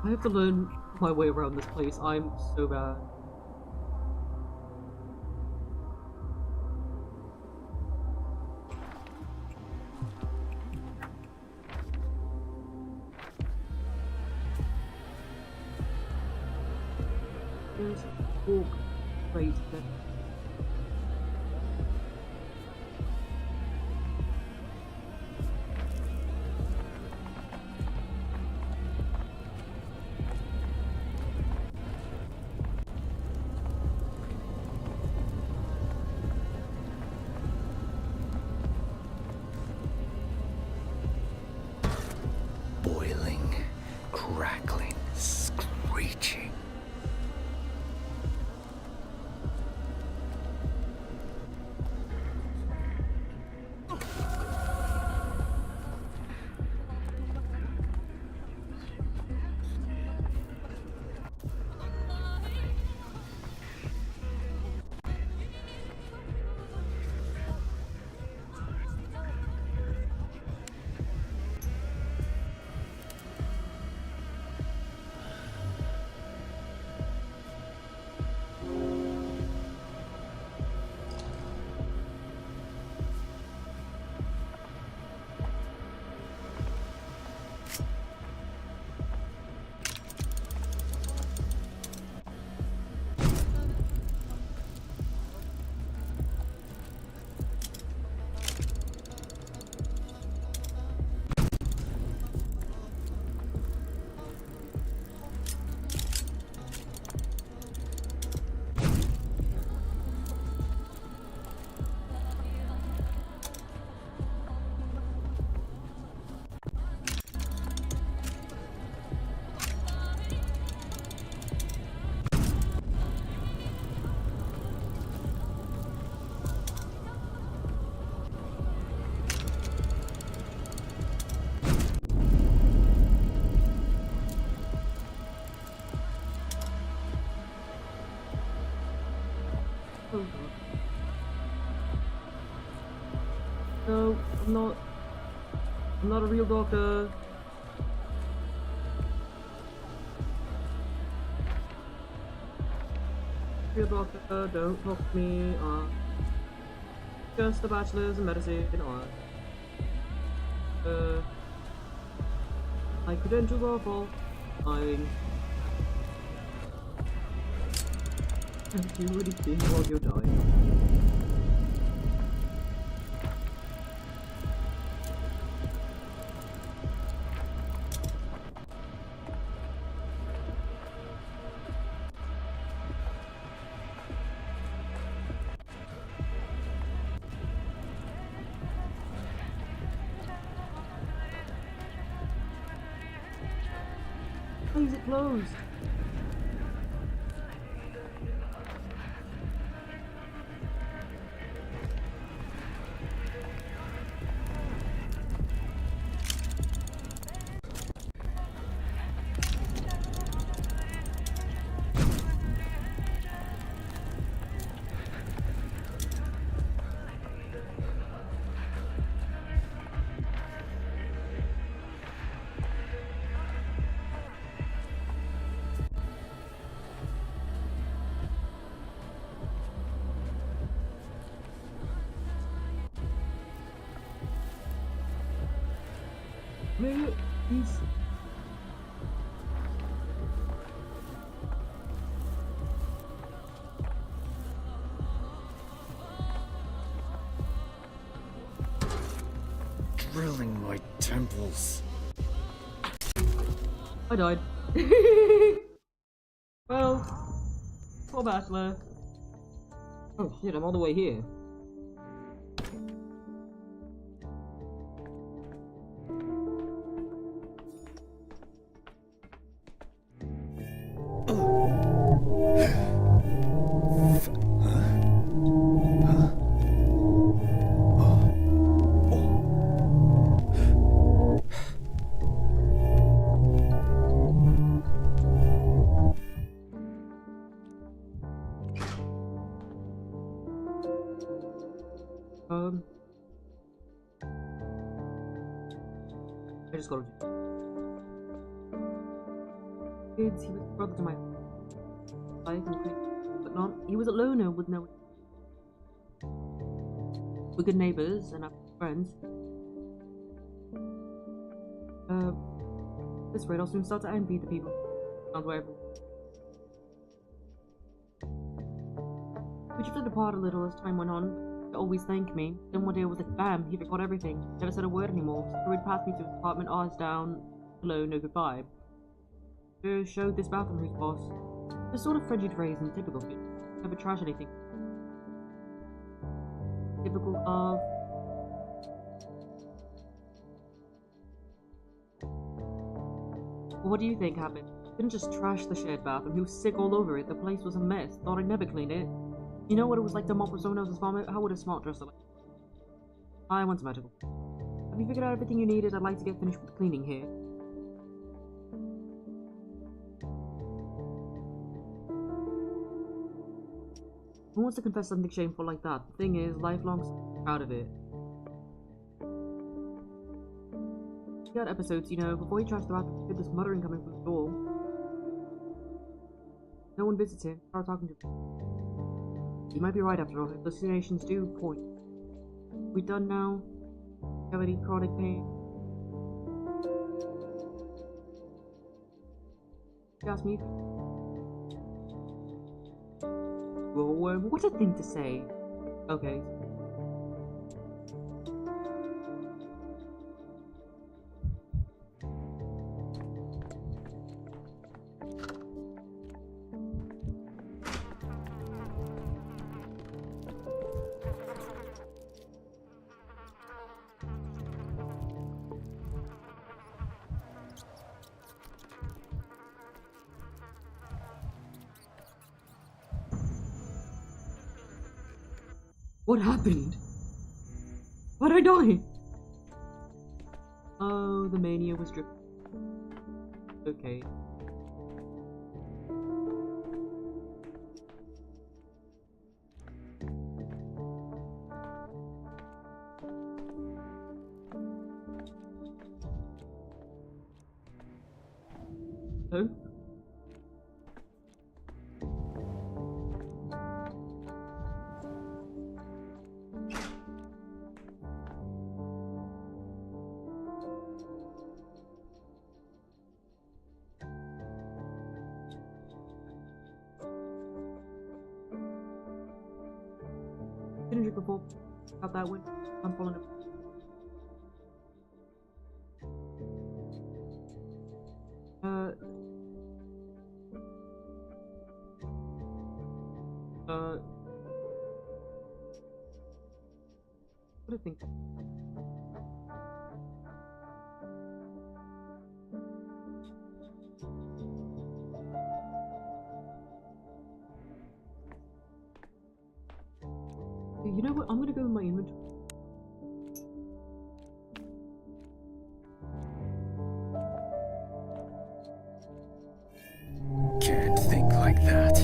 I have to learn my way around this place. I'm so bad. There's walk right there. Boiling, crackling, screeching. Oh god. No, I'm not. I'm not a real doctor. Real doctor, don't talk to me. Just a bachelor's in medicine. My credentials are false. You really think while you're dying. Why is it closed? He's... Drilling my temples. I died. Well, poor bachelor. Oh shit, I'm all the way here. I just gotta do. Kids, he was a brother to my wife and quick, but not. He was a loner with no. We're good neighbors and our friends. At this rate, I'll soon start to envy the people around wherever. We drifted apart a little as time went on. He always thanked me. Then one day it was like bam, he forgot everything. Never said a word anymore. Hurried past me to his apartment, eyes down. Hello, no goodbye. Showed this bathroom whose boss. The sort of frigid phrase in typical fit. Never trash anything. Typical of. Well, what do you think happened? Didn't just trash the shared bathroom. He was sick all over it. The place was a mess. Thought I'd never clean it. You know what it was like to mop up someone else's vomit? How would a smart dresser like? I want some magical. Have you figured out everything you needed? I'd like to get finished with cleaning here. Who wants to confess something shameful like that? The thing is, lifelong proud of it. He had episodes, you know, before he trashed the bathroom, he heard this muttering coming from the door. No one visits him. Start talking to him. He might be right after all. Hallucinations do point. We done now? Have any chronic pain? He asked me. Whoa, what a thing to say. Okay. What happened? Why'd I die? Oh, the mania was dripping. Okay. Oh? Didn't drink before. Got that one. I'm falling up. What do you think? You know what? I'm gonna go in my inventory. Can't think like that.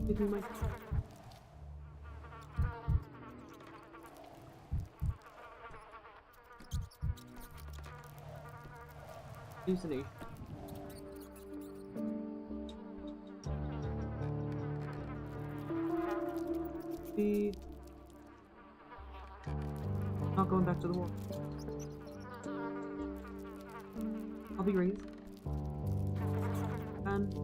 Give me my. hallucination. Be not going back to the wall. I'll be raised. And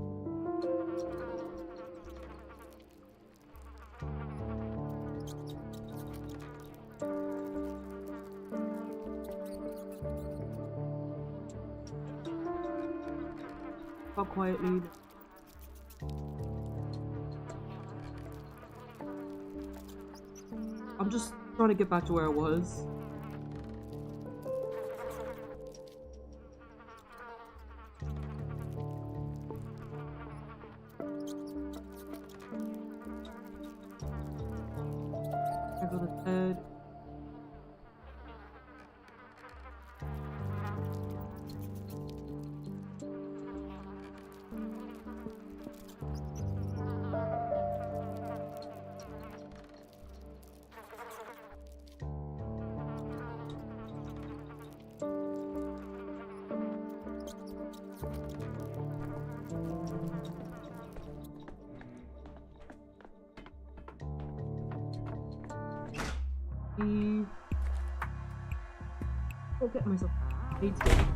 talk quietly. I'm just trying to get back to where I was. I go to bed. I'll get myself. Need to get.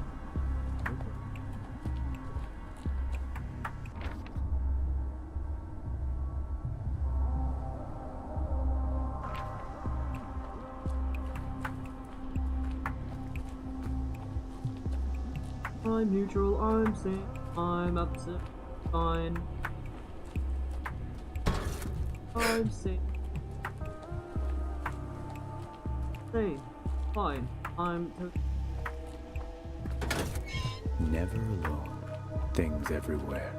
I'm neutral, I'm safe, I'm upset, fine. I'm safe. Safe, fine, I'm Never alone. Things everywhere.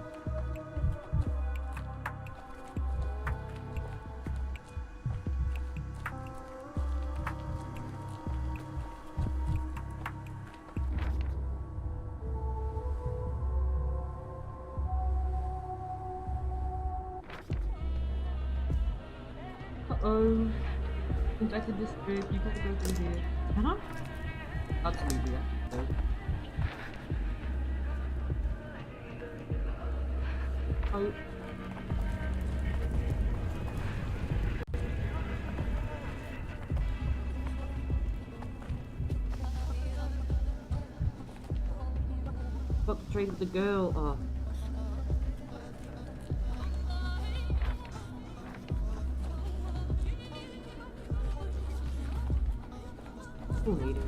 Uh-oh. Infected district, you gotta go through here. Can I? Absolutely, yeah. Oh. Got to trade with the girl. Oh. Cool lady.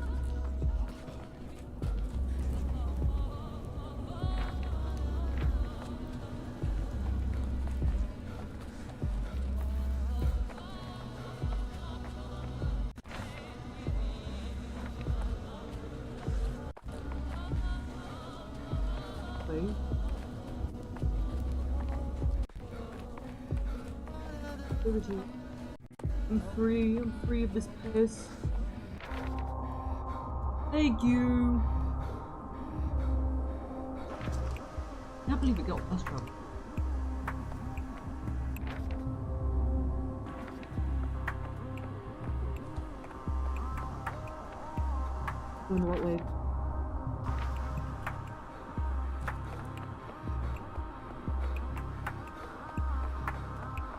Okay. Liberty. I'm free of this piss. Thank you. I can't believe we got bus trouble. Going the right way.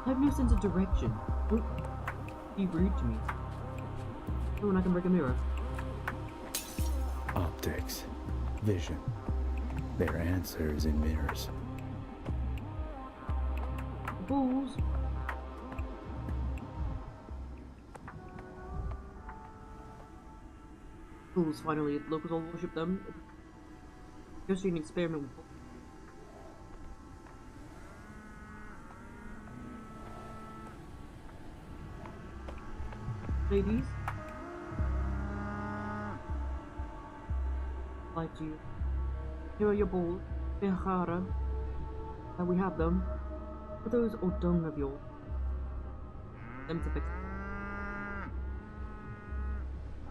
I have no sense of direction. Don't be rude to me. Oh, and I can break a mirror. Optics. Vision. Their answers in mirrors. Balls. Fools, finally. Locals all worship them. Go see an experiment with ladies. Like to you. Here are your balls. Behara. And we have them. For those or dung of yours. Them to fix.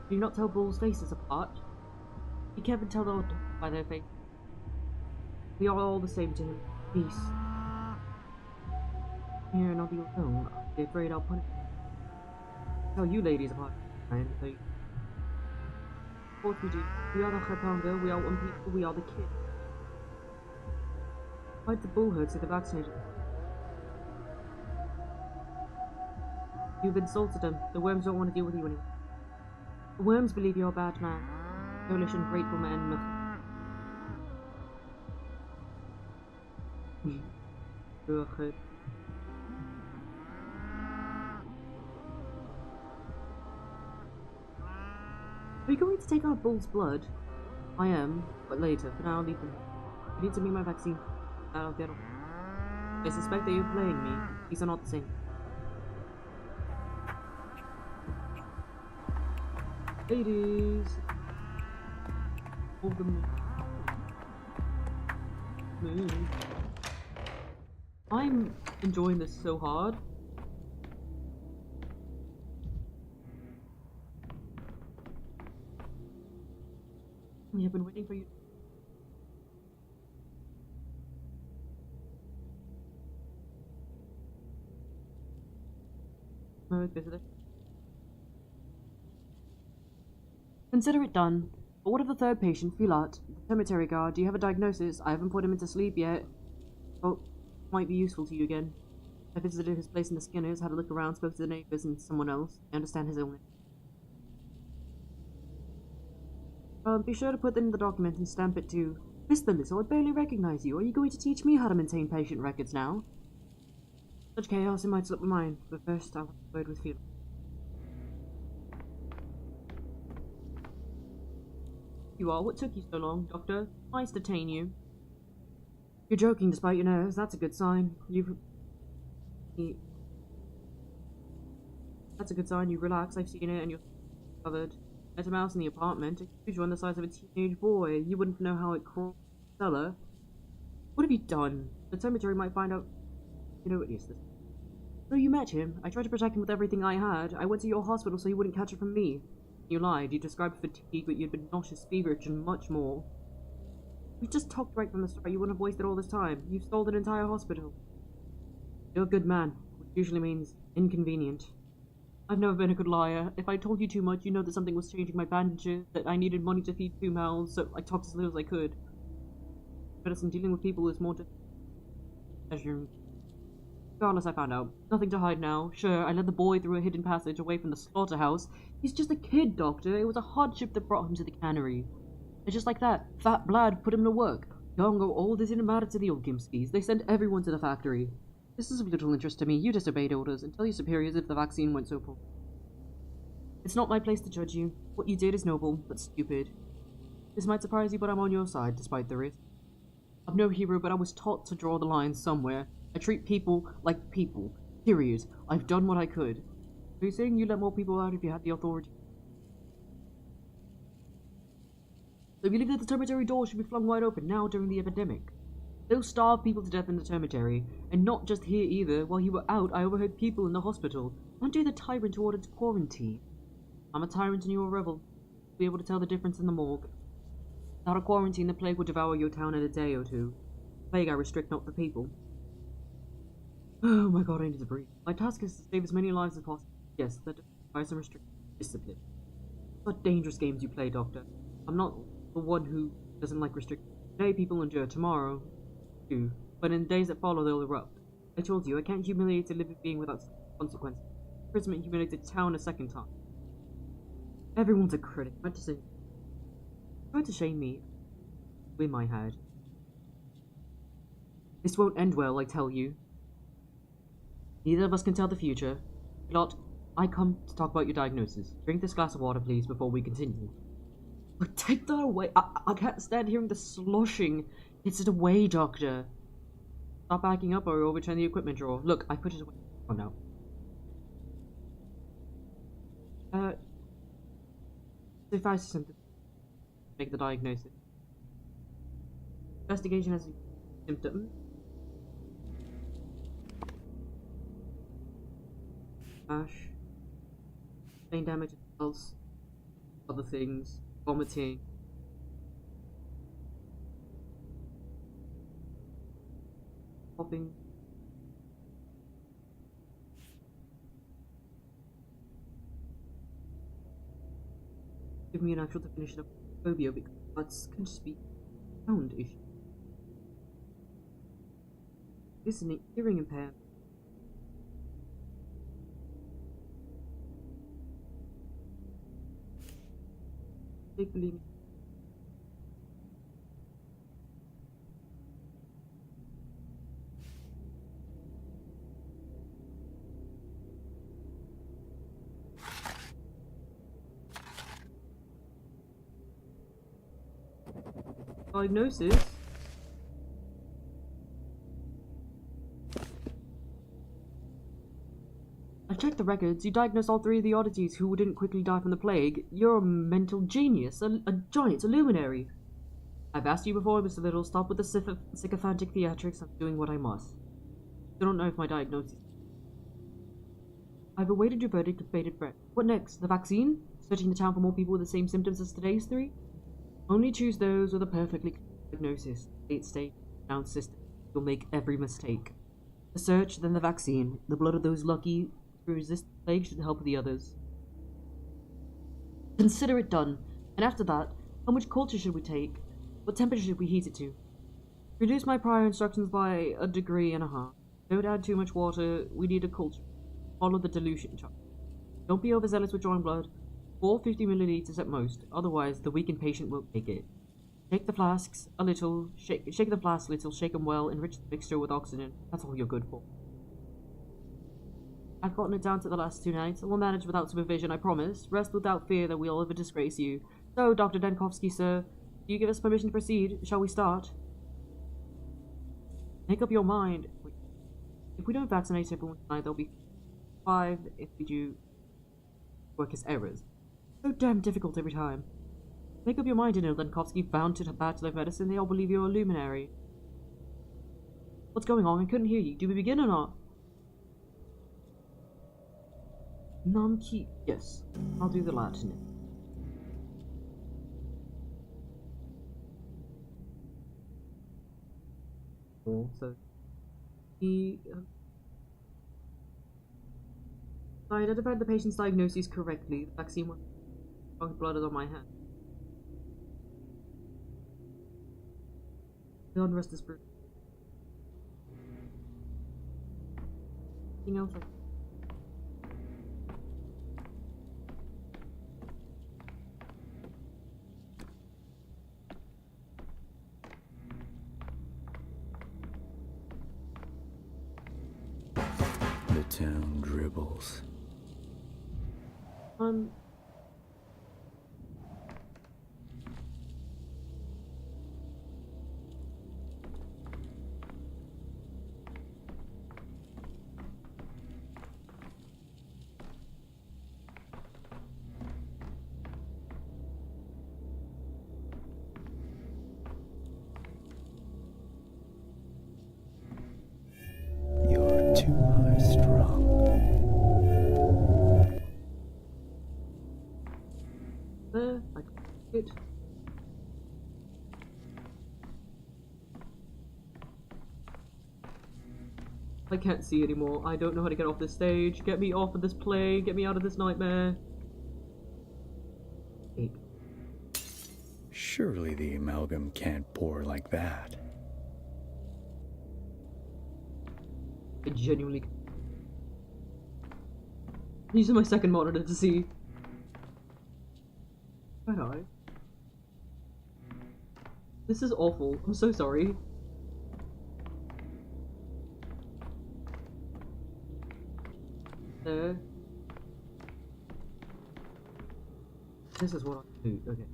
Do you not tell bulls' faces apart? You can't even tell the old by their face. We are all the same to him. Peace. Here, not be alone. Be afraid I'll punish you. Tell you ladies apart. I am the Of course we do. We are the Khatanga, we are one people, we are the kids. Fight the bullhoods to the vaccinated. You've insulted them. The worms don't want to deal with you anymore. The worms believe you're a bad man. Coalition, grateful men, nothing. Are you going to take our bull's blood? I am, but later. For now, I'll leave them. You need to make my vaccine. I'll get on. I suspect that you're playing me. These are not the same. Ladies! Hold them. Move. I'm enjoying this so hard. I've been waiting for you. Visitor. Consider it done. But what of the third patient, Filat? The cemetery guard, do you have a diagnosis? I haven't put him into sleep yet. Oh, might be useful to you again. I visited his place in the Skinners, had a look around, spoke to the neighbors and someone else. I understand his illness. Be sure to put that in the document and stamp it too. Miss Thistle, I barely recognize you. Are you going to teach me how to maintain patient records now? Such chaos, it might slip my mind, but first I'll have a word with Filat. You are? What took you so long, Doctor? Nice to detain you. You're joking despite your nerves. That's a good sign. That's a good sign. You relax. I've seen it and you're covered. There's a mouse in the apartment. A huge one the size of a teenage boy. You wouldn't know how it crawled in the cellar. What have you done? The cemetery might find out. You know what is this? So you met him. I tried to protect him with everything I had. I went to your hospital so he wouldn't catch it from me. You lied. You described fatigue, but you'd been nauseous, feverish, and much more. We just talked right from the start. You wouldn't have wasted all this time. You've stalled an entire hospital. You're a good man, which usually means inconvenient. I've never been a good liar. If I told you too much, you know that something was changing my bandages, that I needed money to feed 2 mouths, so I talked as little as I could. Medicine dealing with people is more just pleasure. Regardless, I found out. Nothing to hide now. Sure, I led the boy through a hidden passage away from the slaughterhouse. He's just a kid, Doctor. It was a hardship that brought him to the cannery. And just like that, Fat Blad put him to work. Young or old, it didn't matter to the old Gimskis. They sent everyone to the factory. This is of little interest to me. You disobeyed orders and tell your superiors if the vaccine went so poor. It's not my place to judge you. What you did is noble, but stupid. This might surprise you, but I'm on your side, despite the risk. I'm no hero, but I was taught to draw the line somewhere. I treat people like people. Period. I've done what I could. Are you saying you let more people out if you had the authority? So you believe that the cemetery door should be flung wide open now during the epidemic? They'll starve people to death in the cemetery, and not just here either. While you were out, I overheard people in the hospital. Aren't you the tyrant who ordered quarantine? I'm a tyrant and you're a rebel. You'll be able to tell the difference in the morgue. Without a quarantine, the plague will devour your town in a day or two. Plague I restrict, not the people. Oh my god, I need to breathe. My task is to save as many lives as possible. Yes, that requires some restriction. Discipline. What dangerous games you play, Doctor. I'm not the one who doesn't like restrictions. Today people endure, tomorrow do. But in the days that follow, they'll erupt. I told you, I can't humiliate a living being without consequences. Imprisonment humiliated town a second time. Everyone's a critic. What to say? Try to shame me. In my head. This won't end well, I tell you. Neither of us can tell the future. Lot, I come to talk about your diagnosis. Drink this glass of water, please, before we continue. Look, take that away. I can't stand hearing the sloshing. It's it away, Doctor. Stop backing up or overturn the equipment drawer. Look, I put it away. Oh no. If I something, make the diagnosis. Investigation has symptoms. Ash. Brain damage, else. Other things. Vomiting. Popping. give me an actual definition of phobia because that's can just be a sound issue. Listening, hearing impairment. Take believing. Diagnosis. I checked the records. You diagnosed all 3 of the oddities who didn't quickly die from the plague. You're a mental genius, a giant, a luminary. I've asked you before, Mr. Little, stop with the sycophantic theatrics. I'm doing what I must. I don't know if my diagnosis. I've awaited your verdict with bated breath. What next? The vaccine? Searching the town for more people with the same symptoms as today's 3? Only choose those with a perfectly clear diagnosis. State, sound system. You'll make every mistake. The search, then the vaccine. The blood of those lucky who resist the plague should help the others. Consider it done. And after that, how much culture should we take? What temperature should we heat it to? Reduce my prior instructions by 1.5 degrees. Don't add too much water. We need a culture. Follow the dilution chart. Don't be overzealous with drawing blood. 450 milliliters at most, otherwise the weakened patient won't take it. Shake the flasks a little, shake the flasks a little, shake them well, enrich the mixture with oxygen. That's all you're good for. I've gotten it down to the last 2 nights. We'll manage without supervision, I promise. Rest without fear that we'll ever disgrace you. So, Dr. Denkovsky, sir, do you give us permission to proceed? Shall we start? Make up your mind. Wait. If we don't vaccinate everyone tonight, there'll be 5 if we do work as errors. So damn difficult every time. Make up your mind, Denkovsky, bound to the Bachelor of Medicine. They all believe you're a luminary. What's going on? I couldn't hear you. Do we begin or not? Namki. Yes. I'll do the Latin. So, I identified the patient's diagnosis correctly. The vaccine was blood is on my hand. The unrest is brutal. Anything else? The town dribbles. You're too high-strung. There, I got it. I can't see anymore. I don't know how to get off this stage. Get me off of this play. Get me out of this nightmare. 8. Surely the amalgam can't pour like that. I genuinely... I'm using my second monitor to see. Red-eye. This is awful. I'm so sorry. There. This is what I do. Okay.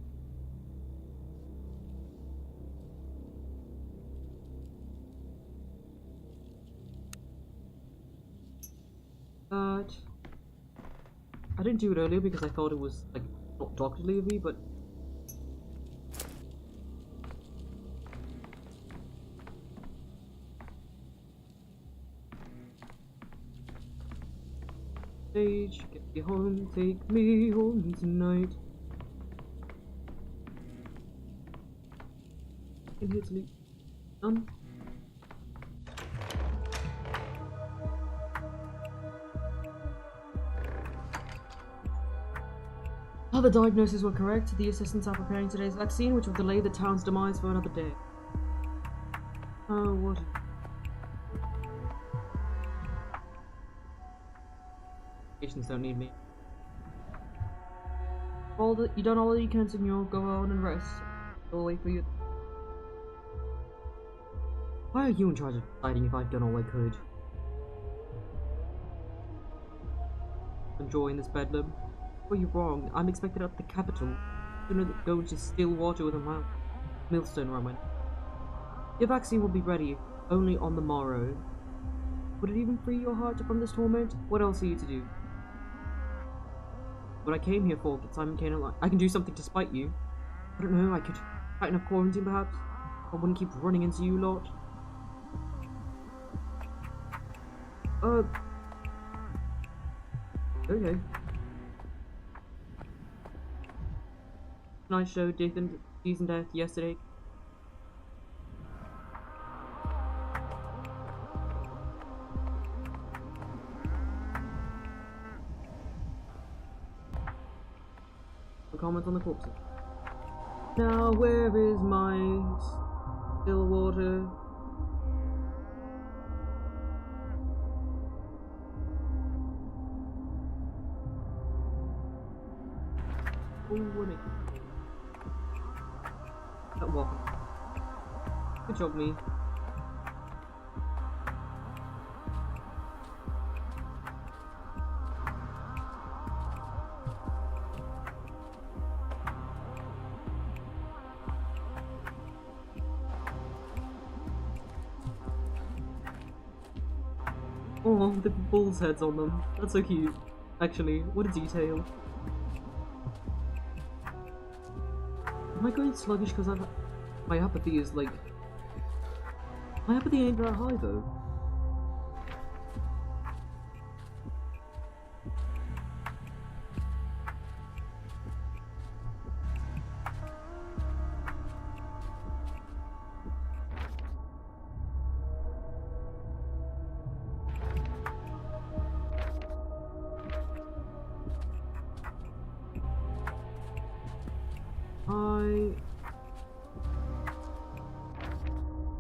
I didn't do it earlier because I thought it was, like, not doctorly of me, but... Stage, get me home, take me home tonight. In here to sleep. Done. the diagnoses were correct. The assistants are preparing today's vaccine, which will delay the town's demise for another day. Oh, what? Patients don't need me. You done all that you can, senor. Go on and rest. I'll wait for you. Why are you in charge of deciding if I've done all I could? Enjoying this bedlam? Were you wrong? I'm expected at the capital. I'm gonna go into still water with a millstone around my. Your vaccine will be ready only on the morrow. Would it even free your heart from this torment? What else are you to do? What I came here for, get Simon Kane alive. I can do something to spite you. I don't know, I could tighten up quarantine perhaps. I wouldn't keep running into you lot. Okay. Nice show, Death and Death yesterday. A comment on the corpses. Now where is my still water? Oh, winning. That walk. Good job, me. Oh, the bull's heads on them. That's so cute. Actually, what a detail. Am I going sluggish because my apathy is like... My apathy ain't that high though.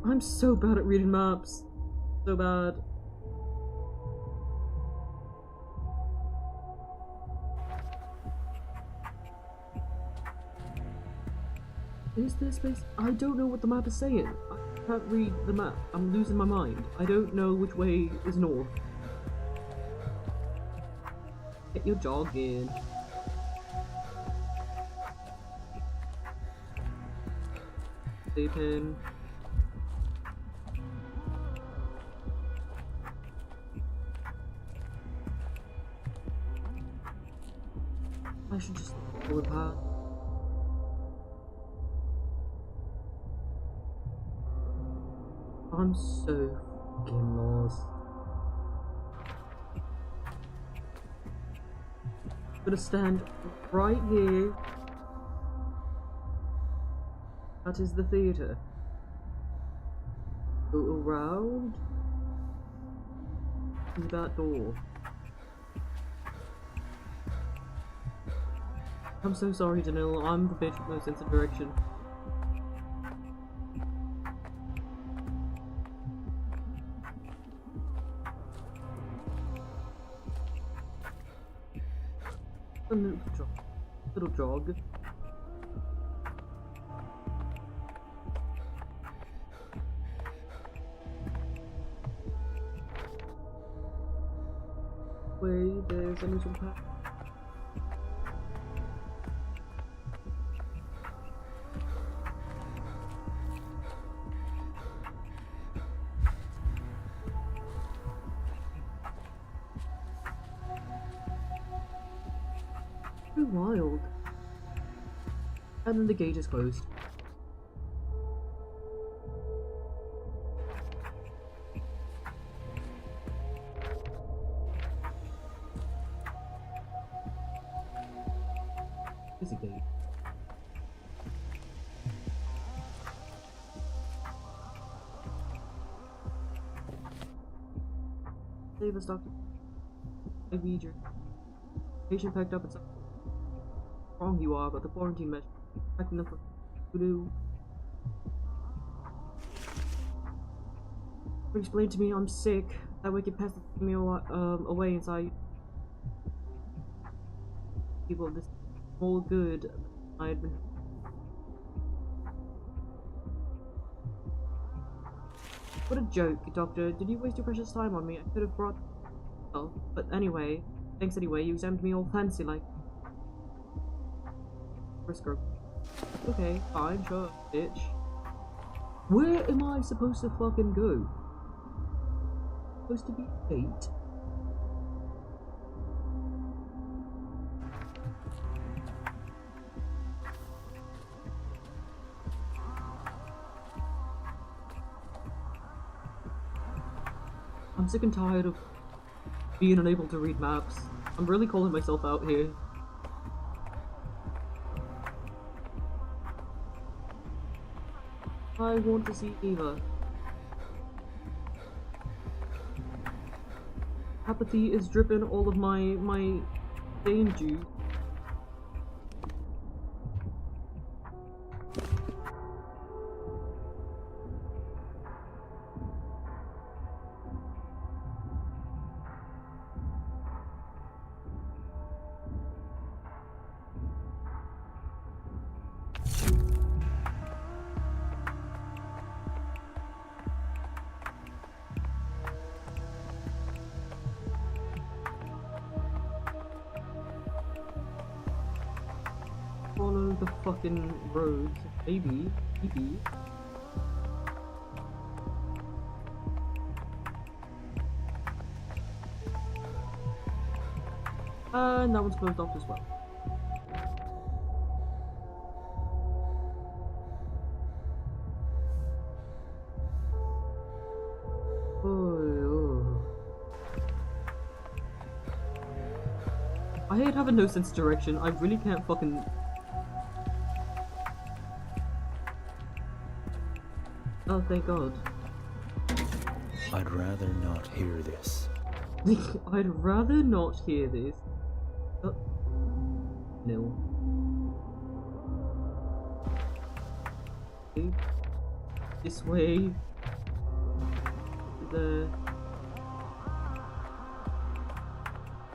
I'm so bad at reading maps. So bad. Is there space? I don't know what the map is saying. I can't read the map. I'm losing my mind. I don't know which way is north. Get your jog in. Sleeping. I should just pull it apart. I'm so fucking lost. I'm gonna stand right here. That is the theatre. Go around to that door. I'm so sorry, Danil. I'm the bitch with no sense of direction. A little jog. Wait, there's a little path. Wild. And then the gate is closed. There's a gate. Save us, doctor. I read your patient packed up and stuff. wrong you are about the quarantine measures. Expecting them for voodoo. Explain to me I'm sick. That wicked pest is taking me away inside. People of this whole good I had been. What a joke, Doctor. Did you waste your precious time on me? I could have brought. Oh, but anyway. Thanks anyway. You examined me all fancy like. Okay, fine, sure, bitch. Where am I supposed to fucking go? Supposed to be 8? I'm sick and tired of being unable to read maps. I'm really calling myself out here. I want to see Eva. Apathy is dripping all of my vein juice. Follow the fucking road, maybe. And that one's closed off as well. Oh. I hate having no sense of direction. I really can't fucking. Oh, thank God. I'd rather not hear this. I'd rather not hear this. No. Okay. This way. There.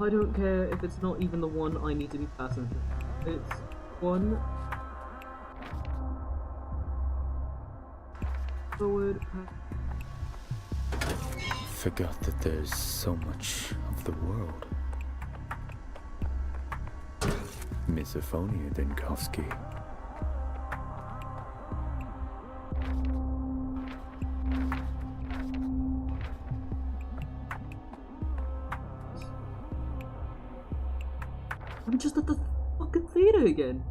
I don't care if it's not even the one I need to be passing through. It's one. Forward. Forgot that there's so much of the world. Misophonia, Denkovsky. I'm just at the fucking theater again.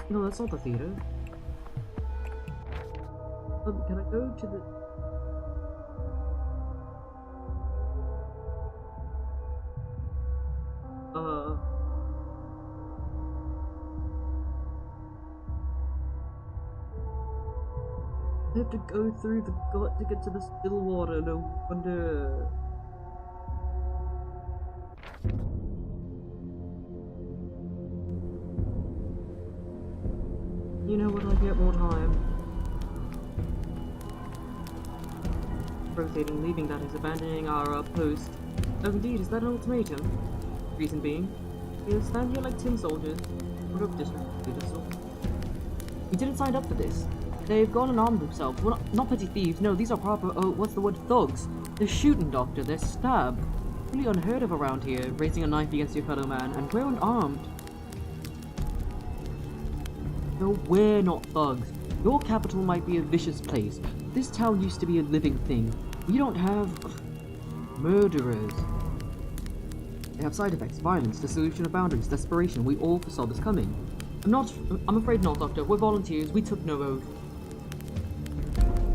No, that's not the theater. Can I go to the... I have to go through the gut to get to the still water, no wonder... You know what, I get more time. Rotating, leaving that is abandoning our post. Oh indeed, is that an ultimatum? Reason being, we'll stand here like tin soldiers. What up, district? We didn't sign up for this. They've gone and armed themselves. Well, not petty thieves, no, these are proper, what's the word, thugs. They're shooting, Doctor, they're stabbed. Really unheard of around here, raising a knife against your fellow man, and we're unarmed. No, we're not thugs. Your capital might be a vicious place. This town used to be a living thing. We don't have... murderers. They have side effects, violence, dissolution of boundaries, desperation. We all foresaw this coming. I'm afraid not, Doctor. We're volunteers. We took no oath.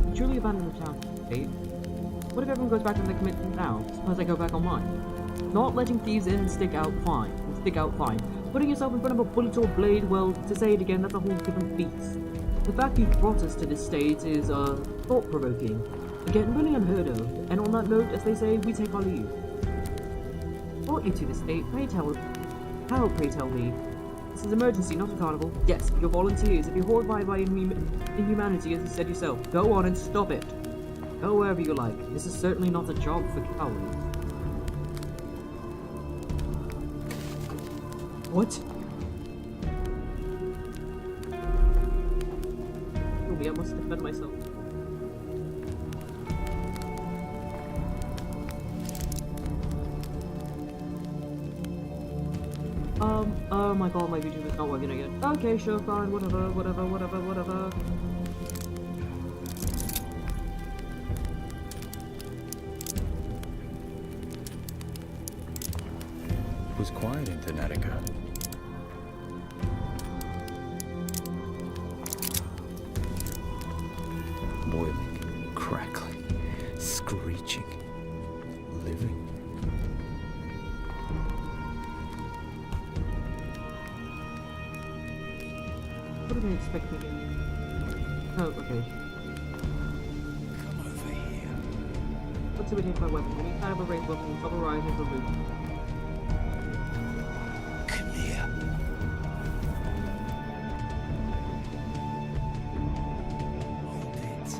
We truly abandoned the town, Kate. What if everyone goes back to their commitment now? Suppose I go back on mine. Not letting thieves in and stick out fine. Putting yourself in front of a bullet or blade, well, to say it again, that's a whole different beast. The fact you've brought us to this state is, thought-provoking. Again, really unheard of. And on that note, as they say, we take our leave. Brought you to the state, pray tell me. This is emergency, not a carnival. Yes, you're volunteers. If you're horrified by inhumanity, as you said yourself, go on and stop it. Go wherever you like. This is certainly not a job for cowards. What? Oh, me, I must defend myself. Oh my god, my YouTube is not working again. Okay, sure, fine, whatever. It was quiet in Thanatica. Boiling, crackling, screeching, living. What are they expecting? Oh, okay. Come over here. Let's imitate my weapon. Any kind of a range weapon, double rise and remove. Come here. Hold it.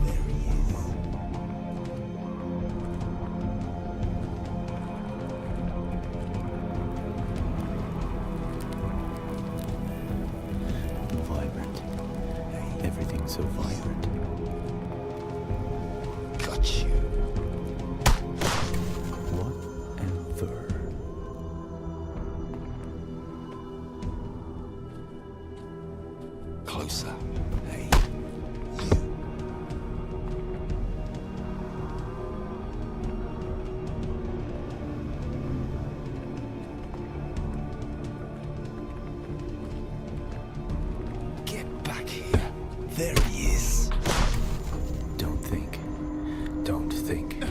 There he is. Vibrant. Everything's so vibrant. Got you. Whatever. Closer. Hey. Get back here. There he is. Don't think. Don't think.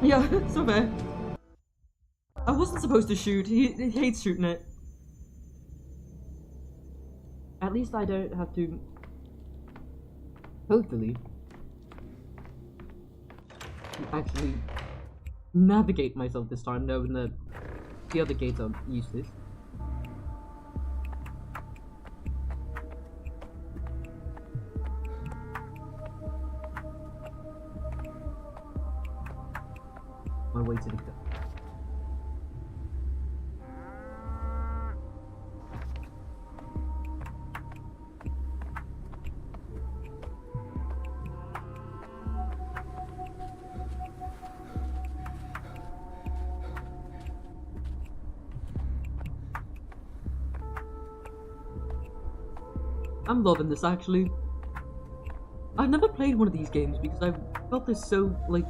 Yeah, so bad. I wasn't supposed to shoot. He hates shooting it. At least I don't have to. Hopefully. Actually navigate myself this time, knowing that the other gates are useless. My way to the go. I'm loving this actually. I've never played one of these games because I felt this so, like,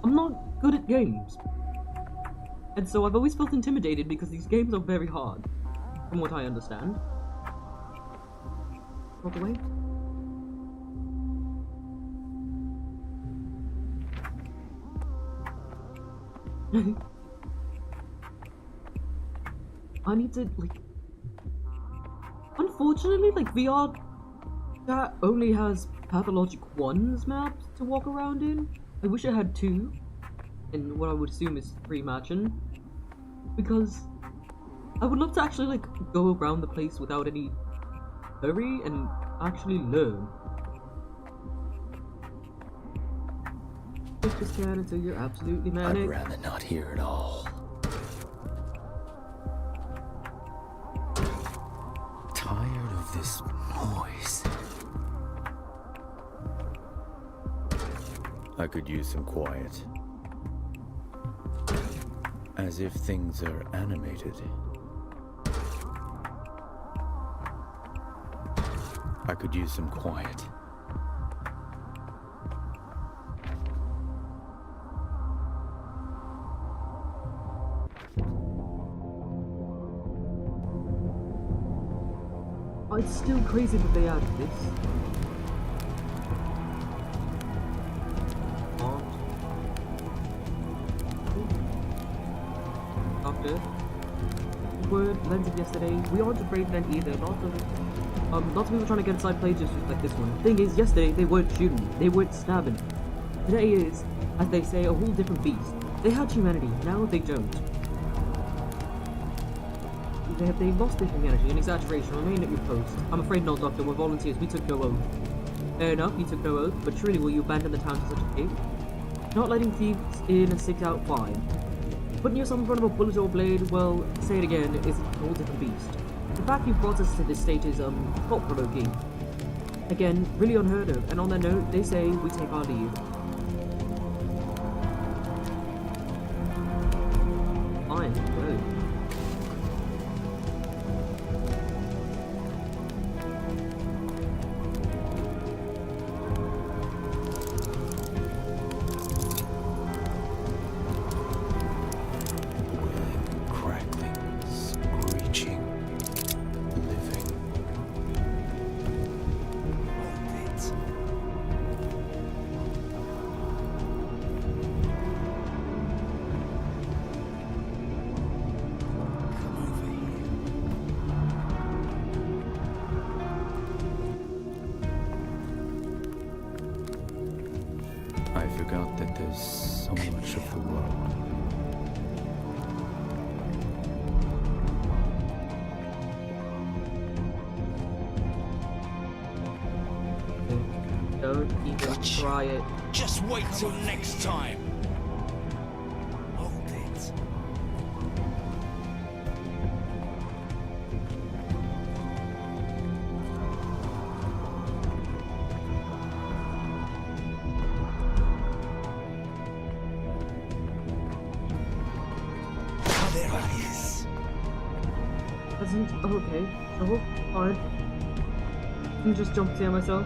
I'm not good at games. And so I've always felt intimidated because these games are very hard, from what I understand. Walk away. I need to, like... Unfortunately, like, VR that only has pathologic 1's maps to walk around in. I wish it had 2, and what I would assume is 3 matching. Because I would love to actually, like, go around the place without any hurry and actually learn. Just can until you're absolutely manic. I'd rather not hear it all. Tired of this noise. I could use some quiet. As if things are animated. I could use some quiet. Oh, it's still crazy that they added this. Doctor. Word, lens of yesterday. We aren't afraid then either. Lots of it. Lots of people trying to get inside places just like this one. Thing is, yesterday they weren't shooting, they weren't stabbing. Today is, as they say, a whole different beast. They had humanity, now they don't. They lost their humanity and exaggeration. Remain at your post. I'm afraid not, Doctor. We're volunteers. We took no oath. Fair enough, you took no oath, but truly will you abandon the town to such a fate? Not letting thieves in and stick out fine. Putting yourself in front of a bullet or blade, well, say it again, is a whole different beast. The fact you've brought us to this state is, thought-provoking. Again, really unheard of, and on that note, they say we take our leave. Fine, go. Crackling, screeching, living. Hold it. Come over here. I forgot that there's so much of the world. Don't even Gotcha. try it. Just wait till next time. Hold it. There he is. Doesn't. Oh, okay. Oh, fine. I can just jump scare myself.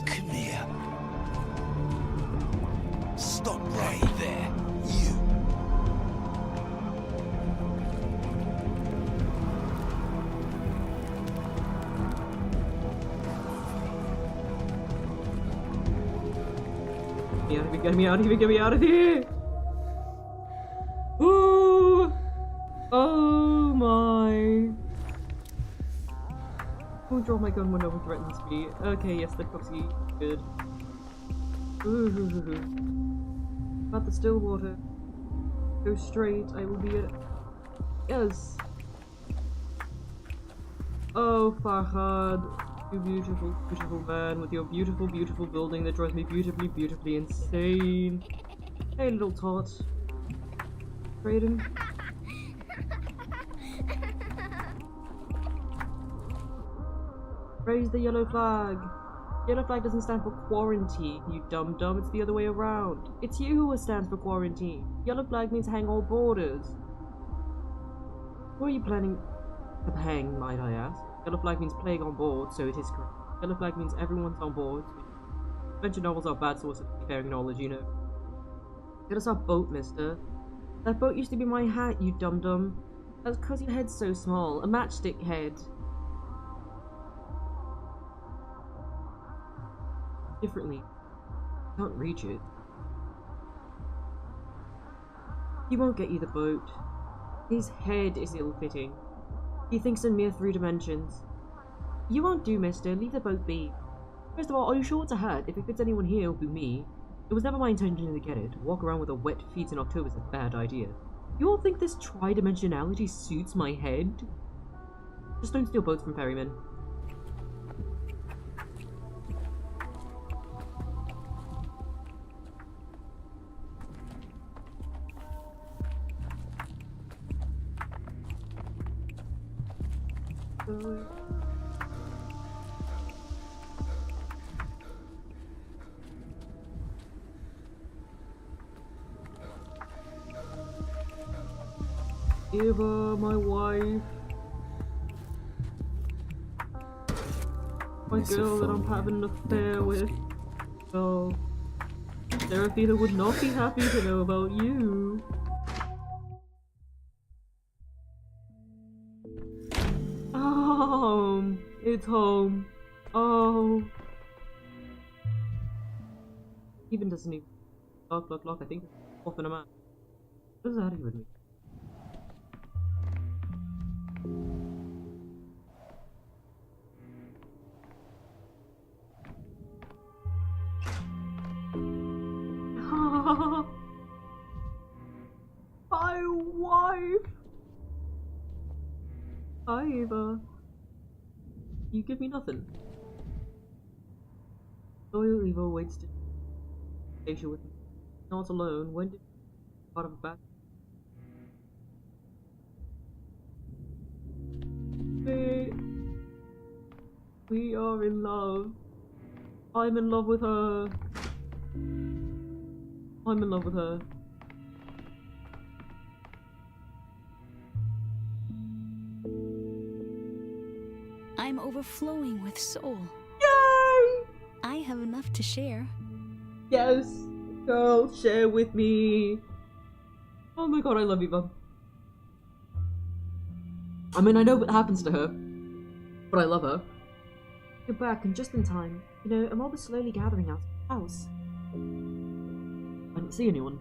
Come here. Stop right there. You. Get me out of here, get me out of here! Ooh! Oh my! I'll draw my gun when no one threatens me. Okay, yes, the cooksie. Good. Ooh. About the still water. Go straight, I will be at. Yes! Oh, Farhad. You beautiful, beautiful man with your beautiful, beautiful building that drives me beautifully, beautifully insane. Hey, little tot. Brayden. Raise the yellow flag. Yellow flag doesn't stand for quarantine, you dum-dum. It's the other way around. It's you who stands for quarantine. Yellow flag means hang all borders. What are you planning to hang, might I ask? Yellow flag means plague on board, so it is correct. Yellow flag means everyone's on board. Adventure novels are a bad source of seafaring knowledge, you know. Get us our boat, mister. That boat used to be my hat, you dum-dum. That's because your head's so small. A matchstick head. Differently. Can't reach it. He won't get you the boat. His head is ill-fitting. He thinks in mere 3 dimensions. You won't do, mister. Leave the boat be. First of all, are you sure it's a hat? If it fits anyone here, it'll be me. It was never my intention to get it. Walk around with a wet feet in October is a bad idea. You all think this tri-dimensionality suits my head? Just don't steal boats from ferrymen. Eva, my wife. My girl that I'm having an affair with. So, Seraphina would not be happy to know about you. It's home. Oh. Even doesn't even lock. I think it's off in a man. What does that have to do with me? My wife. Hi, Eva. You give me nothing. Loyal Eva waits to station with me. Not alone. When did you out of a back? We are in love. I'm in love with her. I'm in love with her. I'm overflowing with soul. Yay! I have enough to share. Yes! Girl, share with me. Oh my god, I love Eva. I mean, I know what happens to her, but I love her. You're back and just in time. You know, a mob is slowly gathering out of the house. I didn't see anyone.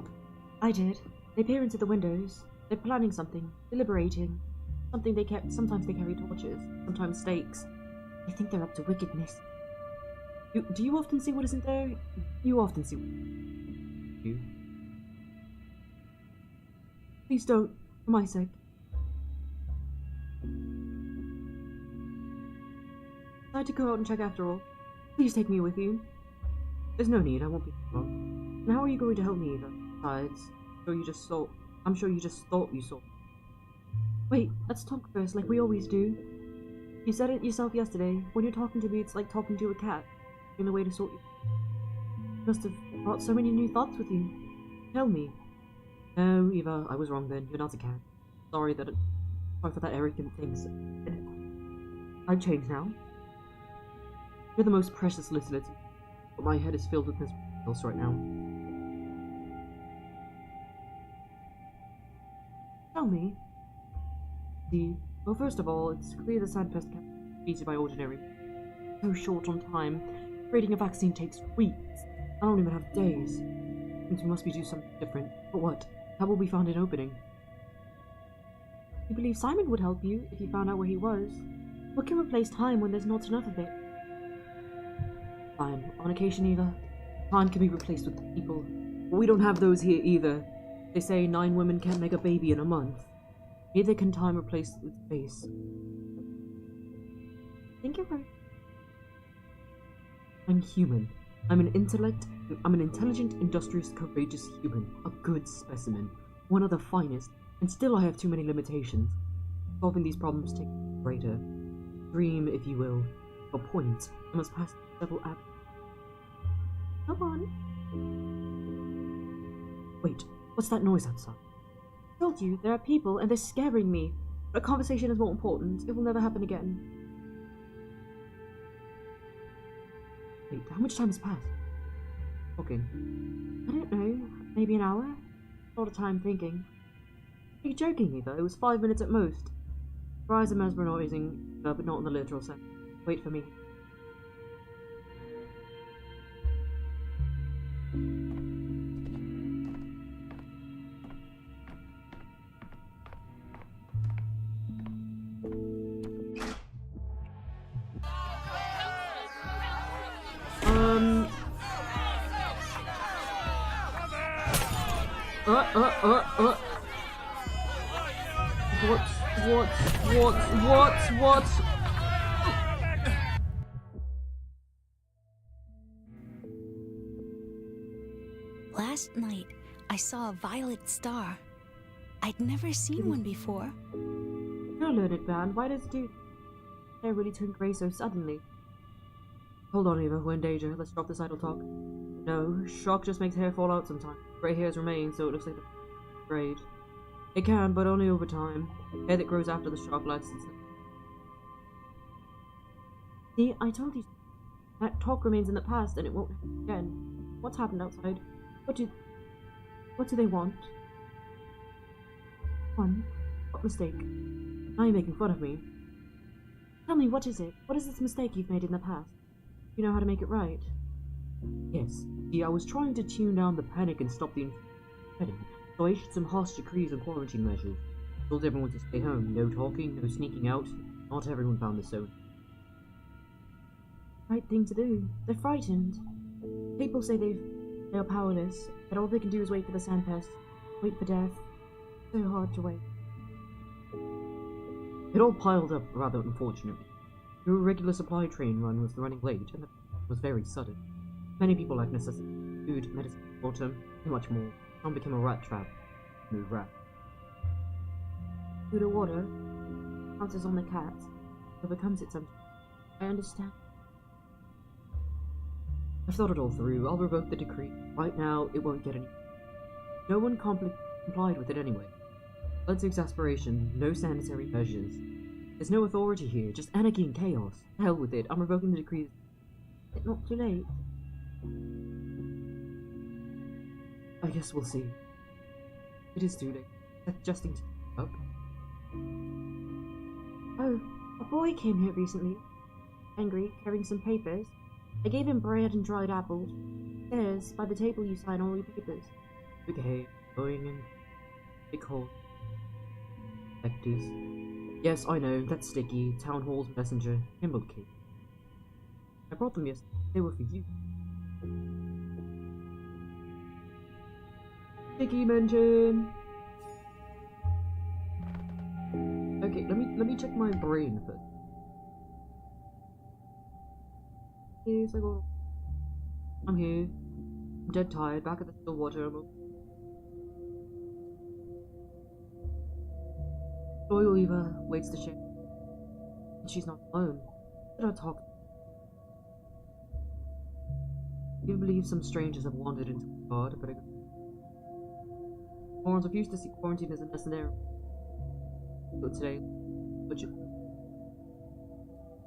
I did. They peer into the windows. They're planning something, deliberating. Sometimes they carry torches, sometimes stakes. I think they're up to wickedness. Do you often see what isn't there? You often see what... You? Please don't, for my sake. Decide to go out and check after all. Please take me with you. There's no need, I won't be long. And how are you going to help me, Eva? Besides, I'm sure you just thought you saw. Wait, let's talk first, like we always do. You said it yourself yesterday. When you're talking to me, it's like talking to a cat. In a way to sort you. You must have brought so many new thoughts with you. Tell me. No, Eva, I was wrong then. You're not a cat. Sorry for that arrogant things. I've changed now. You're the most precious listener to me, but my head is filled with misery else right now. Tell me. See, well, first of all, it's clear the sandpest can't be beaten by ordinary. So short on time. Creating a vaccine takes weeks. I don't even have days. Means we must be doing something different. But what? How will we find an opening? You believe Simon would help you if you found out where he was? What can replace time when there's not enough of it? Time. On occasion, Eva, time can be replaced with people. But we don't have those here either. They say 9 women can't make a baby in a month. Neither can time replace with space. I think you're right. I'm human. I'm an intelligent, industrious, courageous human. A good specimen. One of the finest. And still I have too many limitations. Solving these problems takes greater. Dream, if you will. A point. I must pass several Come on. Wait, what's that noise outside? I told you, there are people and they're scaring me. But a conversation is more important. It will never happen again. Wait, how much time has passed? Okay. I don't know. Maybe an hour? A lot of time thinking. Are you joking, Eva? It was 5 minutes at most. Your eyes are mesmerizing, but not in the literal sense. Wait for me. What? Last night, I saw a violet star. I'd never seen one before. You're a learned man. Why does it do? They really turn grey so suddenly. Hold on, Eva. We're in danger. Let's drop this idle talk. No, shock just makes hair fall out sometimes. Grey hairs remain, so it looks like the grade. It can, but only over time. Hair that grows after the shock lasts its... See, I told you. That talk remains in the past, and it won't happen again. What's happened outside? What do they want? What mistake? Now you're making fun of me. Tell me, what is it? What is this mistake you've made in the past? You know how to make it right? Yes. See, I was trying to tune down the panic and stop the spreading, so I issued some harsh decrees and quarantine measures. Told everyone to stay home, no talking, no sneaking out. Not everyone found this so. Right thing to do. They're frightened. People say they are powerless, that all they can do is wait for the sandpest, wait for death. So hard to wait. It all piled up rather unfortunately. Your regular supply train run was running late, and it was very sudden. Many people lacked necessity, food, medicine, water, and much more. Town became a rat trap. No rat. Food or water pounces on the cat, overcomes it sometimes. I understand. I've thought it all through. I'll revoke the decree. Right now, it won't get any. No one complied with it anyway. Blood's exasperation, no sanitary measures. There's no authority here, just anarchy and chaos. Hell with it, I'm revoking the decree. Is it not too late? I guess we'll see. It is too late. Adjusting up. Oh, a boy came here recently. Angry, carrying some papers. I gave him bread and dried apples. There's, by the table you sign all your papers. Okay, going in. Big hole. Vectors. Yes, I know, that's Sticky, Town Hall's messenger, Kimball Kid. I brought them yesterday, they were for you. Sticky mention! Okay, let me check my brain first. Yes, I got. I'm here. I'm dead tired, back at the still water. Loyal Lever waits the ship. And she's not alone. Let her talk. You believe some strangers have wandered into the guard, but Morons refuse to see quarantine as a necessary. But today,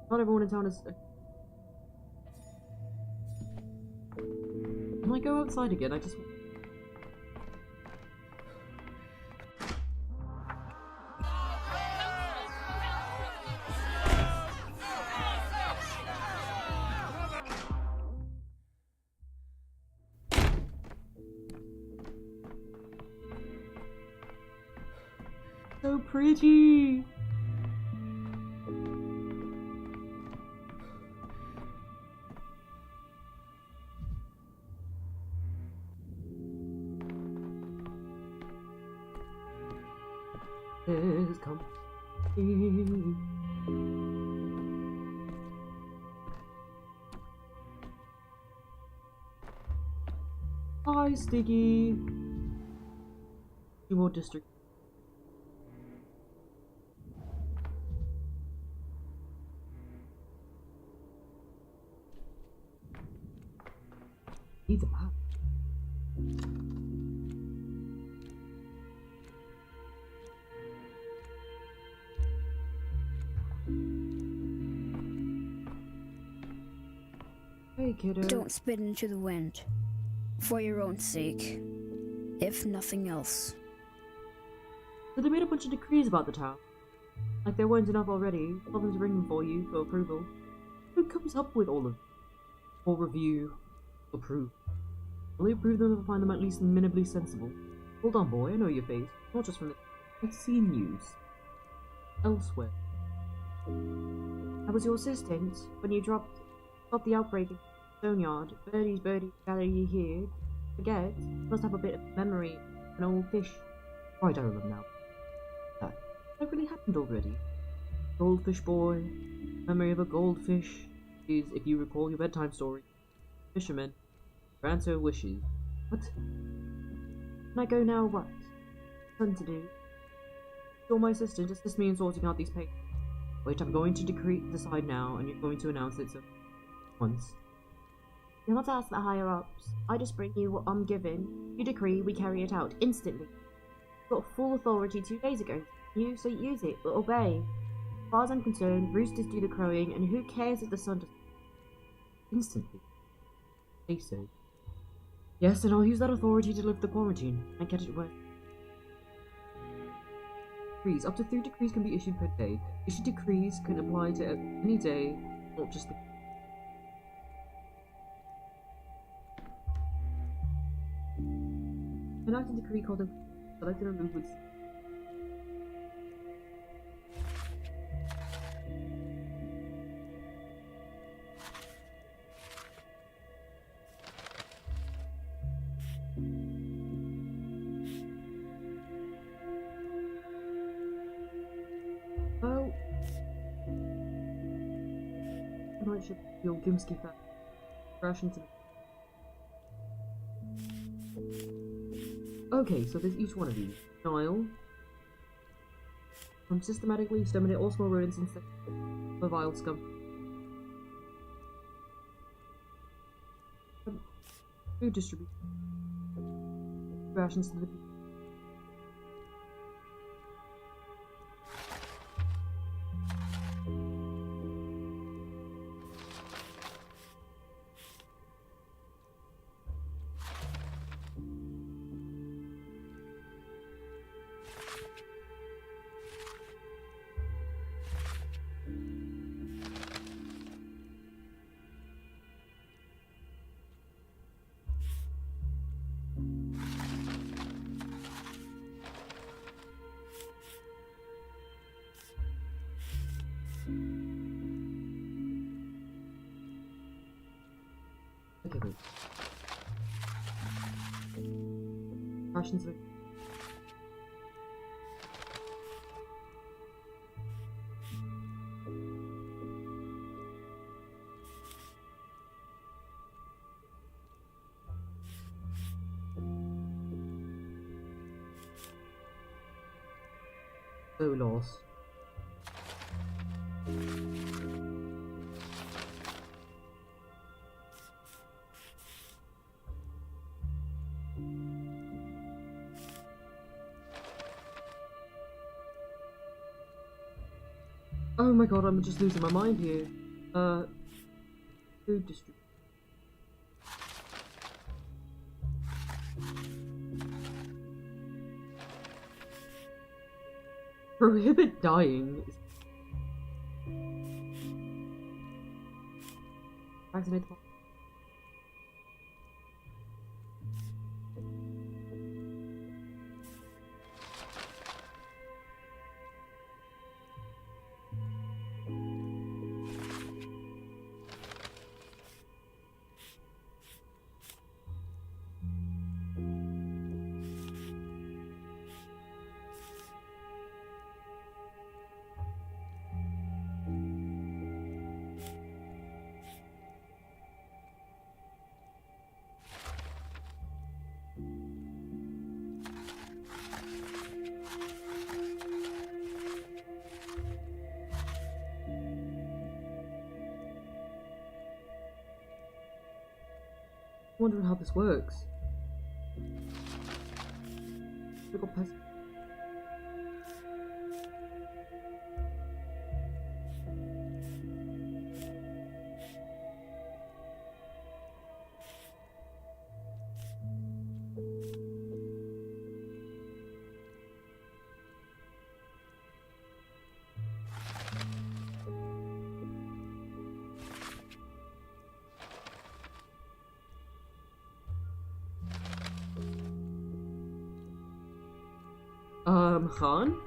not everyone in town is. Can I go outside again? I just. So pretty! Is come. Hi, Sticky. You more district. Need the map. Hey, kiddo. Don't spit into the wind. For your own sake. If nothing else. So they made a bunch of decrees about the town. Like there weren't enough already. Tell them to bring them for you for approval. Who comes up with all of them? For review. Approve. Will they approve them if I find them at least minimally sensible? Hold on, boy. I know your face. Not just from the. I've seen news. Elsewhere. I was your assistant when you stopped the outbreak in the stone yard. Birdies, gather ye here. Forget? Must have a bit of memory. An old fish. Right, I remember now. That really happened already. Goldfish boy. Memory of a goldfish is, if you recall your bedtime story. Fisherman. Granter wishes. What? Can I go now? What? Fun to do. You're my assistant. Assist me in sorting out these papers. Wait, I'm going to decide now, and you're going to announce it once. You're not to ask the higher ups. I just bring you what I'm given. You decree, we carry it out instantly. Got full authority 2 days ago. So use it, but obey. As far as I'm concerned, roosters do the crowing, and who cares if the sun does. Instantly. Say so. Yes, and I'll use that authority to lift the quarantine and get it work. decrees. Up to 3 decrees can be issued per day. Issued decrees can apply to any day, not just the... Enact a decree called the selected and remove with... Oh. Night ship, your Gimski fat. Crash into... Okay, so there's each one of these. Nile. Systematically exterminate all small rodents and the vile scum. Food distribution. Rations to the people. Okay, wait. Rations of... So lost. Oh my god, I'm just losing my mind here. Food distribution. Prohibit dying. Vaccinate the... Wondering how this works. Little pest. Khan?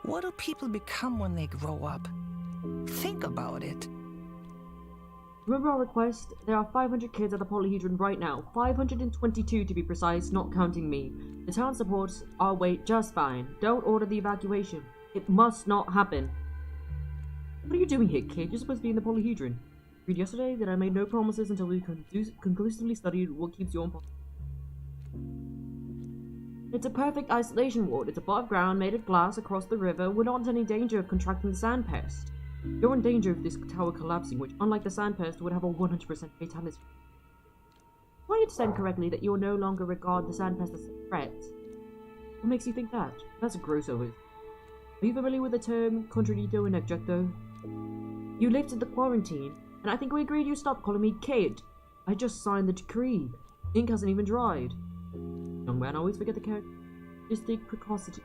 What do people become when they grow up? Think about it. Remember our request? There are 500 kids at the polyhedron right now. 522 to be precise, not counting me. The town supports our weight just fine. Don't order the evacuation. It must not happen. What are you doing here, kid? You're supposed to be in the polyhedron. Read yesterday that I made no promises until we conclusively studied what keeps you on. It's a perfect isolation ward. It's above ground, made of glass, across the river. We're not in any danger of contracting the sand pest. You're in danger of this tower collapsing, which, unlike the sand pest, would have a 100% fatality. Do I understand correctly that you will no longer regard the sand pest as a threat? What makes you think that? That's a gross over. Are you familiar with the term contradito in adjecto? You lifted the quarantine, and I think we agreed you stopped calling me kid. I just signed the decree. Ink hasn't even dried. Young man, always forget the characteristic precocity.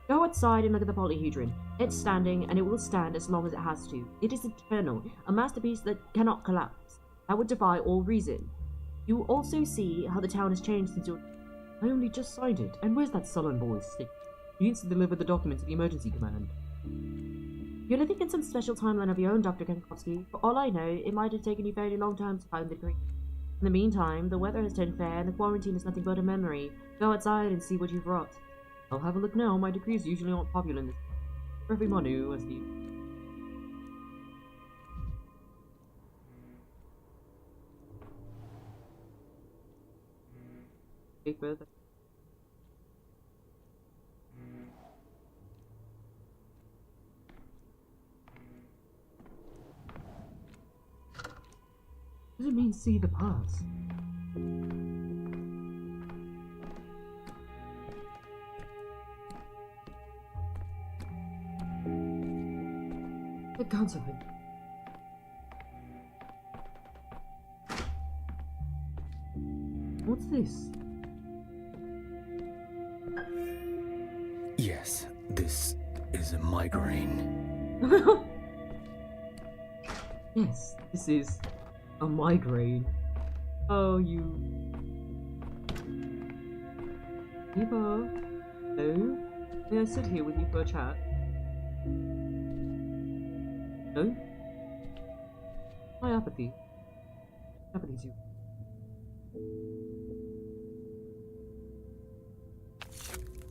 Go outside and look at the polyhedron. It's standing, and it will stand as long as it has to. It is eternal, a masterpiece that cannot collapse. That would defy all reason. You also see how the town has changed since your... I only just signed it, and where's that sullen boy stick? He needs to deliver the document to the emergency command. You're living in some special timeline of your own, Dr. Kankowski. For all I know, it might have taken you a fairly long time to find the degree. In the meantime, the weather has turned fair, and the quarantine is nothing but a memory. Go outside and see what you've wrought. I'll have a look now. My degrees usually aren't popular in this. Perfect Manu, as the... paper. What does it mean, see the past? The guns of it. What's this? Yes, this is a migraine. Yes, this is a migraine. Oh, you... Eva? Hello? May I sit here with you for a chat? No? My apathy. Apathy too.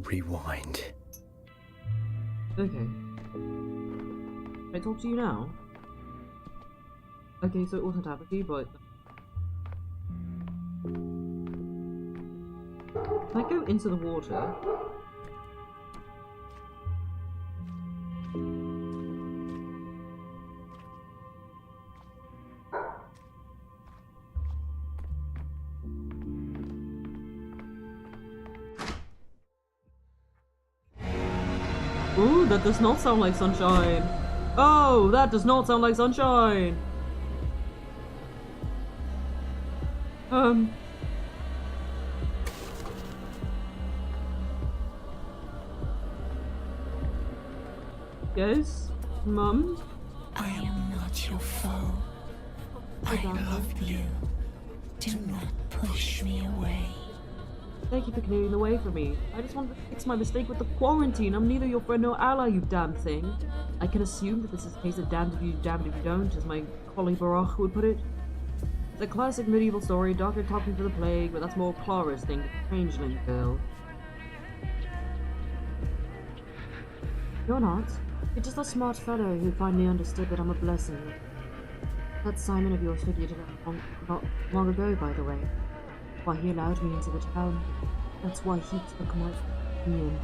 Rewind. Okay. Can I talk to you now? Okay, so it wasn't apathy, but... Can I go into the water? Ooh, that does not sound like sunshine. Oh, that does not sound like sunshine. Yes, Mum? I am not your foe. I love you. Do not push me away. Thank you for clearing the way for me. I just wanted to fix my mistake with the quarantine. I'm neither your friend nor ally, you damn thing. I can assume that this is a case of damned if you, damned if you don't, as my colleague Baruch would put it. It's a classic medieval story, doctor talking for the plague, but that's more Clara's thing, the changeling girl. You're not. You're just a smart fellow who finally understood that I'm a blessing. That Simon of yours figured it out not long ago, by the way. Why he allowed me into the town. That's why he took me in.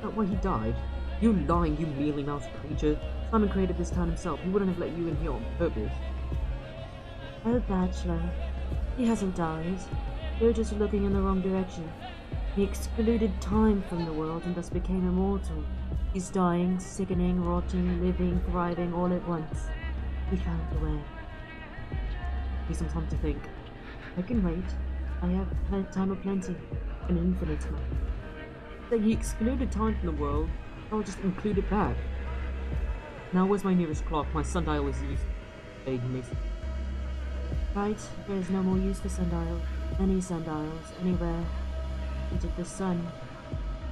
Not why he died. You lying, you mealy-mouthed creature. Simon created this town himself. He wouldn't have let you in here on purpose. Oh, Bachelor. He hasn't died. You're just looking in the wrong direction. He excluded time from the world and thus became immortal. He's dying, sickening, rotting, living, thriving all at once. He found a way. Give me some time to think. I can wait. I have time of plenty. An infinite time. That he excluded time from the world, I'll just include it back. Now where's my nearest clock? My sundial is used. Vague miss. Right, there is no more use for sundial. Any sundials, anywhere. Into the sun.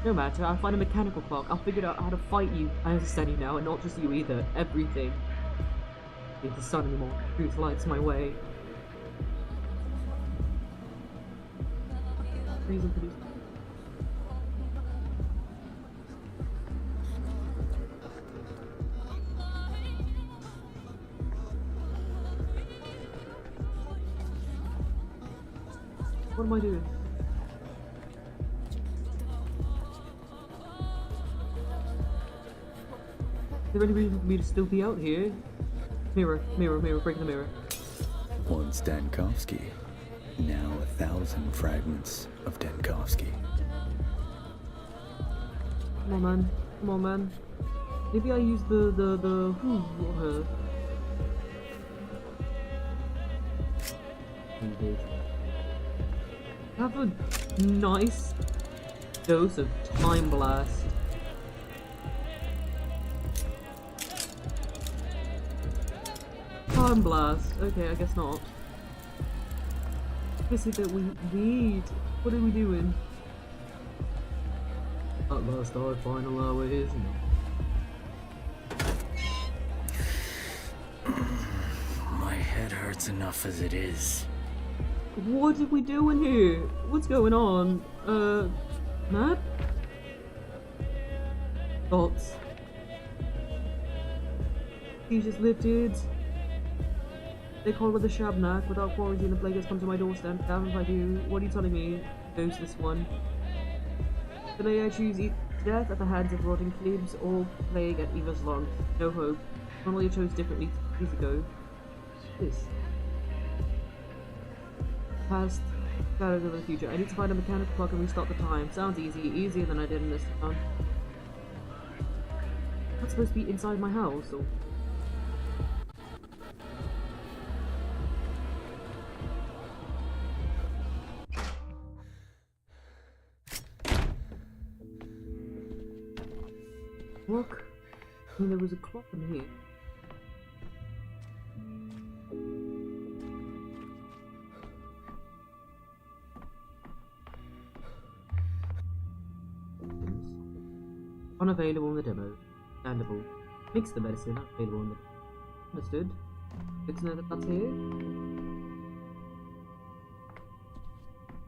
No matter, I'll find a mechanical clock. I'll figure out how to fight you. I understand you now, and not just you either. Everything. I don't need the sun anymore. Truth lights my way. Reason for these. What am I doing? Is there any reason for me to still be out here? Mirror, mirror, mirror, break the mirror. Once Dankovsky, now 1,000 fragments of Dankovsky. Come on, man. Come on, man. Maybe I use the her. Have a nice dose of Time Blast. Burn blast. Okay, I guess not. What is it that we need? What are we doing? At last our final hour is My head hurts enough as it is. What are we doing here? What's going on? Map? Dots. He just lifted. They call it the Shabnak. Without quarantine, the plague has come to my doorstep. Damn if I do. What are you telling me? Goes this one. Today I choose death at the hands of rotting cleaves or plague at Eva's lungs. No hope. Normally I chose differently 2 days ago. This. Past. Shadows of the future. I need to find a mechanical clock and restart the time. Sounds easy. Easier than I did in this town. That's supposed to be inside my house, or... Look. I mean, there was a clock in here. Unavailable in the demo. Understandable. Mix the medicine, unavailable in the demo. Understood. Good to know that that's here.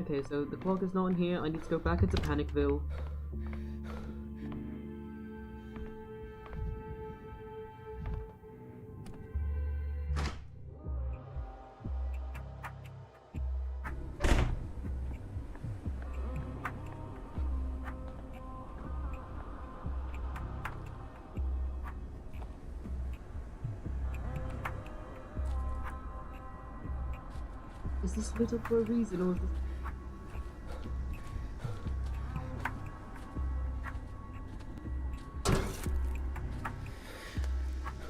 Okay, so the clock is not in here. I need to go back into Panicville. Is this lit up for a reason, or is this...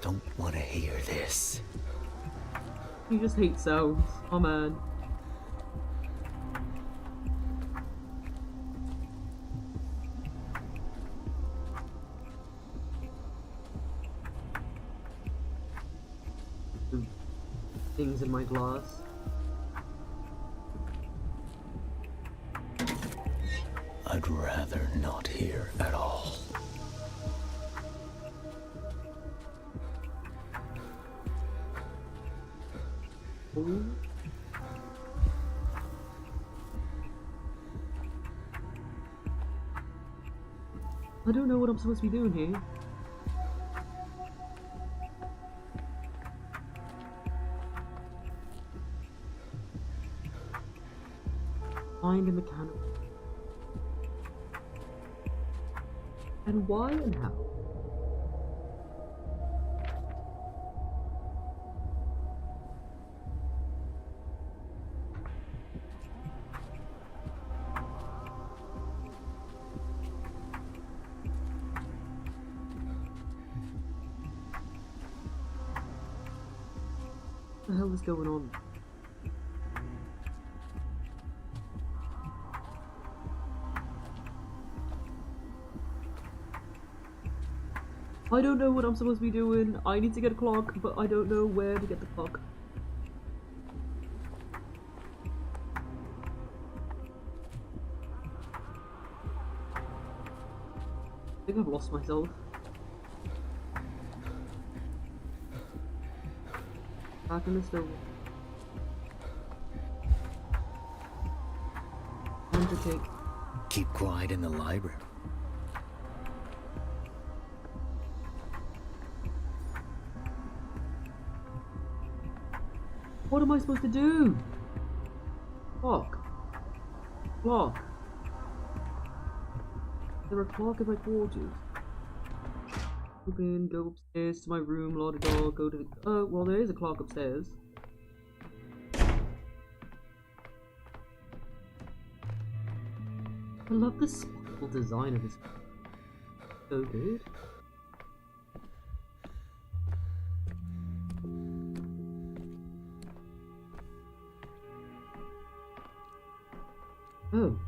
Don't want to hear this. You just hate sounds. Oh man. Things in my glass. I'd rather not hear at all. Ooh. I don't know what I'm supposed to be doing here. Find a mechanical. And why and how? What the hell is going on? I don't know what I'm supposed to be doing. I need to get a clock, but I don't know where to get the clock. I think I've lost myself. Back in the stove. Undertake. Keep quiet in the library. What am I supposed to do? Clock. Clock. Is there a clock in my quarters? Open, go upstairs to my room, la da da, go to the... Oh, well there is a clock upstairs. I love the sparkle design of this. So good. Oh.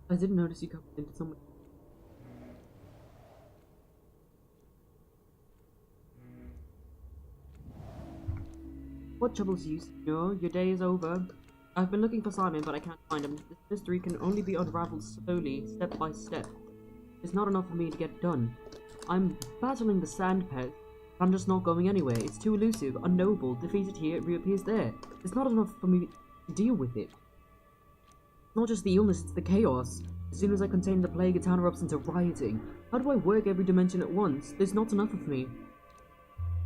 I didn't notice you coming into someone. What troubles you, senor? Your day is over. I've been looking for Simon, but I can't find him. This mystery can only be unraveled slowly, step by step. It's not enough for me to get done. I'm battling the sand pest. I'm just not going anywhere. It's too elusive, unknowable. Defeated here, it reappears there. It's not enough for me to deal with it. It's not just the illness, it's the chaos. As soon as I contain the plague, the town erupts into rioting. How do I work every dimension at once? There's not enough of me.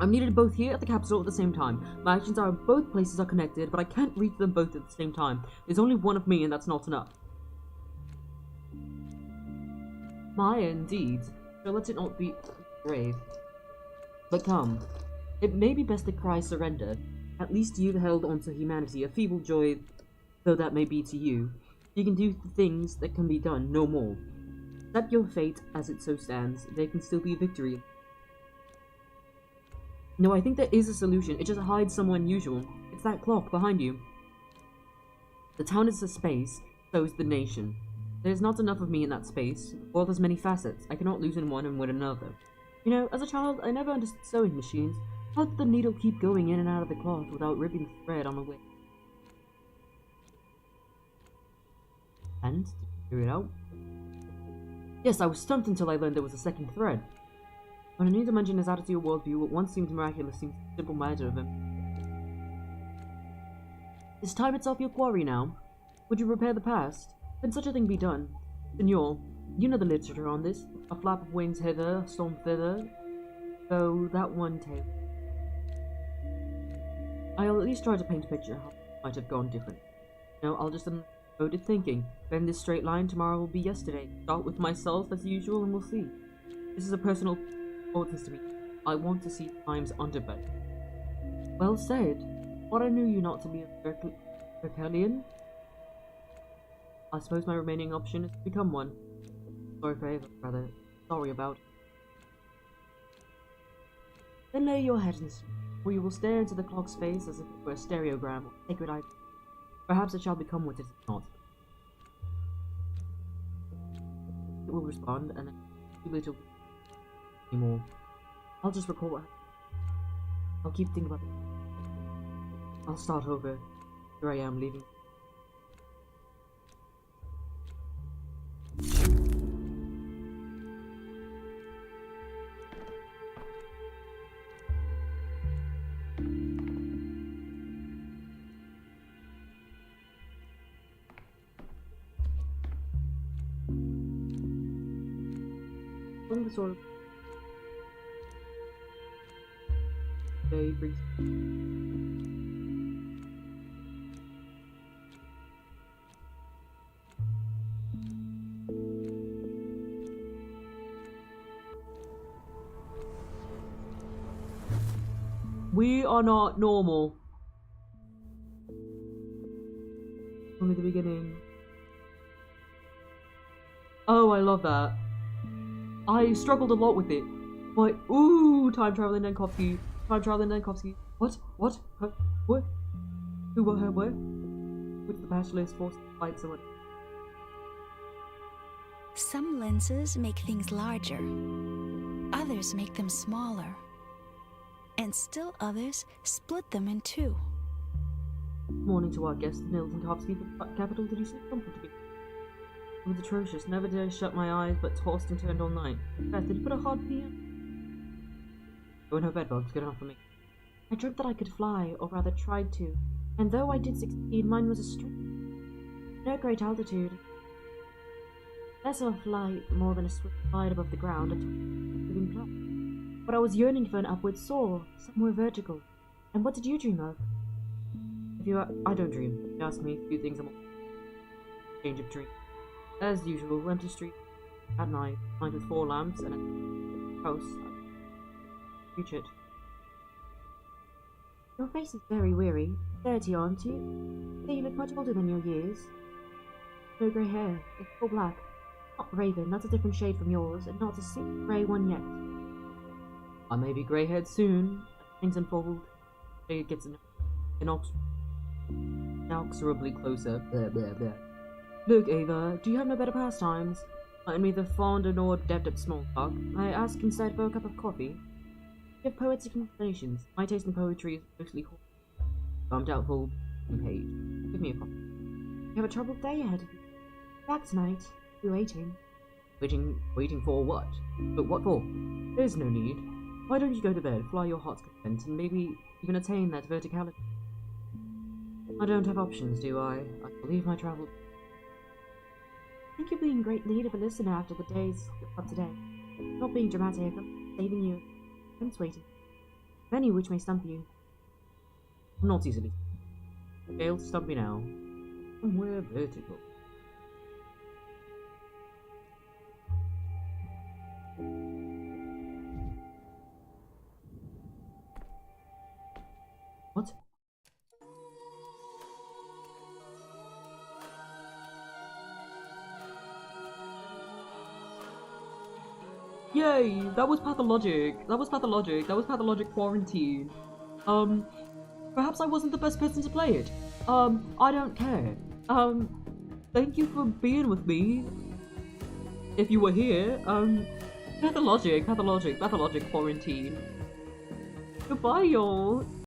I'm needed both here at the capital at the same time. My actions are both places are connected, but I can't reach them both at the same time. There's only one of me, and that's not enough. Maya, indeed. So let it not be brave. But come, it may be best to cry surrender. At least you've held on to humanity, a feeble joy, though that may be to you. You can do the things that can be done, no more. Accept your fate as it so stands. There can still be victory. No, I think there is a solution. It just hides somewhere unusual. It's that clock behind you. The town is a space, so is the nation. There's not enough of me in that space. The world has many facets. I cannot lose in one and win another. You know, as a child, I never understood sewing machines. How did the needle keep going in and out of the cloth without ripping the thread on the way? And, did you figure it out? Yes, I was stumped until I learned there was a second thread. When a new dimension is added to your worldview, what once seemed miraculous seems a simple matter of him. Is time itself your quarry now? Would you repair the past? Can such a thing be done? Senor, you know the literature on this. A flap of wings hither, a storm thither. So, that one tale. I'll at least try to paint a picture how it might have gone different. No, I'll just unloaded thinking. Bend this straight line, tomorrow will be yesterday. Start with myself as usual and we'll see. This is a personal importance to me. I want to see times underbed. Well said. What I knew you not to be a Herculean? I suppose my remaining option is to become one. Sorry for Ava, rather. Sorry about it. Then lay your head in sleep, or you will stare into the clock's face as if it were a stereogram or sacred icon. Perhaps it shall become what it is not. It will respond, and then too little anymore. I'll just recall what happened. I'll keep thinking about it. I'll start over. Here I am, leaving. The sort of day brings we are not normal. Only the beginning. Oh, I love that. I struggled a lot with it. But, ooh, time traveling Nankovsky. Time traveling Nankovsky. What? What? Huh? What? Who, what, her, what? Which the bachelor's forced to fight someone. Some lenses make things larger. Others make them smaller. And still others split them in two. Morning to our guest, Nilton Nankovsky from the capital. Did you say something to me? It was atrocious. Never did I shut my eyes, but tossed and turned all night. Beth, did you put a hard pee in? Go in her bed, Bug's good enough for me. I dreamt that I could fly, or rather tried to. And though I did succeed, mine was a stream. No great altitude. Less of a flight, more than a swift glide above the ground, a living plot. But I was yearning for an upward soar, somewhere vertical. And what did you dream of? I don't dream. You ask me a few things, I'm change of dream. As usual, empty street at night, lined with 4 lamps and a house. Reach it. Your face is very weary. 30, aren't you? Say you look much older than your years. No grey hair. It's all black. Not raven, that's a different shade from yours, and not a single grey one yet. I may be grey-haired soon. Things unfold. It gets inexorably closer. Blah, blah, blah. Look, Ava, do you have no better pastimes? I'm neither fond nor adept at small talk. I ask instead for a cup of coffee. You have poetic inclinations. My taste in poetry is mostly so I'm doubtful page. Give me a coffee. You have a troubled day ahead of you. Back tonight. You're waiting. Waiting for what? But what for? There's no need. Why don't you go to bed, fly your heart's content, and maybe even attain that verticality? I don't have options, do I? I believe my travel. I think you're being a great lead of a listener after the days of today. Not being dramatic, I'm saving you. I'm waiting. Many which may stump you. Not easily. Fail to stump me now. Somewhere vertical. What? Yay! That was pathologic. That was pathologic. That was pathologic quarantine. Perhaps I wasn't the best person to play it. I don't care. Thank you for being with me. If you were here, pathologic quarantine. Goodbye, y'all.